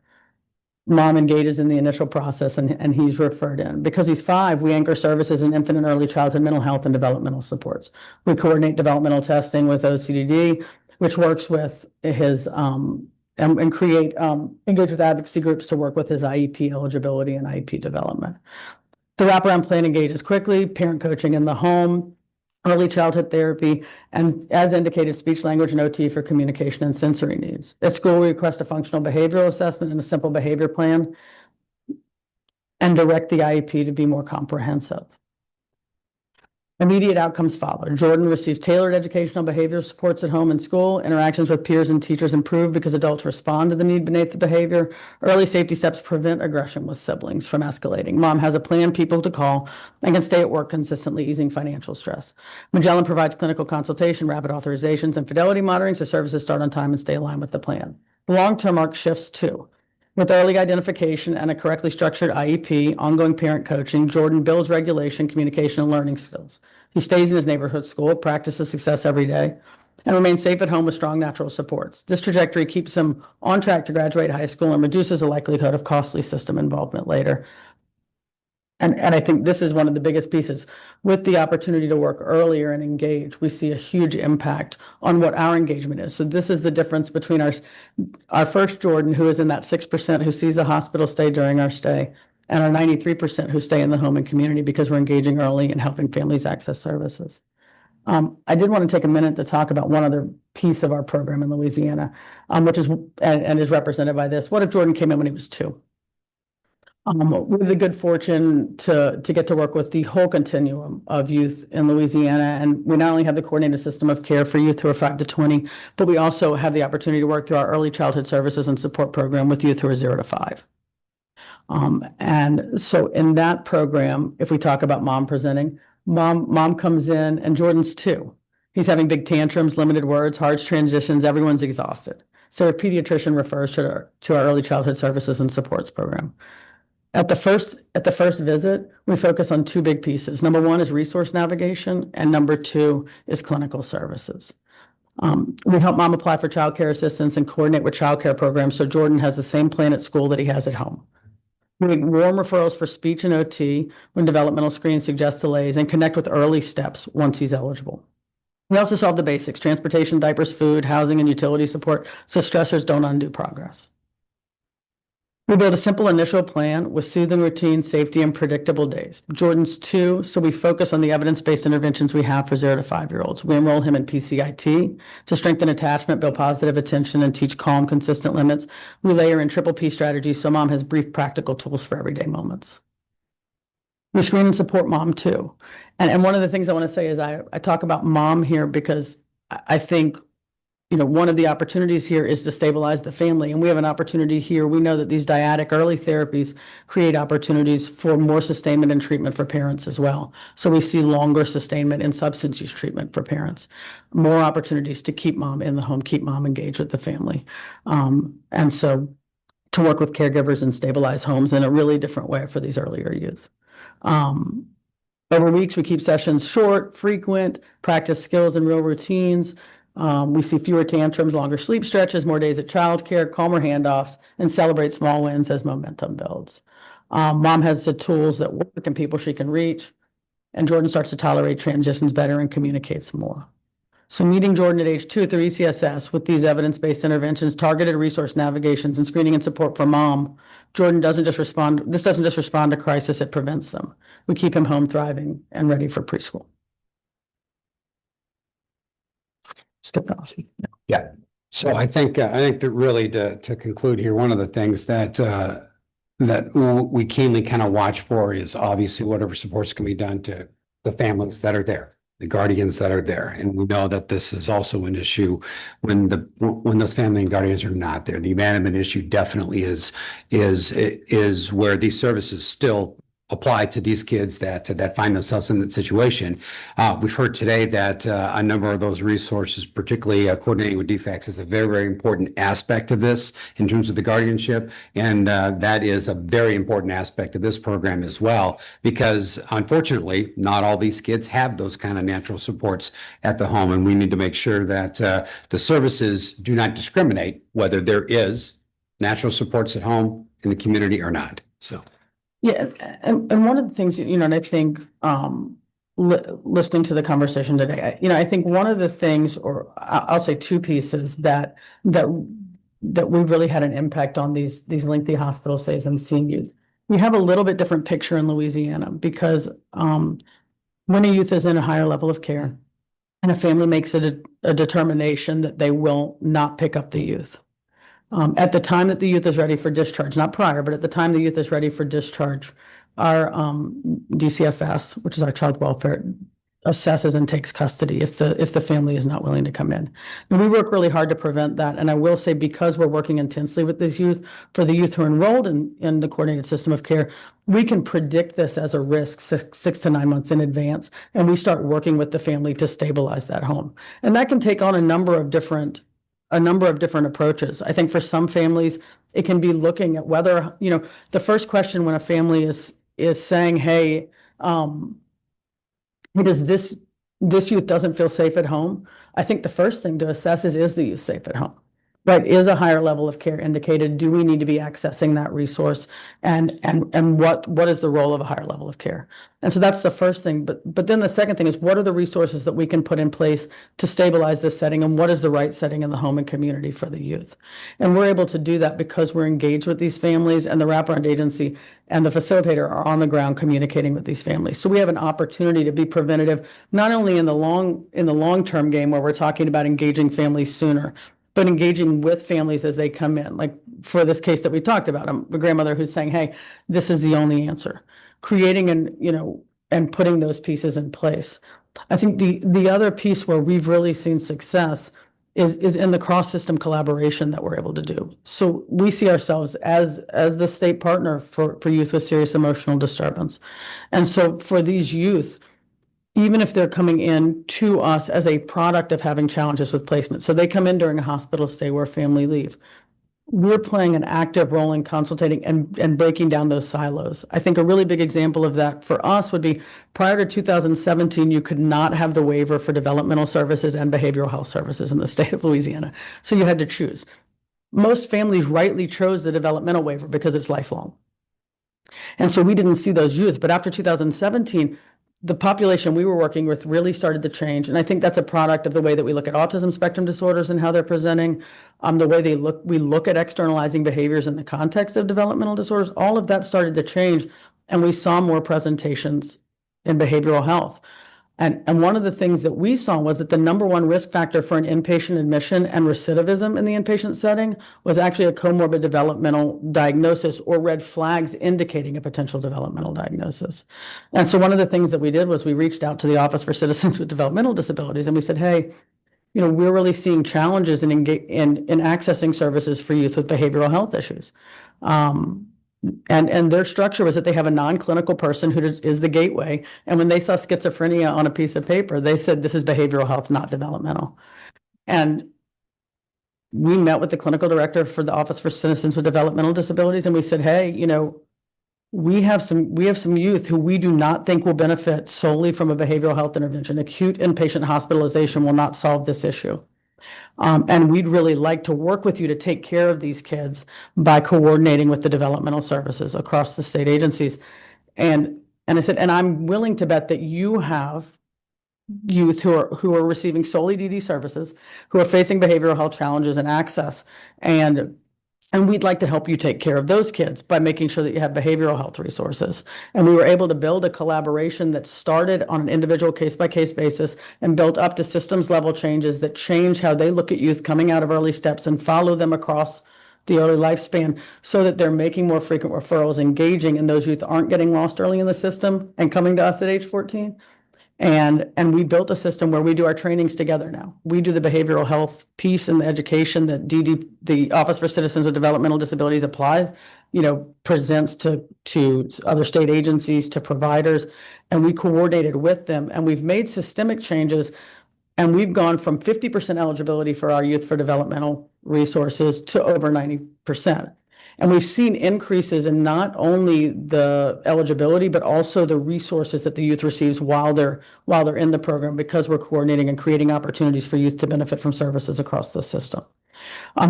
Mom engages in the initial process and he's referred in. Because he's 5, we anchor services in infant and early childhood mental health and developmental supports. We coordinate developmental testing with OCDD, which works with his and create engage with advocacy groups to work with his IEP eligibility and IEP development. The wraparound plan engages quickly, parent coaching in the home, early childhood therapy, and as indicated, speech, language, and OT for communication and sensory needs. At school, we request a functional behavioral assessment and a simple behavior plan and direct the IEP to be more comprehensive. Immediate outcomes follow. Jordan receives tailored educational behavioral supports at home and school. Interactions with peers and teachers improve because adults respond to the need beneath the behavior. Early safety steps prevent aggression with siblings from escalating. Mom has a plan, people to call, and can stay at work consistently, easing financial stress. Magellan provides clinical consultation, rapid authorizations, and fidelity monitoring so services start on time and stay aligned with the plan. The long-term arc shifts too. With early identification and a correctly structured IEP, ongoing parent coaching, Jordan builds regulation, communication, and learning skills. He stays in his neighborhood school, practices success every day, and remains safe at home with strong natural supports. This trajectory keeps him on track to graduate high school and reduces the likelihood of costly system involvement later. And I think this is one of the biggest pieces. With the opportunity to work earlier and engage, we see a huge impact on what our engagement is. So this is the difference between our first Jordan, who is in that 6% who sees a hospital stay during our stay, and our 93% who stay in the home and community because we're engaging early and helping families access services. I did want to take a minute to talk about one other piece of our program in Louisiana, which is and is represented by this. What if Jordan came in when he was 2? We have the good fortune to get to work with the whole continuum of youth in Louisiana. And we not only have the coordinated system of care for youth who are 5 to 20, but we also have the opportunity to work through our early childhood services and support program with youth who are 0 to 5. And so in that program, if we talk about mom presenting, mom comes in and Jordan's 2. He's having big tantrums, limited words, hard transitions, everyone's exhausted. So a pediatrician refers to our early childhood services and supports program. At the first visit, we focus on 2 big pieces. Number 1 is resource navigation, and number 2 is clinical services. We help mom apply for child care assistance and coordinate with child care programs so Jordan has the same plan at school that he has at home. We make warm referrals for speech and OT when developmental screens suggest delays and connect with early steps once he's eligible. We also solve the basics: transportation, diapers, food, housing, and utility support so stressors don't undo progress. We build a simple initial plan with soothing routines, safety, and predictable days. Jordan's 2, so we focus on the evidence-based interventions we have for 0 to 5-year-olds. We enroll him in PCIT to strengthen attachment, build positive attention, and teach calm, consistent limits. We layer in triple P strategies so mom has brief practical tools for everyday moments. We screen and support mom too. And one of the things I want to say is I talk about mom here because I think one of the opportunities here is to stabilize the family. And we have an opportunity here. We know that these dyadic early therapies create opportunities for more sustainment and treatment for parents as well. So we see longer sustainment in substance use treatment for parents, more opportunities to keep mom in the home, keep mom engaged with the family. And so to work with caregivers and stabilize homes in a really different way for these earlier youth. Over weeks, we keep sessions short, frequent, practice skills and real routines. We see fewer tantrums, longer sleep stretches, more days at childcare, calmer handoffs, and celebrate small wins as momentum builds. Mom has the tools that work and people she can reach, and Jordan starts to tolerate transitions better and communicates more. So meeting Jordan at age 2 through ECSS with these evidence-based interventions, targeted resource navigations, and screening and support for mom, Jordan doesn't just respond to crisis, it prevents them. We keep him home thriving and ready for preschool. Skip that. Yeah. So I think that really to conclude here, one of the things that we keenly kind of watch for is obviously whatever supports can be done to the families that are there, the guardians that are there. And we know that this is also an issue when those family and guardians are not there. The abandonment issue definitely is where these services still apply to these kids that find themselves in that situation. We've heard today that a number of those resources, particularly coordinating with DFACS, is a very, very important aspect of this in terms of the guardianship. And that is a very important aspect of this program as well, because unfortunately, not all these kids have those kind of natural supports at the home. And we need to make sure that the services do not discriminate whether there is natural supports at home in the community or not. So. Yeah, and one of the things, and I think listening to the conversation today, I think one of the things, or I'll say two pieces that we've really had an impact on these lengthy hospital stays and seeing youth. We have a little bit different picture in Louisiana because when a youth is in a higher level of care and a family makes a determination that they will not pick up the youth. At the time that the youth is ready for discharge, not prior, but at the time the youth is ready for discharge, our DCFS, which is our child welfare, assesses and takes custody if the family is not willing to come in. And we work really hard to prevent that. And I will say, because we're working intensely with these youth, for the youth who are enrolled in the coordinated system of care, we can predict this as a risk 6 to 9 months in advance. And we start working with the family to stabilize that home. And that can take on a number of different approaches. I think for some families, it can be looking at whether, the first question when a family is saying, hey, does this youth doesn't feel safe at home? I think the first thing to assess is the youth safe at home? Right? Is a higher level of care indicated? Do we need to be accessing that resource? And what is the role of a higher level of care? And so that's the first thing. But then the second thing is, what are the resources that we can put in place to stabilize this setting? And what is the right setting in the home and community for the youth? And we're able to do that because we're engaged with these families, and the wraparound agency and the facilitator are on the ground communicating with these families. So we have an opportunity to be preventative, not only in the long-term game where we're talking about engaging families sooner, but engaging with families as they come in. Like for this case that we talked about, a grandmother who's saying, hey, this is the only answer. Creating and putting those pieces in place. I think the other piece where we've really seen success is in the cross-system collaboration that we're able to do. So we see ourselves as the state partner for youth with serious emotional disturbance. And so for these youth, even if they're coming in to us as a product of having challenges with placement. So they come in during a hospital stay where family leave. We're playing an active role in consultating and breaking down those silos. I think a really big example of that for us would be prior to 2017, you could not have the waiver for developmental services and behavioral health services in the state of Louisiana. So you had to choose. Most families rightly chose the developmental waiver because it's lifelong. And so we didn't see those youth. But after 2017, the population we were working with really started to change. And I think that's a product of the way that we look at autism spectrum disorders and how they're presenting, the way we look at externalizing behaviors in the context of developmental disorders. All of that started to change, and we saw more presentations in behavioral health. And one of the things that we saw was that the number one risk factor for an inpatient admission and recidivism in the inpatient setting was actually a comorbid developmental diagnosis or red flags indicating a potential developmental diagnosis. And so one of the things that we did was we reached out to the Office for Citizens with Developmental Disabilities, and we said, hey, we're really seeing challenges in accessing services for youth with behavioral health issues. And their structure was that they have a non-clinical person who is the gateway. And when they saw schizophrenia on a piece of paper, they said, this is behavioral health, not developmental. And we met with the clinical director for the Office for Citizens with Developmental Disabilities, and we said, hey, we have some youth who we do not think will benefit solely from a behavioral health intervention. Acute inpatient hospitalization will not solve this issue. And we'd really like to work with you to take care of these kids by coordinating with the developmental services across the state agencies. And I said, and I'm willing to bet that you have youth who are receiving solely DD services, who are facing behavioral health challenges and access. And we'd like to help you take care of those kids by making sure that you have behavioral health resources. And we were able to build a collaboration that started on an individual case-by-case basis and built up to systems level changes that change how they look at youth coming out of early steps and follow them across the early lifespan, so that they're making more frequent referrals, engaging, and those youth aren't getting lost early in the system and coming to us at age 14. And we built a system where we do our trainings together now. We do the behavioral health piece and the education that the Office for Citizens with Developmental Disabilities applies, presents to other state agencies, to providers, and we coordinated with them, and we've made systemic changes, and we've gone from 50% eligibility for our youth for developmental resources to over 90%. And we've seen increases in not only the eligibility, but also the resources that the youth receives while they're in the program, because we're coordinating and creating opportunities for youth to benefit from services across the system.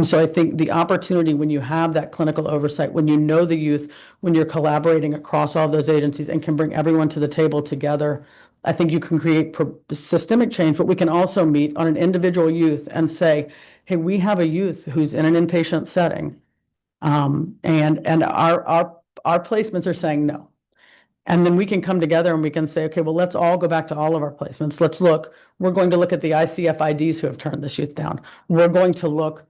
So I think the opportunity, when you have that clinical oversight, when you know the youth, when you're collaborating across all those agencies and can bring everyone to the table together, I think you can create systemic change. But we can also meet on an individual youth and say, hey, we have a youth who's in an inpatient setting. And our placements are saying no. And then we can come together and we can say, okay, well, let's all go back to all of our placements. We're going to look at the ICFIDs who have turned this youth down. We're going to look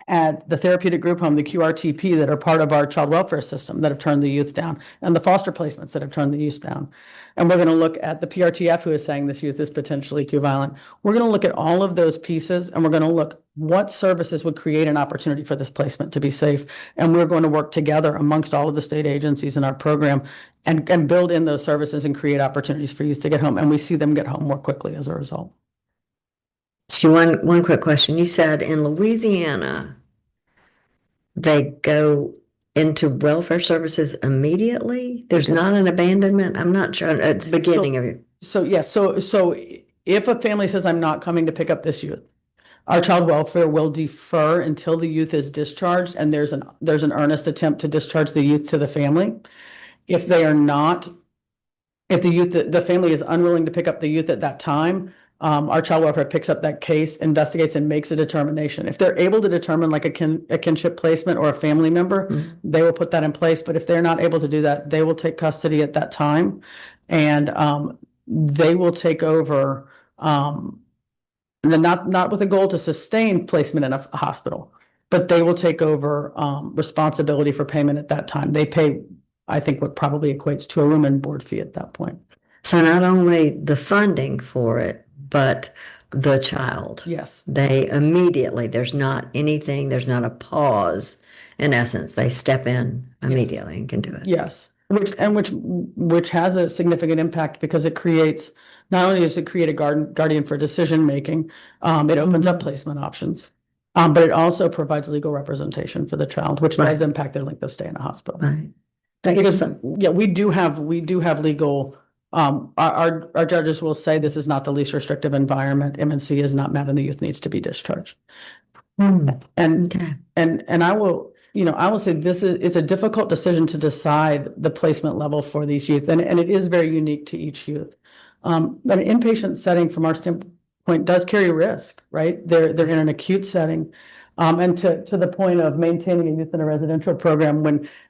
at the therapeutic group home, the QRTP, that are part of our child welfare system that have turned the youth down, and the foster placements that have turned the youth down. And we're going to look at the PRTF who is saying this youth is potentially too violent. We're going to look at all of those pieces, and we're going to look what services would create an opportunity for this placement to be safe. And we're going to work together amongst all of the state agencies in our program and build in those services and create opportunities for youth to get home. And we see them get home more quickly as a result. So one quick question. You said in Louisiana, they go into welfare services immediately? There's not an abandonment? I'm not sure at the beginning of it. So yes, so if a family says, I'm not coming to pick up this youth, our child welfare will defer until the youth is discharged, and there's an earnest attempt to discharge the youth to the family. If they are not, if the family is unwilling to pick up the youth at that time, our child welfare picks up that case, investigates, and makes a determination. If they're able to determine like a kinship placement or a family member, they will put that in place. But if they're not able to do that, they will take custody at that time, and they will take over. Not with a goal to sustain placement in a hospital, but they will take over responsibility for payment at that time. They pay, I think, what probably equates to a room and board fee at that point. So not only the funding for it, but the child. Yes. They immediately, there's not a pause. In essence, they step in immediately and can do it. Yes. Which has a significant impact, because it creates, not only does it create a guardian for decision making, it opens up placement options, but it also provides legal representation for the child, which does impact their length of stay in a hospital. Right. Because we do have legal. Our judges will say this is not the least restrictive environment. MNC is not met, and the youth needs to be discharged. And I will. I will say it's a difficult decision to decide the placement level for these youth, and it is very unique to each youth. An inpatient setting, from our standpoint, does carry risk, right? They're in an acute setting, and to the point of maintaining a youth in a residential program,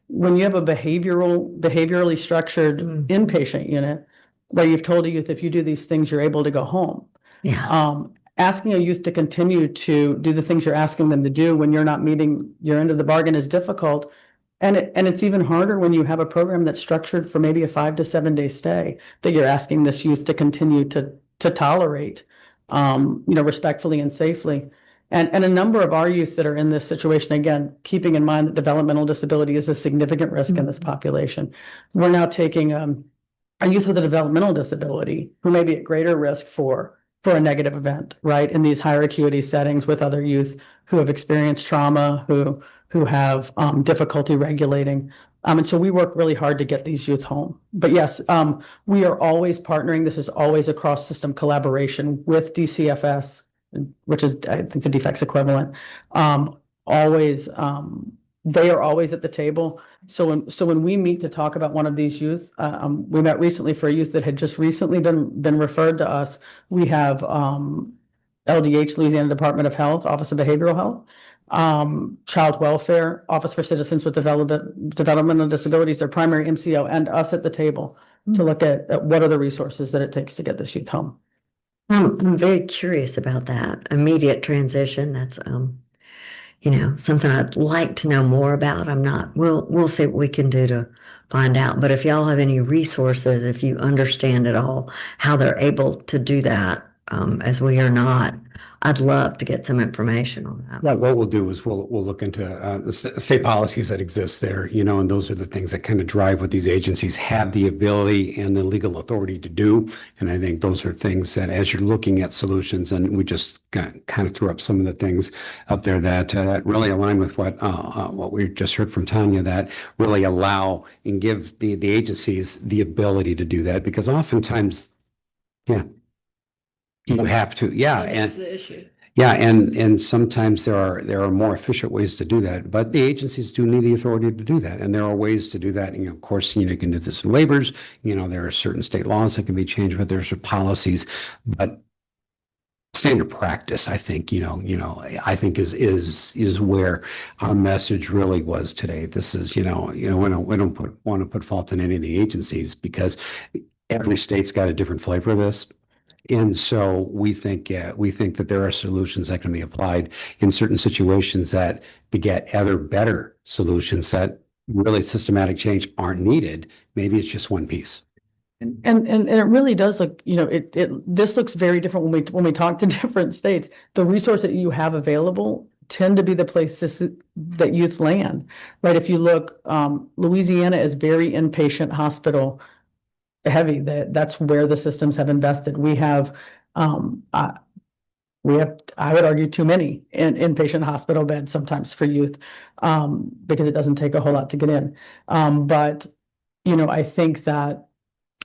when you have a behaviorally structured inpatient unit where you've told a youth, if you do these things, you're able to go home. Yeah. Asking a youth to continue to do the things you're asking them to do when you're not meeting your end of the bargain is difficult. And it's even harder when you have a program that's structured for maybe a 5 to 7 day stay that you're asking this youth to continue to tolerate, respectfully and safely. And a number of our youth that are in this situation, again, keeping in mind that developmental disability is a significant risk in this population. We're now taking a youth with a developmental disability who may be at greater risk for for a negative event, right? In these higher acuity settings with other youth who have experienced trauma, who have difficulty regulating. And so we work really hard to get these youth home. But yes, we are always partnering. This is always a cross-system collaboration with DCFS, which is, I think, the defects equivalent. Always, they are always at the table. So when we meet to talk about one of these youth, we met recently for a youth that had just recently been referred to us. We have LDH, Louisiana Department of Health, Office of Behavioral Health, Child Welfare, Office for Citizens with Developmental Disabilities, their primary MCO, and us at the table to look at what are the resources that it takes to get this youth home. I'm very curious about that immediate transition. That's something I'd like to know more about. We'll see what we can do to find out. But if y'all have any resources, if you understand at all how they're able to do that, as we are not, I'd love to get some information on that. What we'll do is we'll look into the state policies that exist there, and those are the things that kind of drive what these agencies have the ability and the legal authority to do. And I think those are things that, as you're looking at solutions, and we just kind of threw up some of the things up there that really align with what we just heard from Tanya, that really allow and give the agencies the ability to do that, because oftentimes, you have to, That's the issue. and sometimes there are more efficient ways to do that, but the agencies do need the authority to do that, and there are ways to do that. Of course, you can do this in waivers. There are certain state laws that can be changed, but there's policies. But standard practice, I think, I think is where our message really was today. This is, we don't want to put fault in any of the agencies, because every state's got a different flavor of this. And so we think that there are solutions that can be applied in certain situations that beget other better solutions, that really systematic change aren't needed. Maybe it's just one piece. And it really does look, this looks very different when we talk to different states. The resource that you have available tend to be the places that youth land, right? If you look, Louisiana is very inpatient hospital heavy. That's where the systems have invested. We have, I would argue, too many inpatient hospital beds sometimes for youth, because it doesn't take a whole lot to get in. But I think that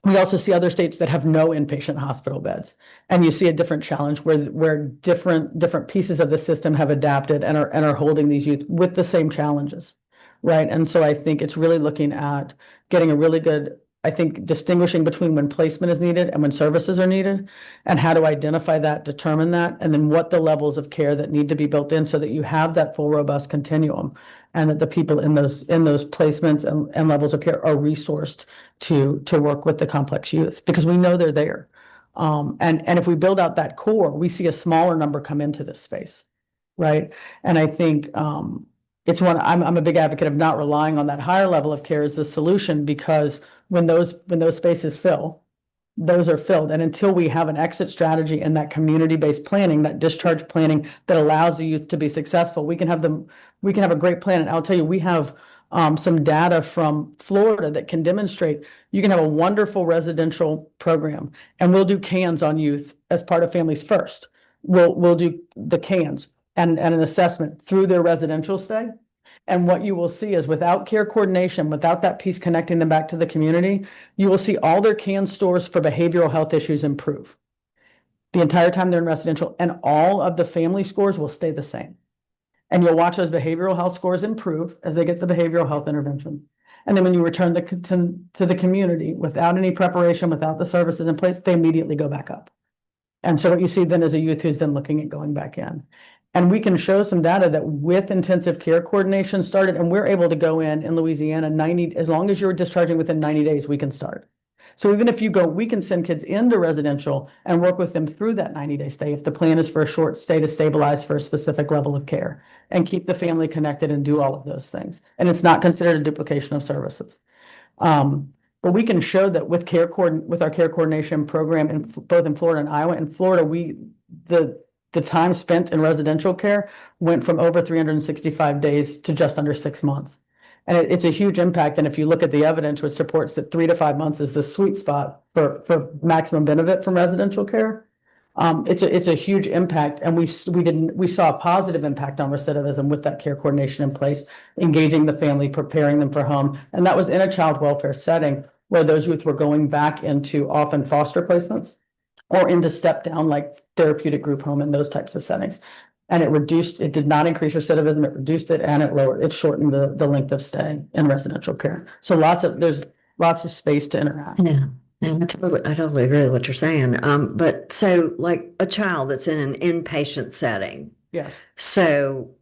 we also see other states that have no inpatient hospital beds, and you see a different challenge where different pieces of the system have adapted and are holding these youth with the same challenges, right? And so I think it's really looking at getting a really good, distinguishing between when placement is needed and when services are needed, and how to identify that, determine that, and then what the levels of care that need to be built in so that you have that full, robust continuum, and that the people in those placements and levels of care are resourced to work with the complex youth, because we know they're there. And if we build out that core, we see a smaller number come into this space, right? And I think I'm a big advocate of not relying on that higher level of care as the solution, because when those spaces fill, those are filled. And until we have an exit strategy and that community-based planning, that discharge planning that allows the youth to be successful, we can have a great plan. And I'll tell you, we have some data from Florida that can demonstrate you can have a wonderful residential program, and we'll do cans on youth as part of Families First. We'll do the cans and an assessment through their residential stay. And what you will see is, without care coordination, without that piece connecting them back to the community, you will see all their can stores for behavioral health issues improve the entire time they're in residential, and all of the family scores will stay the same. And you'll watch those behavioral health scores improve as they get the behavioral health intervention. And then when you return to the community without any preparation, without the services in place, they immediately go back up. And so what you see then is a youth who's then looking at going back in. And we can show some data that with intensive care coordination started, and we're able to go in Louisiana, as long as you're discharging within 90 days, we can start. So even if you go, we can send kids into residential and work with them through that 90-day stay, if the plan is for a short stay to stabilize for a specific level of care, and keep the family connected and do all of those things. And it's not considered a duplication of services. But we can show that with our care coordination program both in Florida and Iowa. In Florida, the time spent in residential care went from over 365 days to just under 6 months. And it's a huge impact. And if you look at the evidence, which supports that 3 to 5 months is the sweet spot for maximum benefit from residential care, It's a huge impact, and we saw a positive impact on recidivism with that care coordination in place, engaging the family, preparing them for home, and that was in a child welfare setting where those youth were going back into often foster placements or into step down like therapeutic group home and those types of settings. And it did not increase recidivism, it reduced it, and it shortened the length of stay in residential care. So there's lots of space to interact. Yeah. And I totally agree with what you're saying. But so like a child that's in an inpatient setting, Yes. so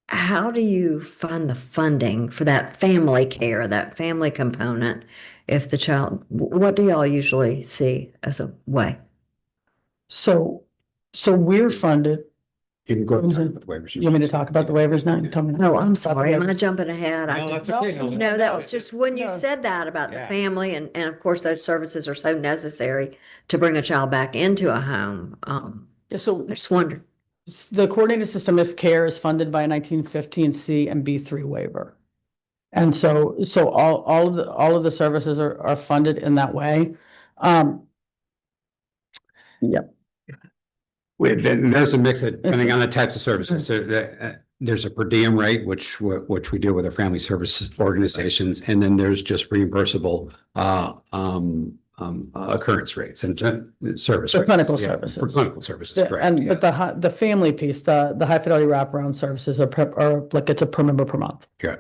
how do you find the funding for that family care, that family component? If the child, what do y'all usually see as a way? So we're funded. You can go You ahead with waivers. want me to talk about the waivers now? You tell me. No, I'm sorry. Am I jumping ahead? No, that's okay. No, that was just when you No. said that about the Yeah. family and of course those services are so necessary to bring a child back into a home. Yeah, so I just wondered. the coordinated system of care is funded by a 1915 C and B3 waiver. And so all of the services are funded in that way. Yep. There's a mix of, depending on the types of services. So there's a per diem rate, which we deal with our family services organizations, and then there's just reimbursable occurrence rates and service For rates. clinical Yeah, services. For clinical services, correct. And yeah. but the family piece, the high fidelity wraparound services are like it's a per member per month. Yeah.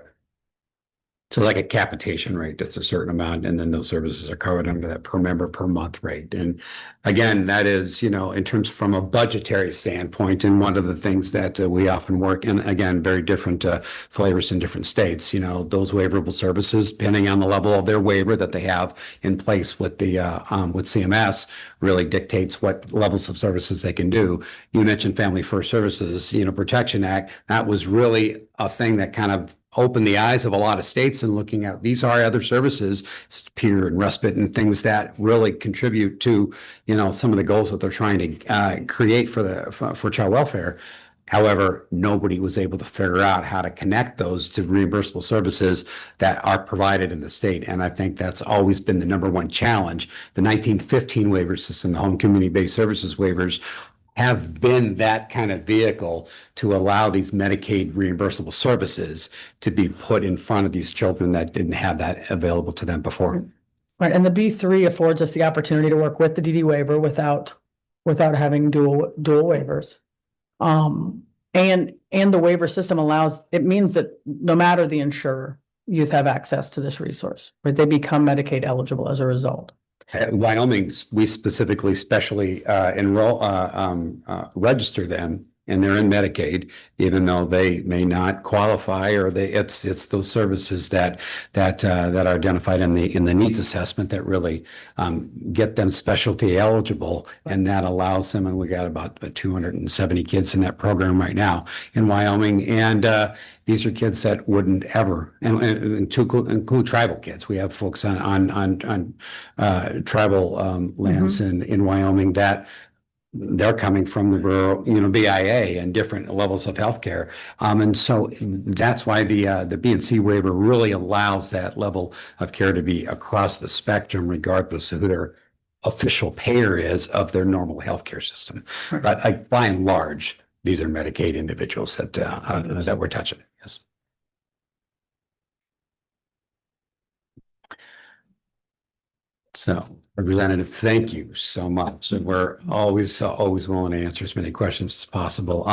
So like a capitation rate, that's a certain amount, and then those services are covered under that per member per month rate. And again, that is, in terms from a budgetary standpoint, and one of the things that we often work, and again, very different flavors in different states, those waiverable services, depending on the level of their waiver that they have in place with the with CMS, really dictates what levels of services they can do. You mentioned Family First Services, Protection Act. That was really a thing that kind of opened the eyes of a lot of states and looking at these are other services, peer and respite and things that really contribute to, some of the goals that they're trying to create for child welfare. However, nobody was able to figure out how to connect those to reimbursable services that are provided in the state. And I think that's always been the number one challenge. The 1915 waiver system, the home community-based services waivers, have been that kind of vehicle to allow these Medicaid reimbursable services to be put in front of these children that didn't have that available to them before. Right, and the B3 affords us the opportunity to work with the DD waiver without having dual waivers. And the waiver system it means that no matter the insurer, youth have access to this resource, right? They become Medicaid eligible as a result. Wyoming, we specifically specially register them, and they're in Medicaid, even though they may not qualify, or it's those services that are identified in the needs assessment that really get them specialty eligible, and that allows them. And we got about 270 kids in that program right now in Wyoming, and these are kids that wouldn't ever, and to include tribal kids. We have folks on tribal lands in Wyoming that they're coming from the rural, BIA and different levels of healthcare. And so that's why the B&C waiver really allows that level of care to be across the spectrum, regardless of who their official payer is of their normal healthcare system. Right. But by and large, these are Medicaid individuals that we're touching. Yes. So, Representative, thank you so much. And we're always willing to answer as many questions as possible.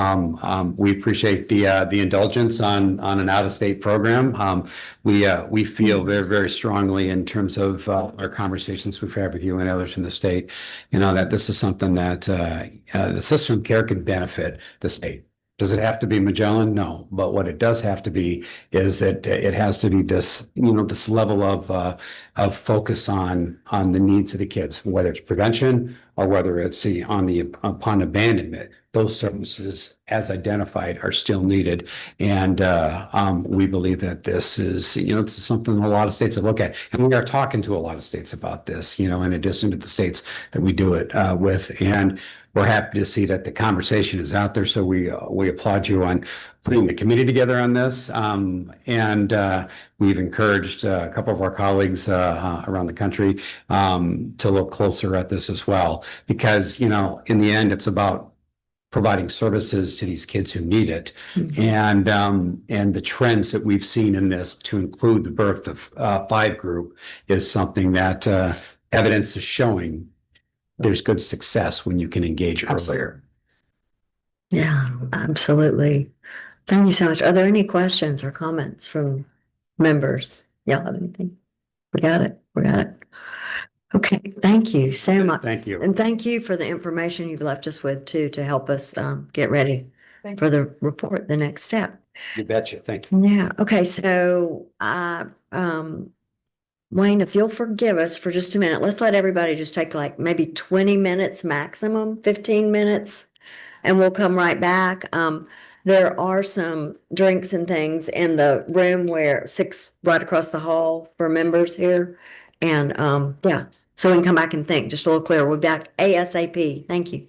We appreciate the indulgence on an out-of-state program. We feel very, very strongly in terms of our conversations we've had with you and others in the state, that this is something that the system of care can benefit the state. Does it have to be Magellan? No, but what it does have to be is that it has to be this, this level of focus on the needs of the kids, whether it's prevention or whether it's upon abandonment. those services as identified are still needed. And we believe that this is, this is something a lot of states will look at. And we are talking to a lot of states about this, in addition to the states that we do it with. And we're happy to see that the conversation is out there. So we applaud you on putting the committee together on this. And we've encouraged a couple of our colleagues around the country to look closer at this as well. Because, in the end, it's about providing services to these kids who need it. Mhm. And the trends that we've seen in this, to include the birth of 5 group, is something that evidence is showing there's good success when you can engage earlier. Yeah, absolutely. Thank you so much. Are there any questions or comments from members? Y'all have anything? We got it. We got it. Okay, thank you so much. Thank you. And thank you for the information you've left us with too, to help us get ready for the report, the next step. You betcha. Thank you. Yeah, okay, so Wayne, if you'll forgive us for just a minute, let's let everybody just take like maybe 20 minutes maximum, 15 minutes, and we'll come right back. There are some drinks and things in the room where 6 right across the hall for members here. And yeah, so we can come back and think just a little clearer. We'll be back ASAP. Thank you.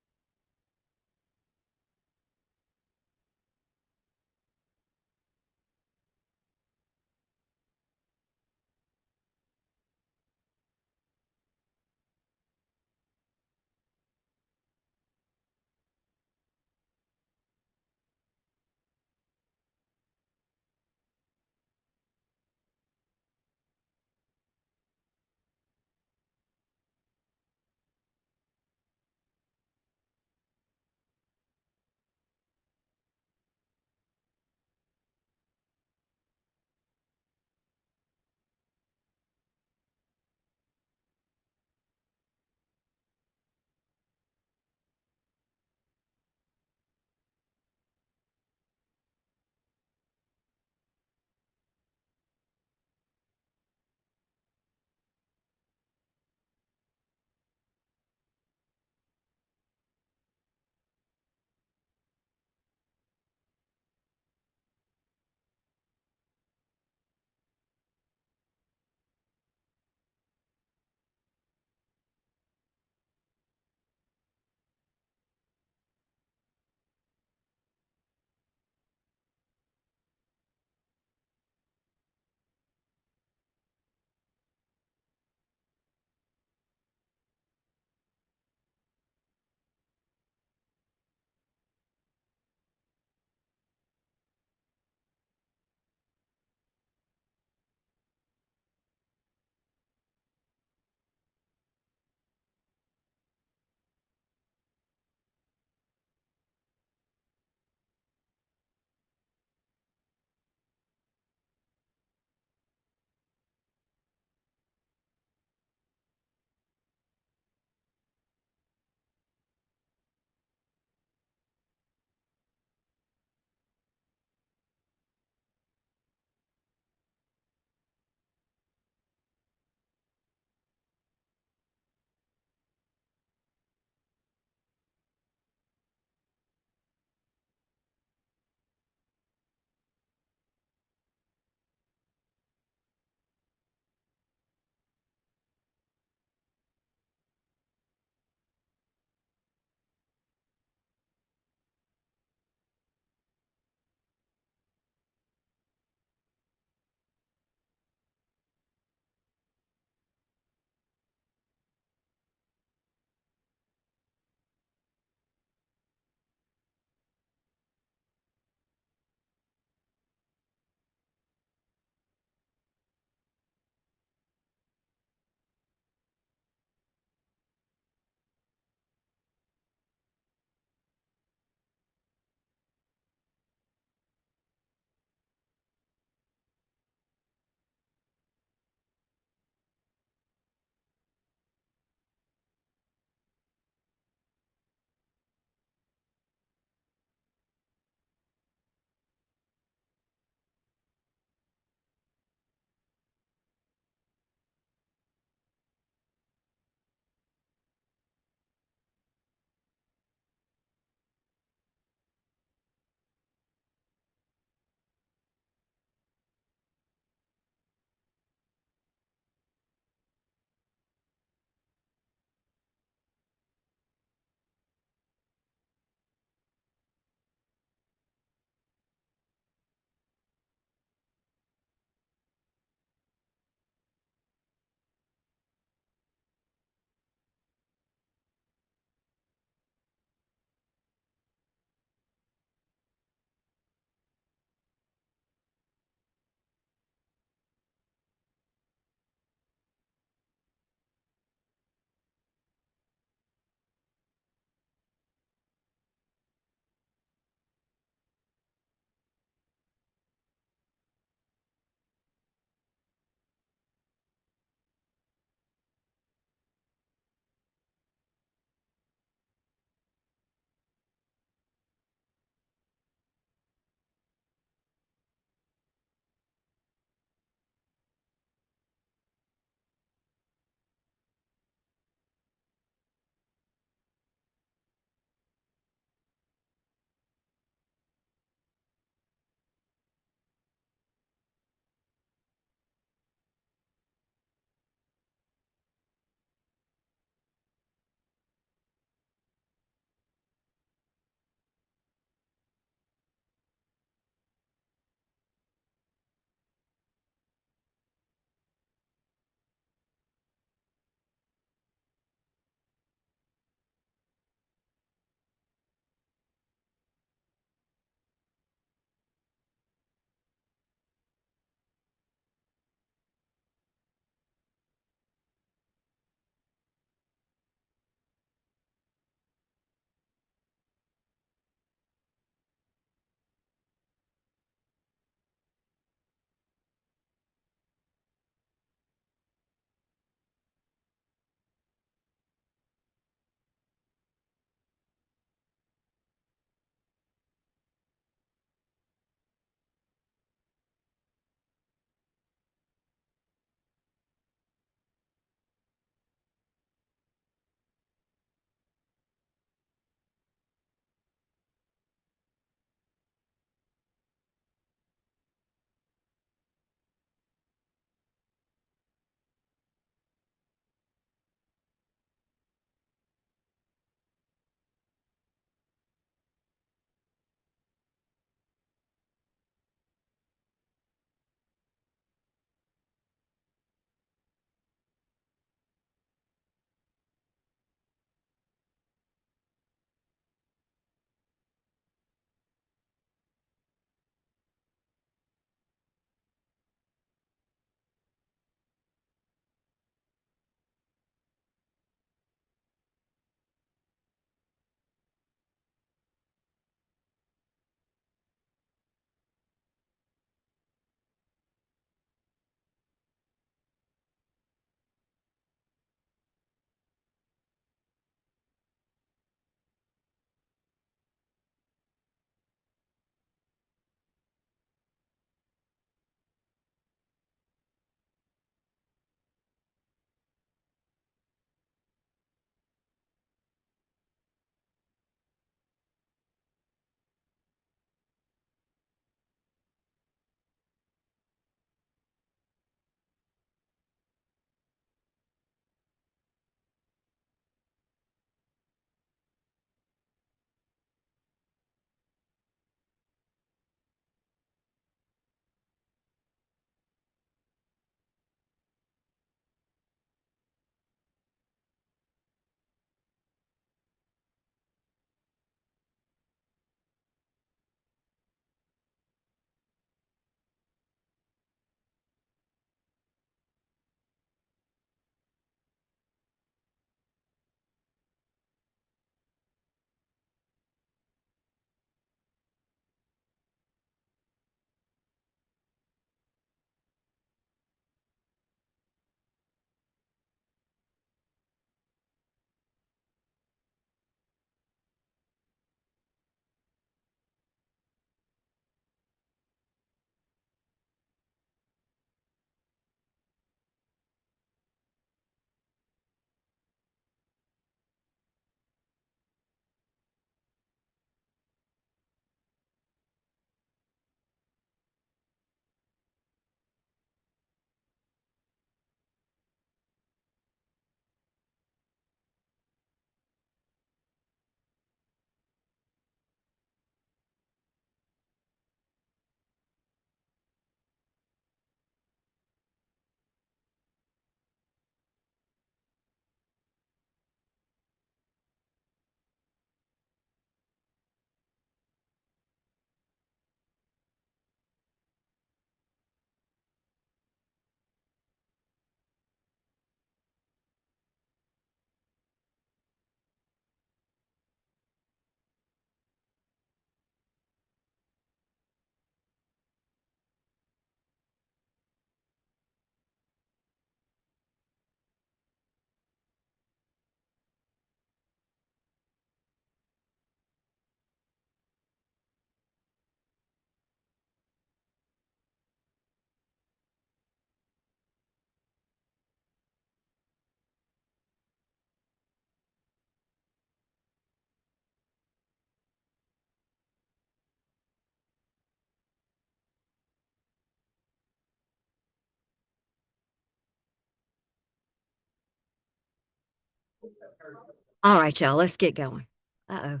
All right, y'all, let's get going. Uh-oh.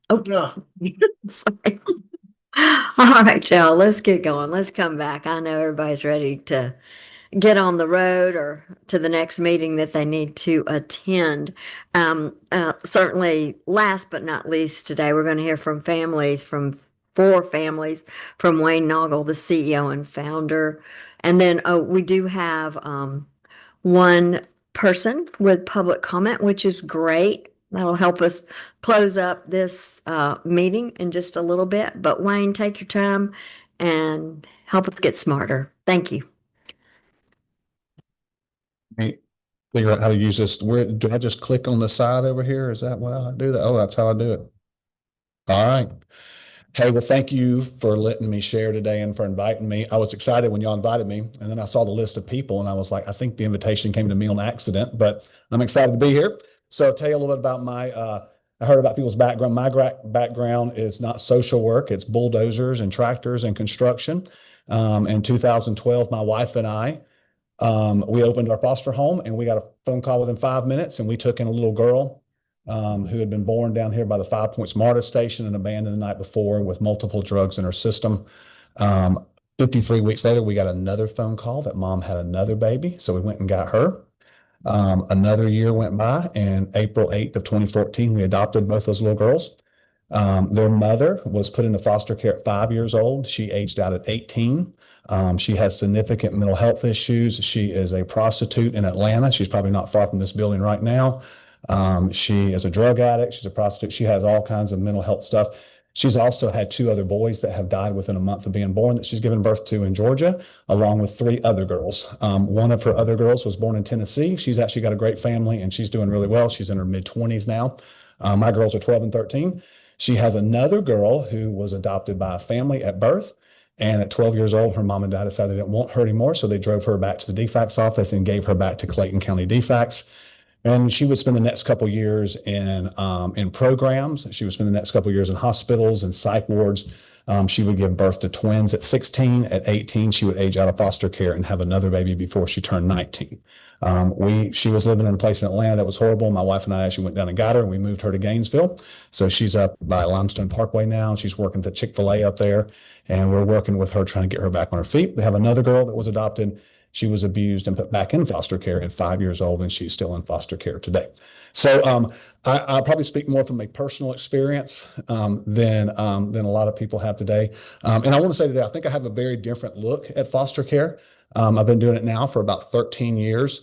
Oh, sorry. All right, y'all, let's get going. Let's come back. I know everybody's ready to get on the road or to the next meeting that they need to attend. Certainly, last but not least, today we're going to hear from four families from Wayne Noggle, the CEO and founder. And then we do have one person with public comment, which is great. That'll help us close up this meeting in just a little bit. But Wayne, take your time and help us get smarter. Thank you. Figure out how to use this. Where do I just click on the side over here? Is that why I do that? Oh, that's how I do it. All right. Hey, well, thank you for letting me share today and for inviting me. I was excited when y'all invited me, and then I saw the list of people and I was like, I think the invitation came to me on accident, but I'm excited to be here. So I'll tell you a little bit about I heard about people's background. My background is not social work. It's bulldozers and tractors and construction. In 2012, my wife and I, we opened our foster home and we got a phone call within 5 minutes, and we took in a little girl who had been born down here by the 5 Points MARTA station and abandoned the night before with multiple drugs in her system. 53 weeks later, we got another phone call that mom had another baby. So we went and got her. Another year went by, and April 8th of 2014, we adopted both those little girls. Their mother was put into foster care at 5 years old. She aged out at 18. She has significant mental health issues. She is a prostitute in Atlanta. She's probably not far from this building right now. She is a drug addict. She's a prostitute. She has all kinds of mental health stuff. She's also had 2 other boys that have died within a month of being born that she's given birth to in Georgia, along with 3 other girls. One of her other girls was born in Tennessee. She's actually got a great family and she's doing really well. She's in her mid-20s now. My girls are 12 and 13. She has another girl who was adopted by a family at birth. And at 12 years old, her mom and dad decided they didn't want her anymore. So they drove her back to the DFACS office and gave her back to Clayton County DFACS. And she would spend the next couple of years in programs. She would spend the next couple of years in hospitals and psych wards. She would give birth to twins at 16. At 18, she would age out of foster care and have another baby before she turned 19. She was living in a place in Atlanta that was horrible. My wife and I actually went down and got her, and we moved her to Gainesville. So she's up by Limestone Parkway now. She's working at Chick-fil-A up there, and we're working with her trying to get her back on her feet. We have another girl that was adopted. She was abused and put back in foster care at 5 years old, and she's still in foster care today. So I'll probably speak more from a personal experience than a lot of people have today. And I want to say today, I think I have a very different look at foster care. I've been doing it now for about 13 years.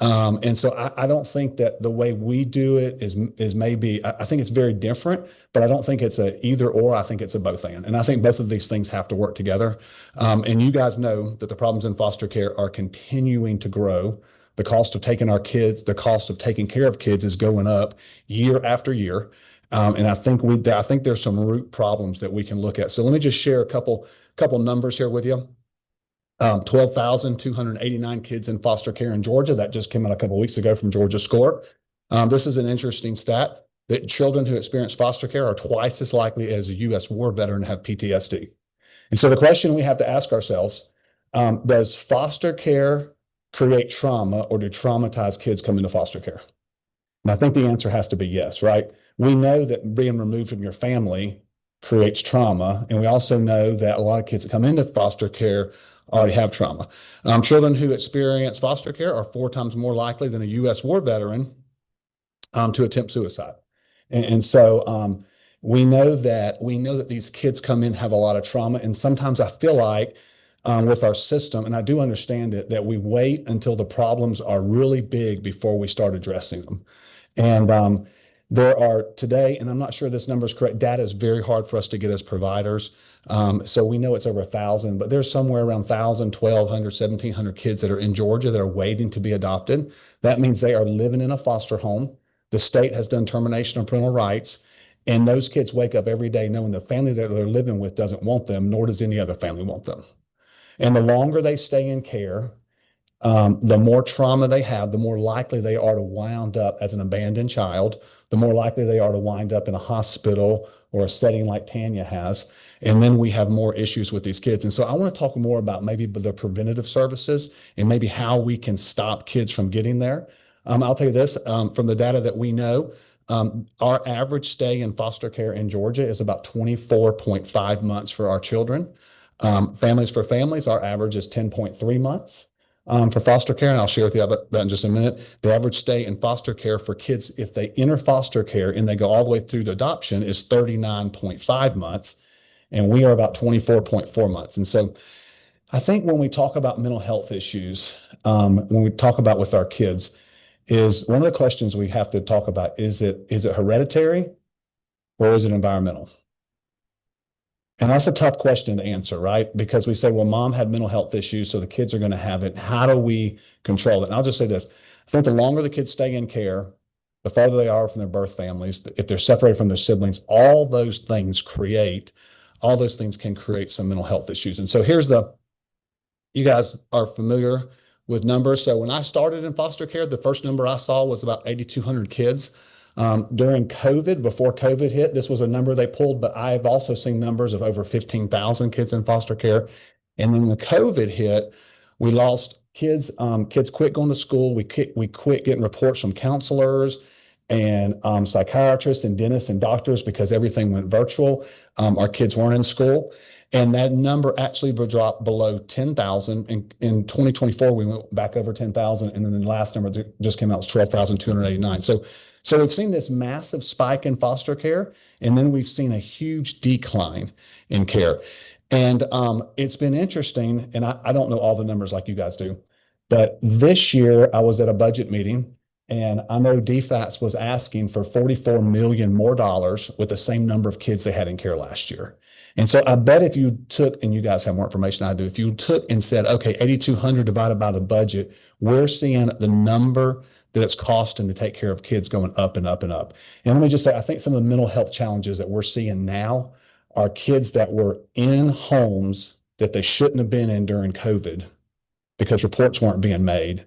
And so I don't think that the way we do it is maybe, I think it's very different, but I don't think it's a either or. I think it's a both and I think both of these things have to work together. And you guys know that the problems in foster care are continuing to grow. The cost of taking our kids, the cost of taking care of kids is going up year after year. And I think there's some root problems that we can look at. So let me just share a couple numbers here with you. 12,289 kids in foster care in Georgia. That just came out a couple of weeks ago from Georgia Score. This is an interesting stat that children who experience foster care are twice as likely as a U.S. war veteran to have PTSD. And so the question we have to ask ourselves, does foster care create trauma, or do traumatized kids come into foster care? And I think the answer has to be yes, right? We know that being removed from your family creates trauma. And we also know that a lot of kids that come into foster care already have trauma. Children who experience foster care are 4 times more likely than a U.S. war veteran to attempt suicide. And so we know that these kids come in, have a lot of trauma. And sometimes I feel like with our system, and I do understand it, that we wait until the problems are really big before we start addressing them. And there are today, and I'm not sure this number is correct, data is very hard for us to get as providers. So we know it's over 1,000, but there's somewhere around 1,000, 1,200, 1,700 kids that are in Georgia that are waiting to be adopted. That means they are living in a foster home. The state has done termination of parental rights, and those kids wake up every day knowing the family that they're living with doesn't want them, nor does any other family want them. And the longer they stay in care, the more trauma they have, the more likely they are to wind up as an abandoned child, the more likely they are to wind up in a hospital or a setting like Tanya has. And then we have more issues with these kids. And so I want to talk more about maybe the preventative services and maybe how we can stop kids from getting there. I'll tell you this, from the data that we know, our average stay in foster care in Georgia is about 24.5 months for our children. Families for families, our average is 10.3 months for foster care. And I'll share with you about that in just a minute. The average stay in foster care for kids, if they enter foster care and they go all the way through to adoption, is 39.5 months. And we are about 24.4 months. And so I think when we talk about mental health issues, when we talk about with our kids, is one of the questions we have to talk about, is it hereditary or is it environmental? And that's a tough question to answer, right? Because we say, well, mom had mental health issues, so the kids are going to have it. How do we control it? And I'll just say this. I think the longer the kids stay in care, the farther they are from their birth families, if they're separated from their siblings, all those things can create some mental health issues. And so you guys are familiar with numbers. So when I started in foster care, the first number I saw was about 8,200 kids. During COVID, before COVID hit, this was a number they pulled, but I've also seen numbers of over 15,000 kids in foster care. And when the COVID hit, we lost kids. Kids quit going to school. We quit getting reports from counselors and psychiatrists and dentists and doctors because everything went virtual. Our kids weren't in school. And that number actually dropped below 10,000. In 2024, we went back over 10,000. And then the last number that just came out was 12,289. So we've seen this massive spike in foster care, and then we've seen a huge decline in care. And it's been interesting, and I don't know all the numbers like you guys do, but this year I was at a budget meeting, and I know DFATS was asking for $44 million more with the same number of kids they had in care last year. And so I bet if you took, and you guys have more information than I do, if you took and said, okay, 8,200 divided by the budget, we're seeing the number that it's costing to take care of kids going up and up and up. And let me just say, I think some of the mental health challenges that we're seeing now are kids that were in homes that they shouldn't have been in during COVID because reports weren't being made.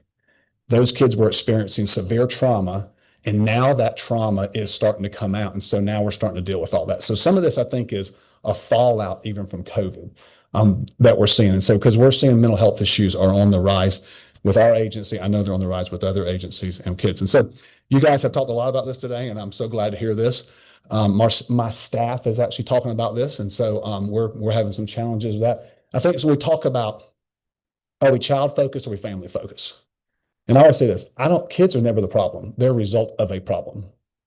Those kids were experiencing severe trauma, and now that trauma is starting to come out. And so now we're starting to deal with all that. So some of this, I think, is a fallout even from COVID that we're seeing. And so because we're seeing mental health issues are on the rise with our agency. I know they're on the rise with other agencies and kids. And so you guys have talked a lot about this today, and I'm so glad to hear this. My staff is actually talking about this. And so we're having some challenges with that. I think so we talk about, are we child focused or are we family focused? And I always say this, kids are never the problem. They're a result of a problem.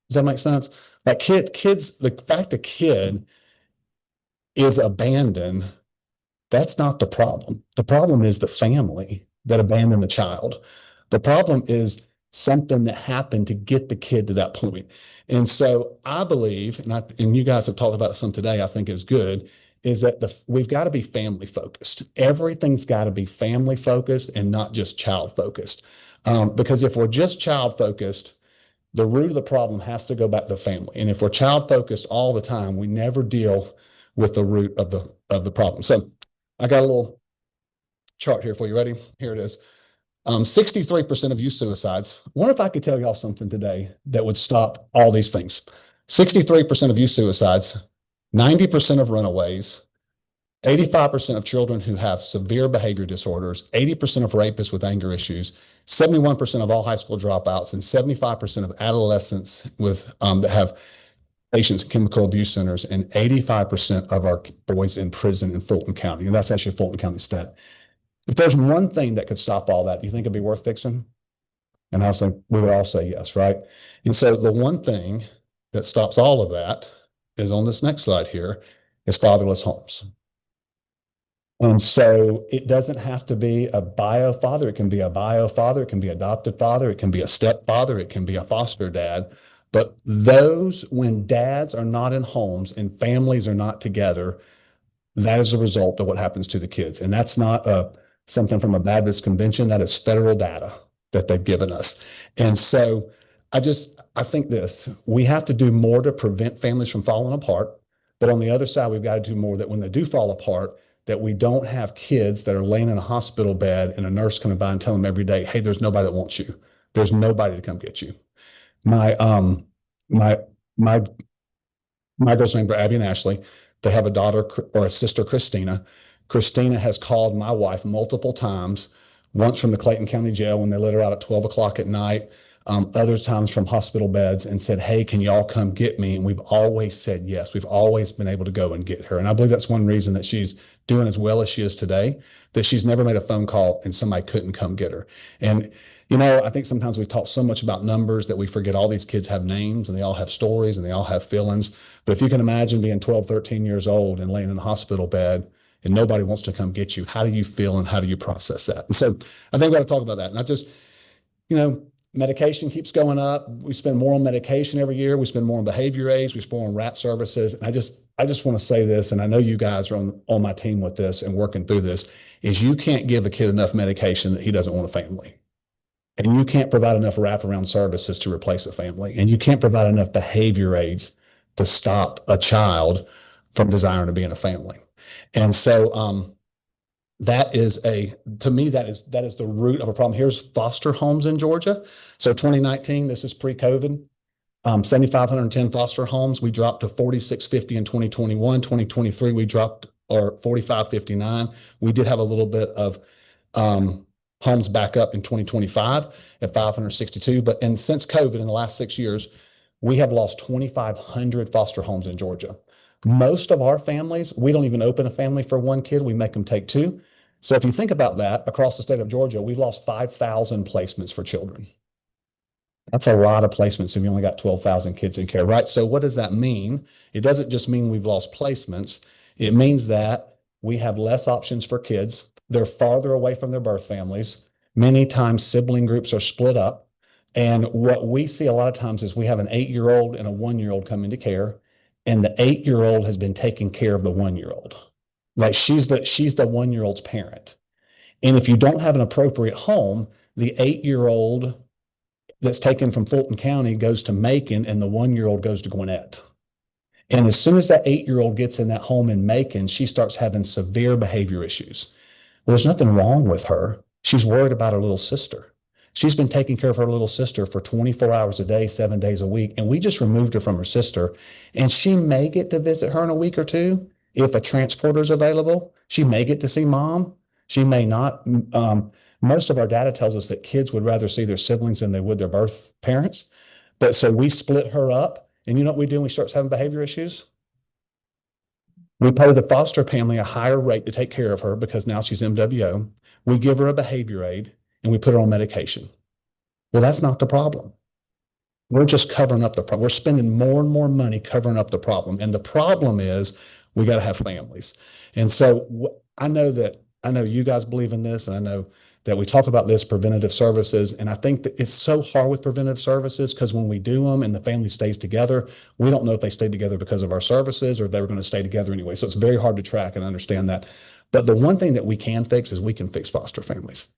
Does that make sense? Like kids, the fact a kid is abandoned, that's not the problem. The problem is the family that abandoned the child. The problem is something that happened to get the kid to that point. And so I believe, and you guys have talked about some today, I think is good, is that we've got to be family focused. Everything's got to be family focused and not just child focused. Because if we're just child focused, the root of the problem has to go back to the family. And if we're child focused all the time, we never deal with the root of the problem. So I got a little chart here for you. Ready? Here it is. 63% of youth suicides. I wonder if I could tell y'all something today that would stop all these things. 63% of youth suicides, 90% of runaways, 85% of children who have severe behavior disorders, 80% of rapists with anger issues, 71% of all high school dropouts, and 75% of adolescents with that have patients in chemical abuse centers, and 85% of our boys in prison in Fulton County. And that's actually a Fulton County stat. If there's one thing that could stop all that, do you think it'd be worth fixing? And I was like, we would all say yes, right? And so the one thing that stops all of that is on this next slide here, is fatherless homes. And so it doesn't have to be a bio father. It can be a bio father. It can be adopted father. It can be a stepfather. It can be a foster dad. But those, when dads are not in homes and families are not together, that is a result of what happens to the kids. And that's not something from a Baptist convention. That is federal data that they've given us. And so I think we have to do more to prevent families from falling apart. But on the other side, we've got to do more that when they do fall apart, that we don't have kids that are laying in a hospital bed and a nurse coming by and telling them every day, hey, there's nobody that wants you. There's nobody to come get you. My girls named Abby and Ashley. They have a daughter or a sister, Christina. Christina has called my wife multiple times, once from the Clayton County Jail when they let her out at 12 o'clock at night. other times from hospital beds and said, hey, can y'all come get me? And we've always said yes. We've always been able to go and get her. And I believe that's one reason that she's doing as well as she is today, that she's never made a phone call and somebody couldn't come get her. And, you know, I think sometimes we talk so much about numbers that we forget all these kids have names and they all have stories and they all have feelings. But if you can imagine being 12, 13 years old and laying in a hospital bed and nobody wants to come get you, how do you feel and how do you process that? And so I think we got to talk about that. Not just, you know, medication keeps going up. We spend more on medication every year. We spend more on behavior aids. We spend more on RAP services. And I just want to say this, and I know you guys are on my team with this and working through this, is you can't give a kid enough medication that he doesn't want a family. And you can't provide enough wraparound services to replace a family. And you can't provide enough behavior aids to stop a child from desiring to be in a family. And so, to me, that is the root of a problem. Here's foster homes in Georgia. So 2019, this is pre-COVID, 7,510 foster homes. We dropped to 4,650 in 2021. 2023, we dropped, or 4,559. We did have a little bit of homes back up in 2025 at 562. But since COVID, in the last 6 years, we have lost 2,500 foster homes in Georgia. Most of our families, we don't even open a family for one kid. We make them take two. So if you think about that, across the state of Georgia, we've lost 5,000 placements for children. That's a lot of placements if you only got 12,000 kids in care, right? So what does that mean? It doesn't just mean we've lost placements. It means that we have less options for kids. They're farther away from their birth families. Many times sibling groups are split up. And what we see a lot of times is we have an 8-year-old and a 1-year-old come into care, and the 8-year-old has been taking care of the 1-year-old. Like she's the 1-year-old's parent. And if you don't have an appropriate home, the 8-year-old that's taken from Fulton County goes to Macon and the 1-year-old goes to Gwinnett. And as soon as that 8-year-old gets in that home in Macon, she starts having severe behavior issues. Well, there's nothing wrong with her. She's worried about her little sister. She's been taking care of her little sister for 24 hours a day, 7 days a week. And we just removed her from her sister. And she may get to visit her in a week or two if a transporter is available. She may get to see mom. She may not. Most of our data tells us that kids would rather see their siblings than they would their birth parents. But so we split her up. And you know what we do when we start having behavior issues? We pay the foster family a higher rate to take care of her because now she's MWO. We give her a behavior aid and we put her on medication. Well, that's not the problem. We're just covering up the problem. We're spending more and more money covering up the problem. And the problem is we got to have families. And so I know you guys believe in this, and I know that we talk about this preventative services. And I think that it's so hard with preventative services because when we do them and the family stays together, we don't know if they stayed together because of our services or if they were going to stay together anyway. So it's very hard to track and understand that. But the one thing that we can fix is we can fix foster families.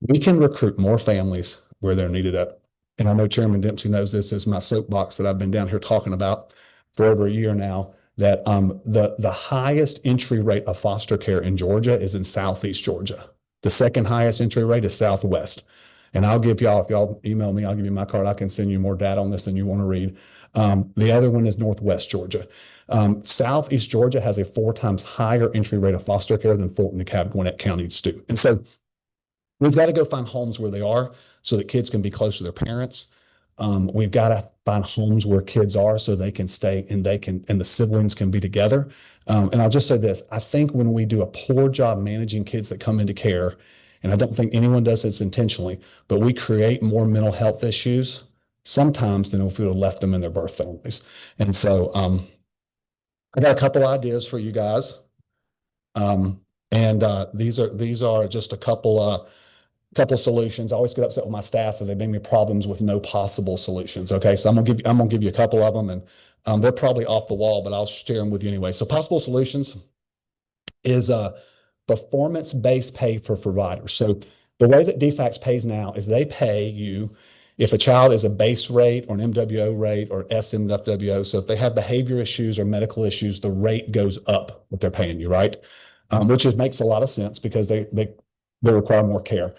We can recruit more families where they're needed at. And I know Chairman Dempsey knows this is my soapbox that I've been down here talking about for over a year now, that the highest entry rate of foster care in Georgia is in Southeast Georgia. The second highest entry rate is Southwest. And I'll give y'all, if y'all email me, I'll give you my card. I can send you more data on this than you want to read. The other one is Northwest Georgia. Southeast Georgia has a 4 times higher entry rate of foster care than Fulton, DeKalb, Gwinnett counties do. And so we've got to go find homes where they are so that kids can be close to their parents. We've got to find homes where kids are so they can stay and the siblings can be together. And I'll just say this, I think when we do a poor job managing kids that come into care, and I don't think anyone does this intentionally, but we create more mental health issues sometimes than if we would have left them in their birth families. And so I got a couple ideas for you guys. These are just a couple solutions. I always get upset with my staff if they bring me problems with no possible solutions. Okay, so I'm gonna give you a couple of them, and they're probably off the wall, but I'll share them with you anyway. So possible solutions is performance-based pay for providers. So the way that DFACS pays now is they pay you if a child is a base rate or an MWO rate or SMWO. So if they have behavior issues or medical issues, the rate goes up what they're paying you, right? Which makes a lot of sense because they require more care.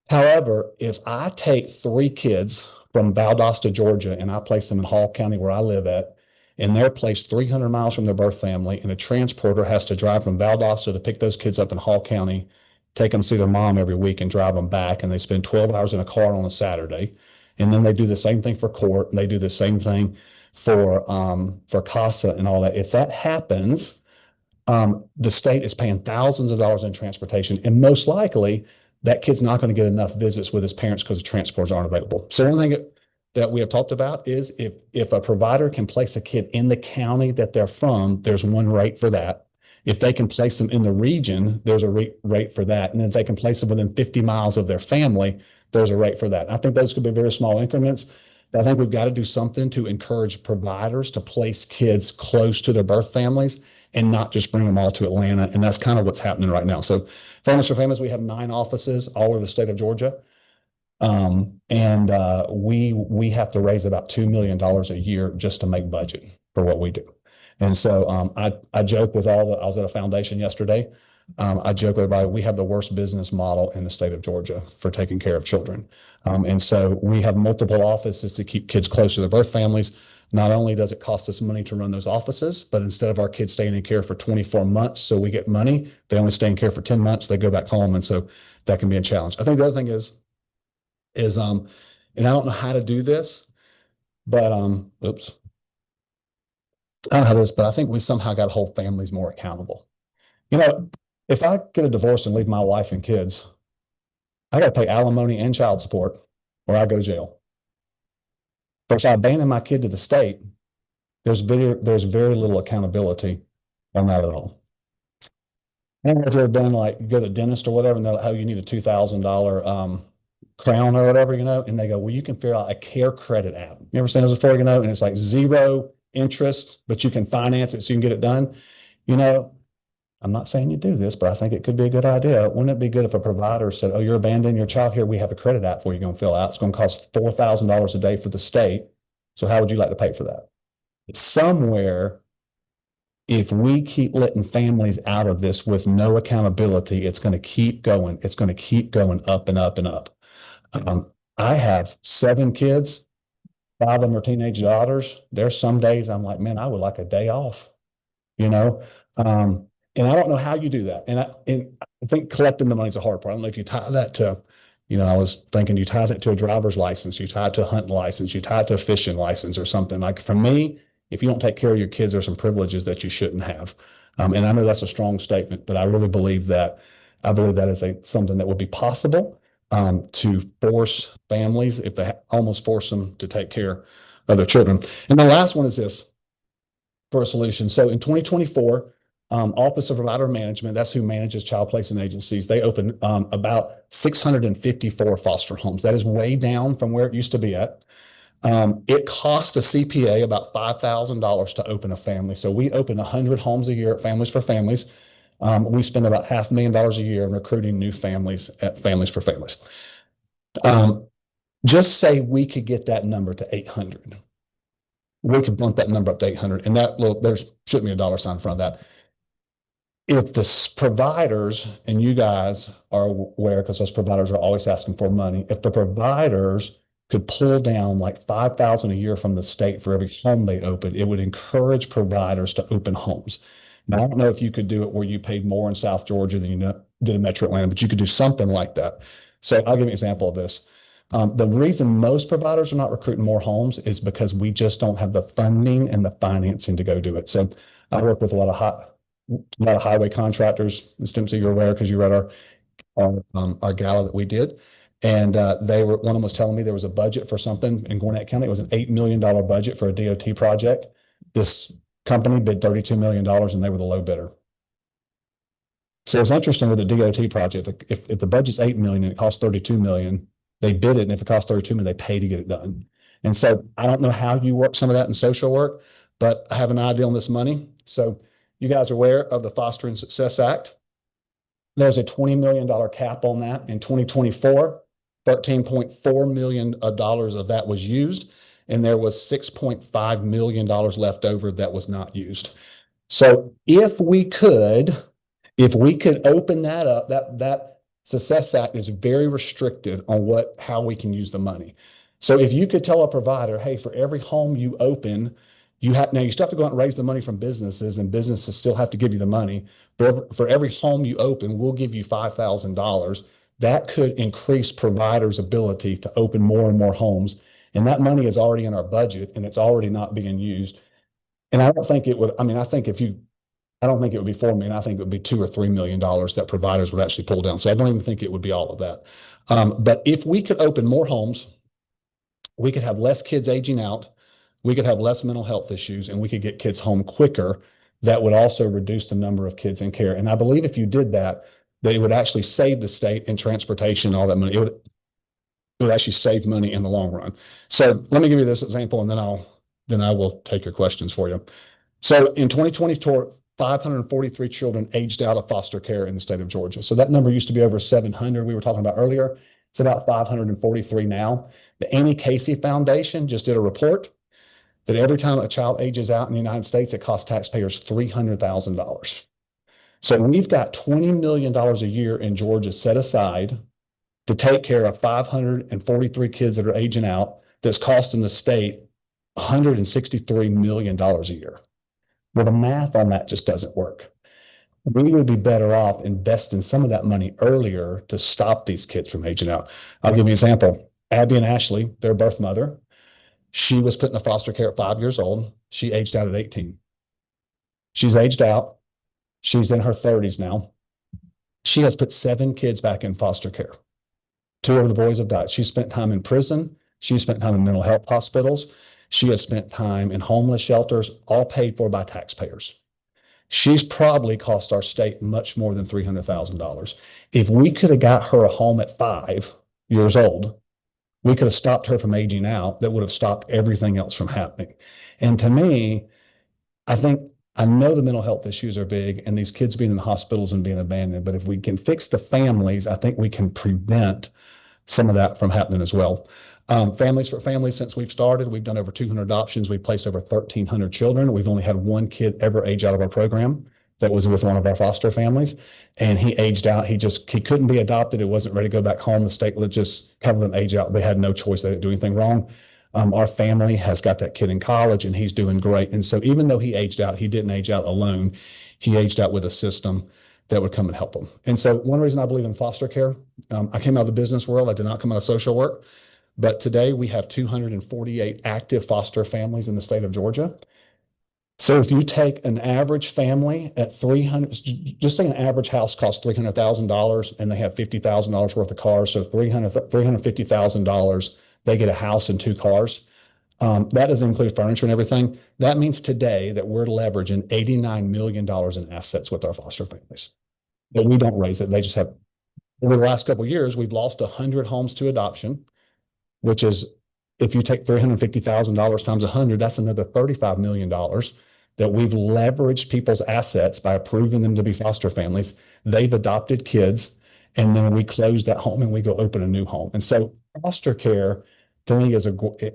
However, if I take 3 kids from Valdosta, Georgia, and I place them in Hall County where I live at, and they're placed 300 miles from their birth family, and a transporter has to drive from Valdosta to pick those kids up in Hall County, take them to see their mom every week and drive them back, and they spend 12 hours in a car on a Saturday, And then they do the same thing for court, and they do the same thing for CASA and all that. If that happens, the state is paying thousands of dollars in transportation, and most likely that kid's not going to get enough visits with his parents because the transports aren't available. So one thing that we have talked about is if a provider can place a kid in the county that they're from, there's one rate for that. If they can place them in the region, there's a rate for that. And if they can place them within 50 miles of their family, there's a rate for that. I think those could be very small increments. But I think we've got to do something to encourage providers to place kids close to their birth families and not just bring them all to Atlanta. And that's kind of what's happening right now. So Families for Families, we have 9 offices all over the state of Georgia. We have to raise about $2 million a year just to make budget for what we do. And so I joke with I was at a foundation yesterday. I joke with everybody, we have the worst business model in the state of Georgia for taking care of children. And so we have multiple offices to keep kids close to their birth families. Not only does it cost us money to run those offices, but instead of our kids staying in care for 24 months, so we get money, they only stay in care for 10 months, they go back home. And so that can be a challenge. I think the other thing is and I don't know how to do this, but oops. I don't know how to do this, but I think we somehow got to hold families more accountable. You know, if I get a divorce and leave my wife and kids, I got to pay alimony and child support, or I go to jail. But if I abandon my kid to the state, there's very little accountability on that at all. And if you've ever been like, you go to the dentist or whatever, and they're like, oh, you need a $2,000 crown or whatever, and they go, well, you can figure out a care credit app. You ever seen those before, and it's like 0 interest, but you can finance it so you can get it done. I'm not saying you do this, but I think it could be a good idea. Wouldn't it be good if a provider said, oh, you're abandoning your child here, we have a credit app for you going to fill out. It's going to cost $4,000 a day for the state. So how would you like to pay for that? It's somewhere, if we keep letting families out of this with no accountability, it's going to keep going. It's going to keep going up and up and up. I have 7 kids. 5 of them are teenage daughters. There's some days I'm like, man, I would like a day off, and I don't know how you do that. And I think collecting the money is a hard part. I don't know if you tie that to, I was thinking you tie it to a driver's license, you tie it to a hunting license, you tie it to a fishing license or something. Like for me, if you don't take care of your kids, there's some privileges that you shouldn't have. And I know that's a strong statement, but I really believe that is something that would be possible. To force families, if they almost force them to take care of their children. And the last one is this for a solution. So in 2024, Office of Provider Management, that's who manages child placement agencies, they opened about 654 foster homes. That is way down from where it used to be at. It cost a CPA about $5,000 to open a family. So we open 100 homes a year at Families for Families. We spend about $500,000 a year in recruiting new families at Families for Families. Just say we could get that number to 800. We could bump that number up to 800, and there's shouldn't be a dollar sign in front of that. If the providers, and you guys are aware because those providers are always asking for money, if the providers could pull down like $5,000 a year from the state for every home they open, it would encourage providers to open homes. Now, I don't know if you could do it where you paid more in South Georgia than you did in Metro Atlanta, but you could do something like that. So I'll give you an example of this. The reason most providers are not recruiting more homes is because we just don't have the funding and the financing to go do it. So I work with a lot of highway contractors. Ms. Dempsey, you're aware because you read our gala that we did. And one of them was telling me there was a budget for something in Gwinnett County. It was an $8 million budget for a DOT project. This company bid $32 million and they were the low bidder. So it's interesting with the DOT project. If the budget's $8 million and it costs $32 million, they bid it. And if it costs $32 million, they pay to get it done. And so I don't know how you work some of that in social work, but I have an idea on this money. So you guys are aware of the Fostering Success Act. There's a $20 million cap on that in 2024. $13.4 million of that was used. And there was $6.5 million left over that was not used. So if we could open that up, that Success Act is very restricted on how we can use the money. So if you could tell a provider, hey, for every home you open, now you still have to go out and raise the money from businesses, and businesses still have to give you the money. But for every home you open, we'll give you $5,000 that could increase providers' ability to open more and more homes. And that money is already in our budget and it's already not being used. And I don't think it would, I mean, I think I don't think it would be $4 million. I think it would be $2 or $3 million that providers would actually pull down. So I don't even think it would be all of that. But if we could open more homes, we could have less kids aging out, we could have less mental health issues, and we could get kids home quicker. That would also reduce the number of kids in care. And I believe if you did that, they would actually save the state in transportation, all that money. It would actually save money in the long run. So let me give you this example, and then I will take your questions for you. So in 2022, 543 children aged out of foster care in the state of Georgia. So that number used to be over 700 we were talking about earlier. It's about 543 now. The Amy Casey Foundation just did a report that every time a child ages out in the United States, it costs taxpayers $300,000. So we've got $20 million a year in Georgia set aside to take care of 543 kids that are aging out. That's costing the state $163 million a year. Well, the math on that just doesn't work. We would be better off investing some of that money earlier to stop these kids from aging out. I'll give you an example. Abby and Ashley, their birth mother, she was put in foster care at 5 years old. She aged out at 18. She's aged out. She's in her 30s now. She has put 7 kids back in foster care. 2 of the boys have died. She spent time in prison. She spent time in mental health hospitals. She has spent time in homeless shelters, all paid for by taxpayers. She's probably cost our state much more than $300,000. If we could have got her a home at 5 years old, we could have stopped her from aging out. That would have stopped everything else from happening. And to me, I know the mental health issues are big and these kids being in the hospitals and being abandoned, but if we can fix the families, I think we can prevent some of that from happening as well. Families for Families, since we've started, we've done over 200 adoptions. We've placed over 1,300 children. We've only had 1 kid ever age out of our program that was with one of our foster families. And he aged out. He couldn't be adopted. He wasn't ready to go back home. The state would just have him age out. They had no choice. They didn't do anything wrong. Our family has got that kid in college and he's doing great. And so even though he aged out, he didn't age out alone. He aged out with a system that would come and help him. And so one reason I believe in foster care, I came out of the business world. I did not come out of social work. But today we have 248 active foster families in the state of Georgia. So if you take an average family at 300, just say an average house costs $300,000 and they have $50,000 worth of cars. So $350,000, they get a house and 2 cars. That doesn't include furniture and everything. That means today that we're leveraging $89 million in assets with our foster families. But we don't raise it. They just have, over the last couple of years, we've lost 100 homes to adoption, which is, if you take $350,000 times 100, that's another $35 million that we've leveraged people's assets by approving them to be foster families. They've adopted kids, and then we close that home and we go open a new home. And so foster care, to me,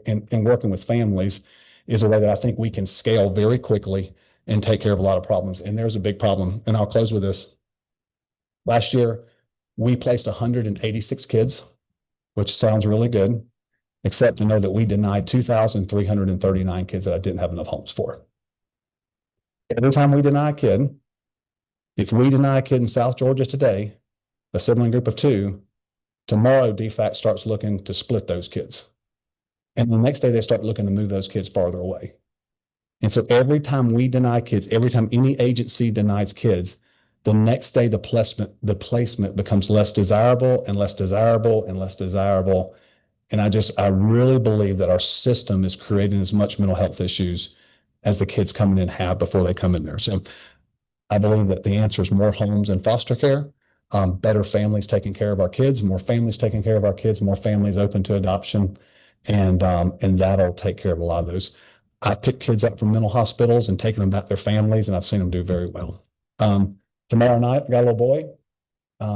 in working with families, is a way that I think we can scale very quickly and take care of a lot of problems. And there's a big problem, and I'll close with this. Last year, we placed 186 kids, which sounds really good, except to know that we denied 2,339 kids that I didn't have enough homes for. Every time we deny a kid, if we deny a kid in South Georgia today, a sibling group of 2, tomorrow DFAC starts looking to split those kids. And the next day they start looking to move those kids farther away. And so every time we deny kids, every time any agency denies kids, the next day the placement becomes less desirable and less desirable and less desirable. And I really believe that our system is creating as much mental health issues as the kids coming in have before they come in there. So I believe that the answer is more homes and foster care, better families taking care of our kids, more families taking care of our kids, more families open to adoption, and that'll take care of a lot of those. I pick kids up from mental hospitals and taking them back to their families, and I've seen them do very well. Tomorrow night, I got a little boy.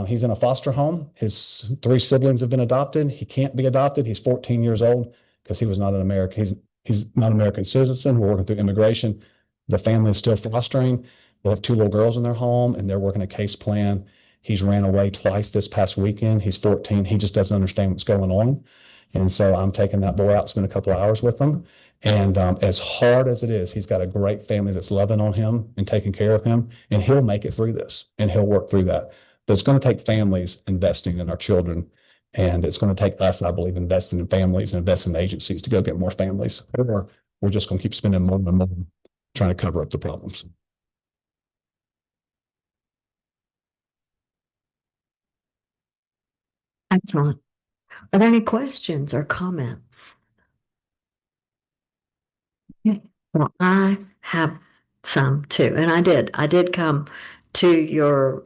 He's in a foster home. His 3 siblings have been adopted. He can't be adopted. He's 14 years old because he was not an American. He's not an American citizen. We're working through immigration. The family is still fostering. They have 2 little girls in their home, and they're working a case plan. He's ran away twice this past weekend. He's 14. He just doesn't understand what's going on. And so I'm taking that boy out, spend a couple of hours with him. And as hard as it is, he's got a great family that's loving on him and taking care of him, and he'll make it through this and he'll work through that. But it's going to take families investing in our children. And it's going to take us, I believe, investing in families and investing in agencies to go get more families. Or we're just going to keep spending more and more trying to cover up the problems. Excellent. Are there any questions or comments? Okay. Well, I have some too, and I did come to your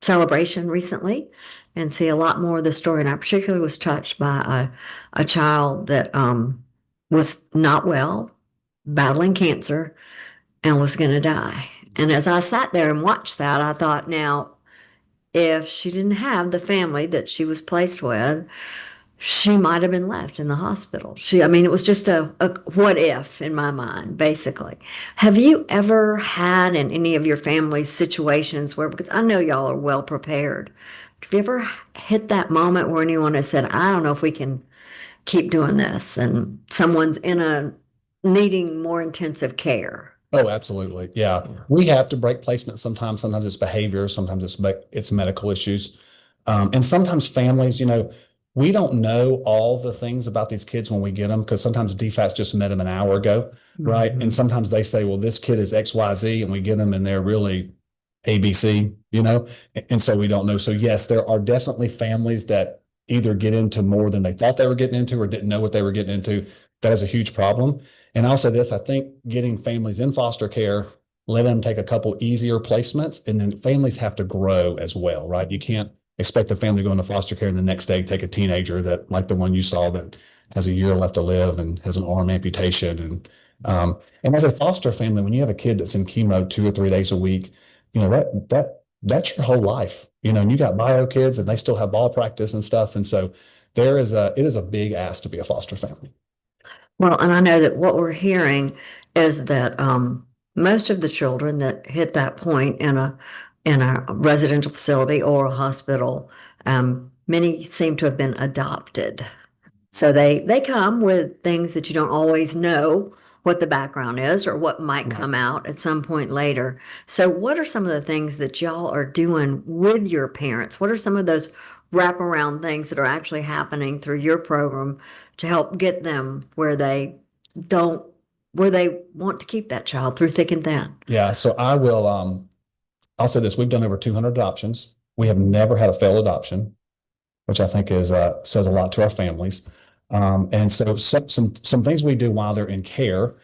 celebration recently and see a lot more of the story. And I particularly was touched by a child that was not well, battling cancer, and was going to die. And as I sat there and watched that, I thought, now, if she didn't have the family that she was placed with, she might have been left in the hospital. I mean, it was just a what if in my mind, basically. Have you ever had in any of your family's situations where, because I know y'all are well prepared, have you ever hit that moment where anyone has said, I don't know if we can keep doing this, and someone's needing more intensive care? Oh, absolutely. Yeah. We have to break placement sometimes. Sometimes it's behavior, sometimes it's medical issues. And sometimes families, we don't know all the things about these kids when we get them, because sometimes DFATS just met them an hour ago, right? And sometimes they say, well, this kid is XYZ, and we get them and they're really ABC, and so we don't know. So yes, there are definitely families that either get into more than they thought they were getting into or didn't know what they were getting into. That is a huge problem. And I'll say this, I think getting families in foster care, let them take a couple easier placements, and then families have to grow as well, right? You can't expect a family to go into foster care and the next day take a teenager that, like the one you saw, that has a year left to live and has an arm amputation. And as a foster family, when you have a kid that's in chemo 2 or 3 days a week, that's your whole life, and you got bio kids and they still have ball practice and stuff. And so it is a big ask to be a foster family. Well, and I know that what we're hearing is that most of the children that hit that point in a residential facility or a hospital, many seem to have been adopted. So they come with things that you don't always know what the background is or what might come out at some point later. So what are some of the things that y'all are doing with your parents? What are some of those wraparound things that are actually happening through your program to help get them where they want to keep that child through thick and thin? Yeah. So I'll say this, we've done over 200 adoptions. We have never had a failed adoption, which I think says a lot to our families. And so some things we do while they're in care.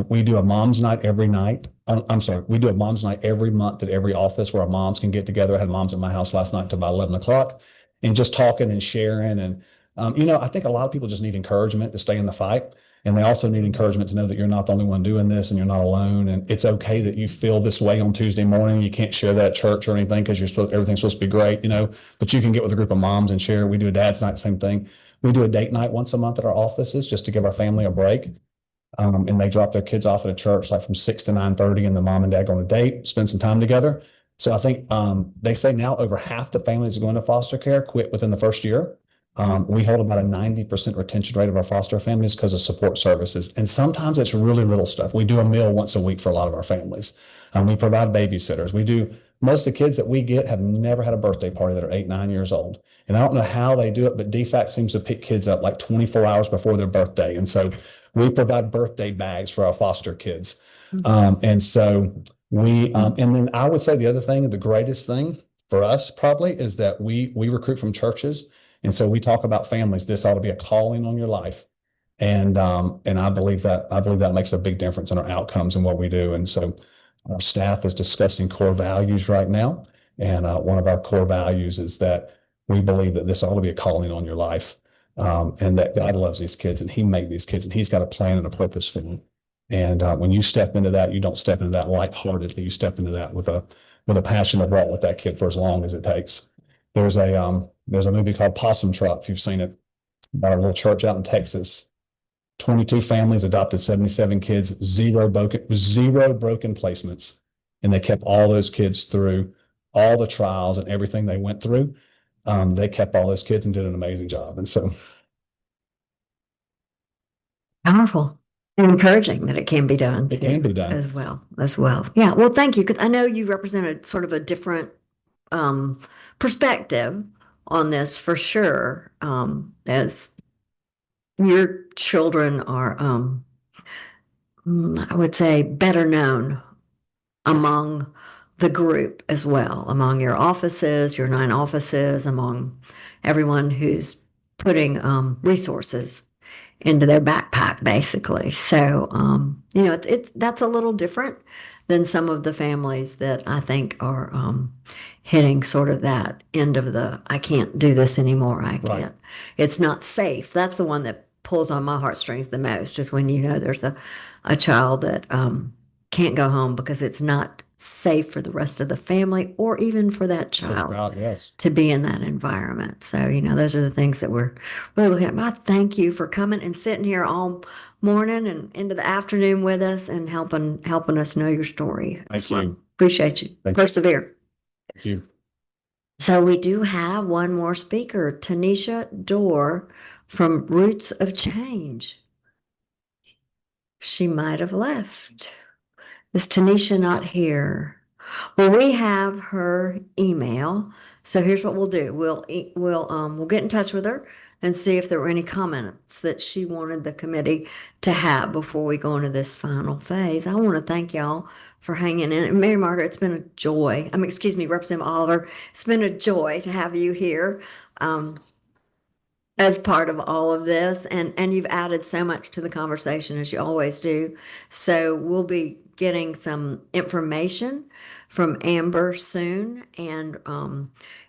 We do a mom's night every night. I'm sorry, we do a mom's night every month at every office where our moms can get together. I had moms at my house last night till about 11 o'clock and just talking and sharing. And, I think a lot of people just need encouragement to stay in the fight. And they also need encouragement to know that you're not the only one doing this and you're not alone. And it's okay that you feel this way on Tuesday morning. You can't share that at church or anything because everything's supposed to be great, but you can get with a group of moms and share. We do a dad's night, same thing. We do a date night once a month at our offices just to give our family a break. And they drop their kids off at a church like from 6 to 9:30, and the mom and dad go on a date, spend some time together. So I think they say now over half the families going to foster care quit within the first year. We hold about a 90% retention rate of our foster families because of support services. And sometimes it's really little stuff. We do a meal once a week for a lot of our families. We provide babysitters. Most of the kids that we get have never had a birthday party that are 8, 9 years old. And I don't know how they do it, but DFAC seems to pick kids up like 24 hours before their birthday. And so we provide birthday bags for our foster kids. And so and then I would say the other thing, the greatest thing for us probably is that we recruit from churches. And so we talk about families. This ought to be a calling on your life. And I believe that makes a big difference in our outcomes and what we do. And so our staff is discussing core values right now. And one of our core values is that we believe that this ought to be a calling on your life. And that God loves these kids and he made these kids and he's got a plan and a purpose for them. And when you step into that, you don't step into that lightheartedly. You step into that with a passion to walk with that kid for as long as it takes. There's a movie called Possum Trot, if you've seen it, about a little church out in Texas. 22 families adopted 77 kids, zero broken placements. And they kept all those kids through all the trials and everything they went through. They kept all those kids and did an amazing job. And so Powerful and encouraging that it can be done. it can be done. as well. Yeah. Well, thank you. Because I know you represented sort of a different perspective on this for sure. As your children are, I would say, better known among the group as well, among your offices, your 9 offices, among everyone who's putting resources into their backpack, basically. So, it's that's a little different than some of the families that I think are hitting sort of that end of the I can't do this anymore. I can't. It's not safe. That's the one that pulls on my heartstrings the most, just when there's a child that can't go home because it's not safe for the rest of the family or even for that child Yes. to be in that environment. So, those are the things that we're really looking at. I thank you for coming and sitting here all morning and into the afternoon with us and helping us know your story. Thank you. Appreciate you. Thank you. Persevere. Thank you. So we do have one more speaker, Tanisha Dorr from Roots of Change. She might have left. Is Tanisha not here? Well, we have her email. So here's what we'll do. We'll get in touch with her and see if there were any comments that she wanted the committee to have before we go into this final phase. I want to thank y'all for hanging in. And Mary Margaret, it's been a joy. Excuse me, Representative Oliver. It's been a joy to have you here. As part of all of this, and you've added so much to the conversation, as you always do. So we'll be getting some information from Amber soon, and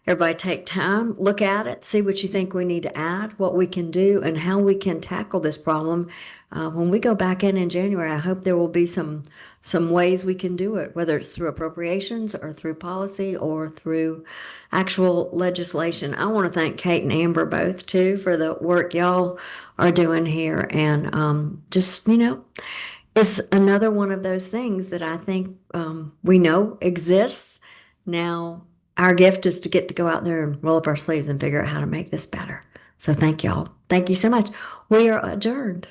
everybody take time, look at it, see what you think we need to add, what we can do, and how we can tackle this problem. When we go back in January, I hope there will be some ways we can do it, whether it's through appropriations or through policy or through actual legislation. I want to thank Kate and Amber both too for the work y'all are doing here. And it's another one of those things that I think we know exists. Now our gift is to get to go out there and roll up our sleeves and figure out how to make this better. So thank y'all. Thank you so much. We are adjourned.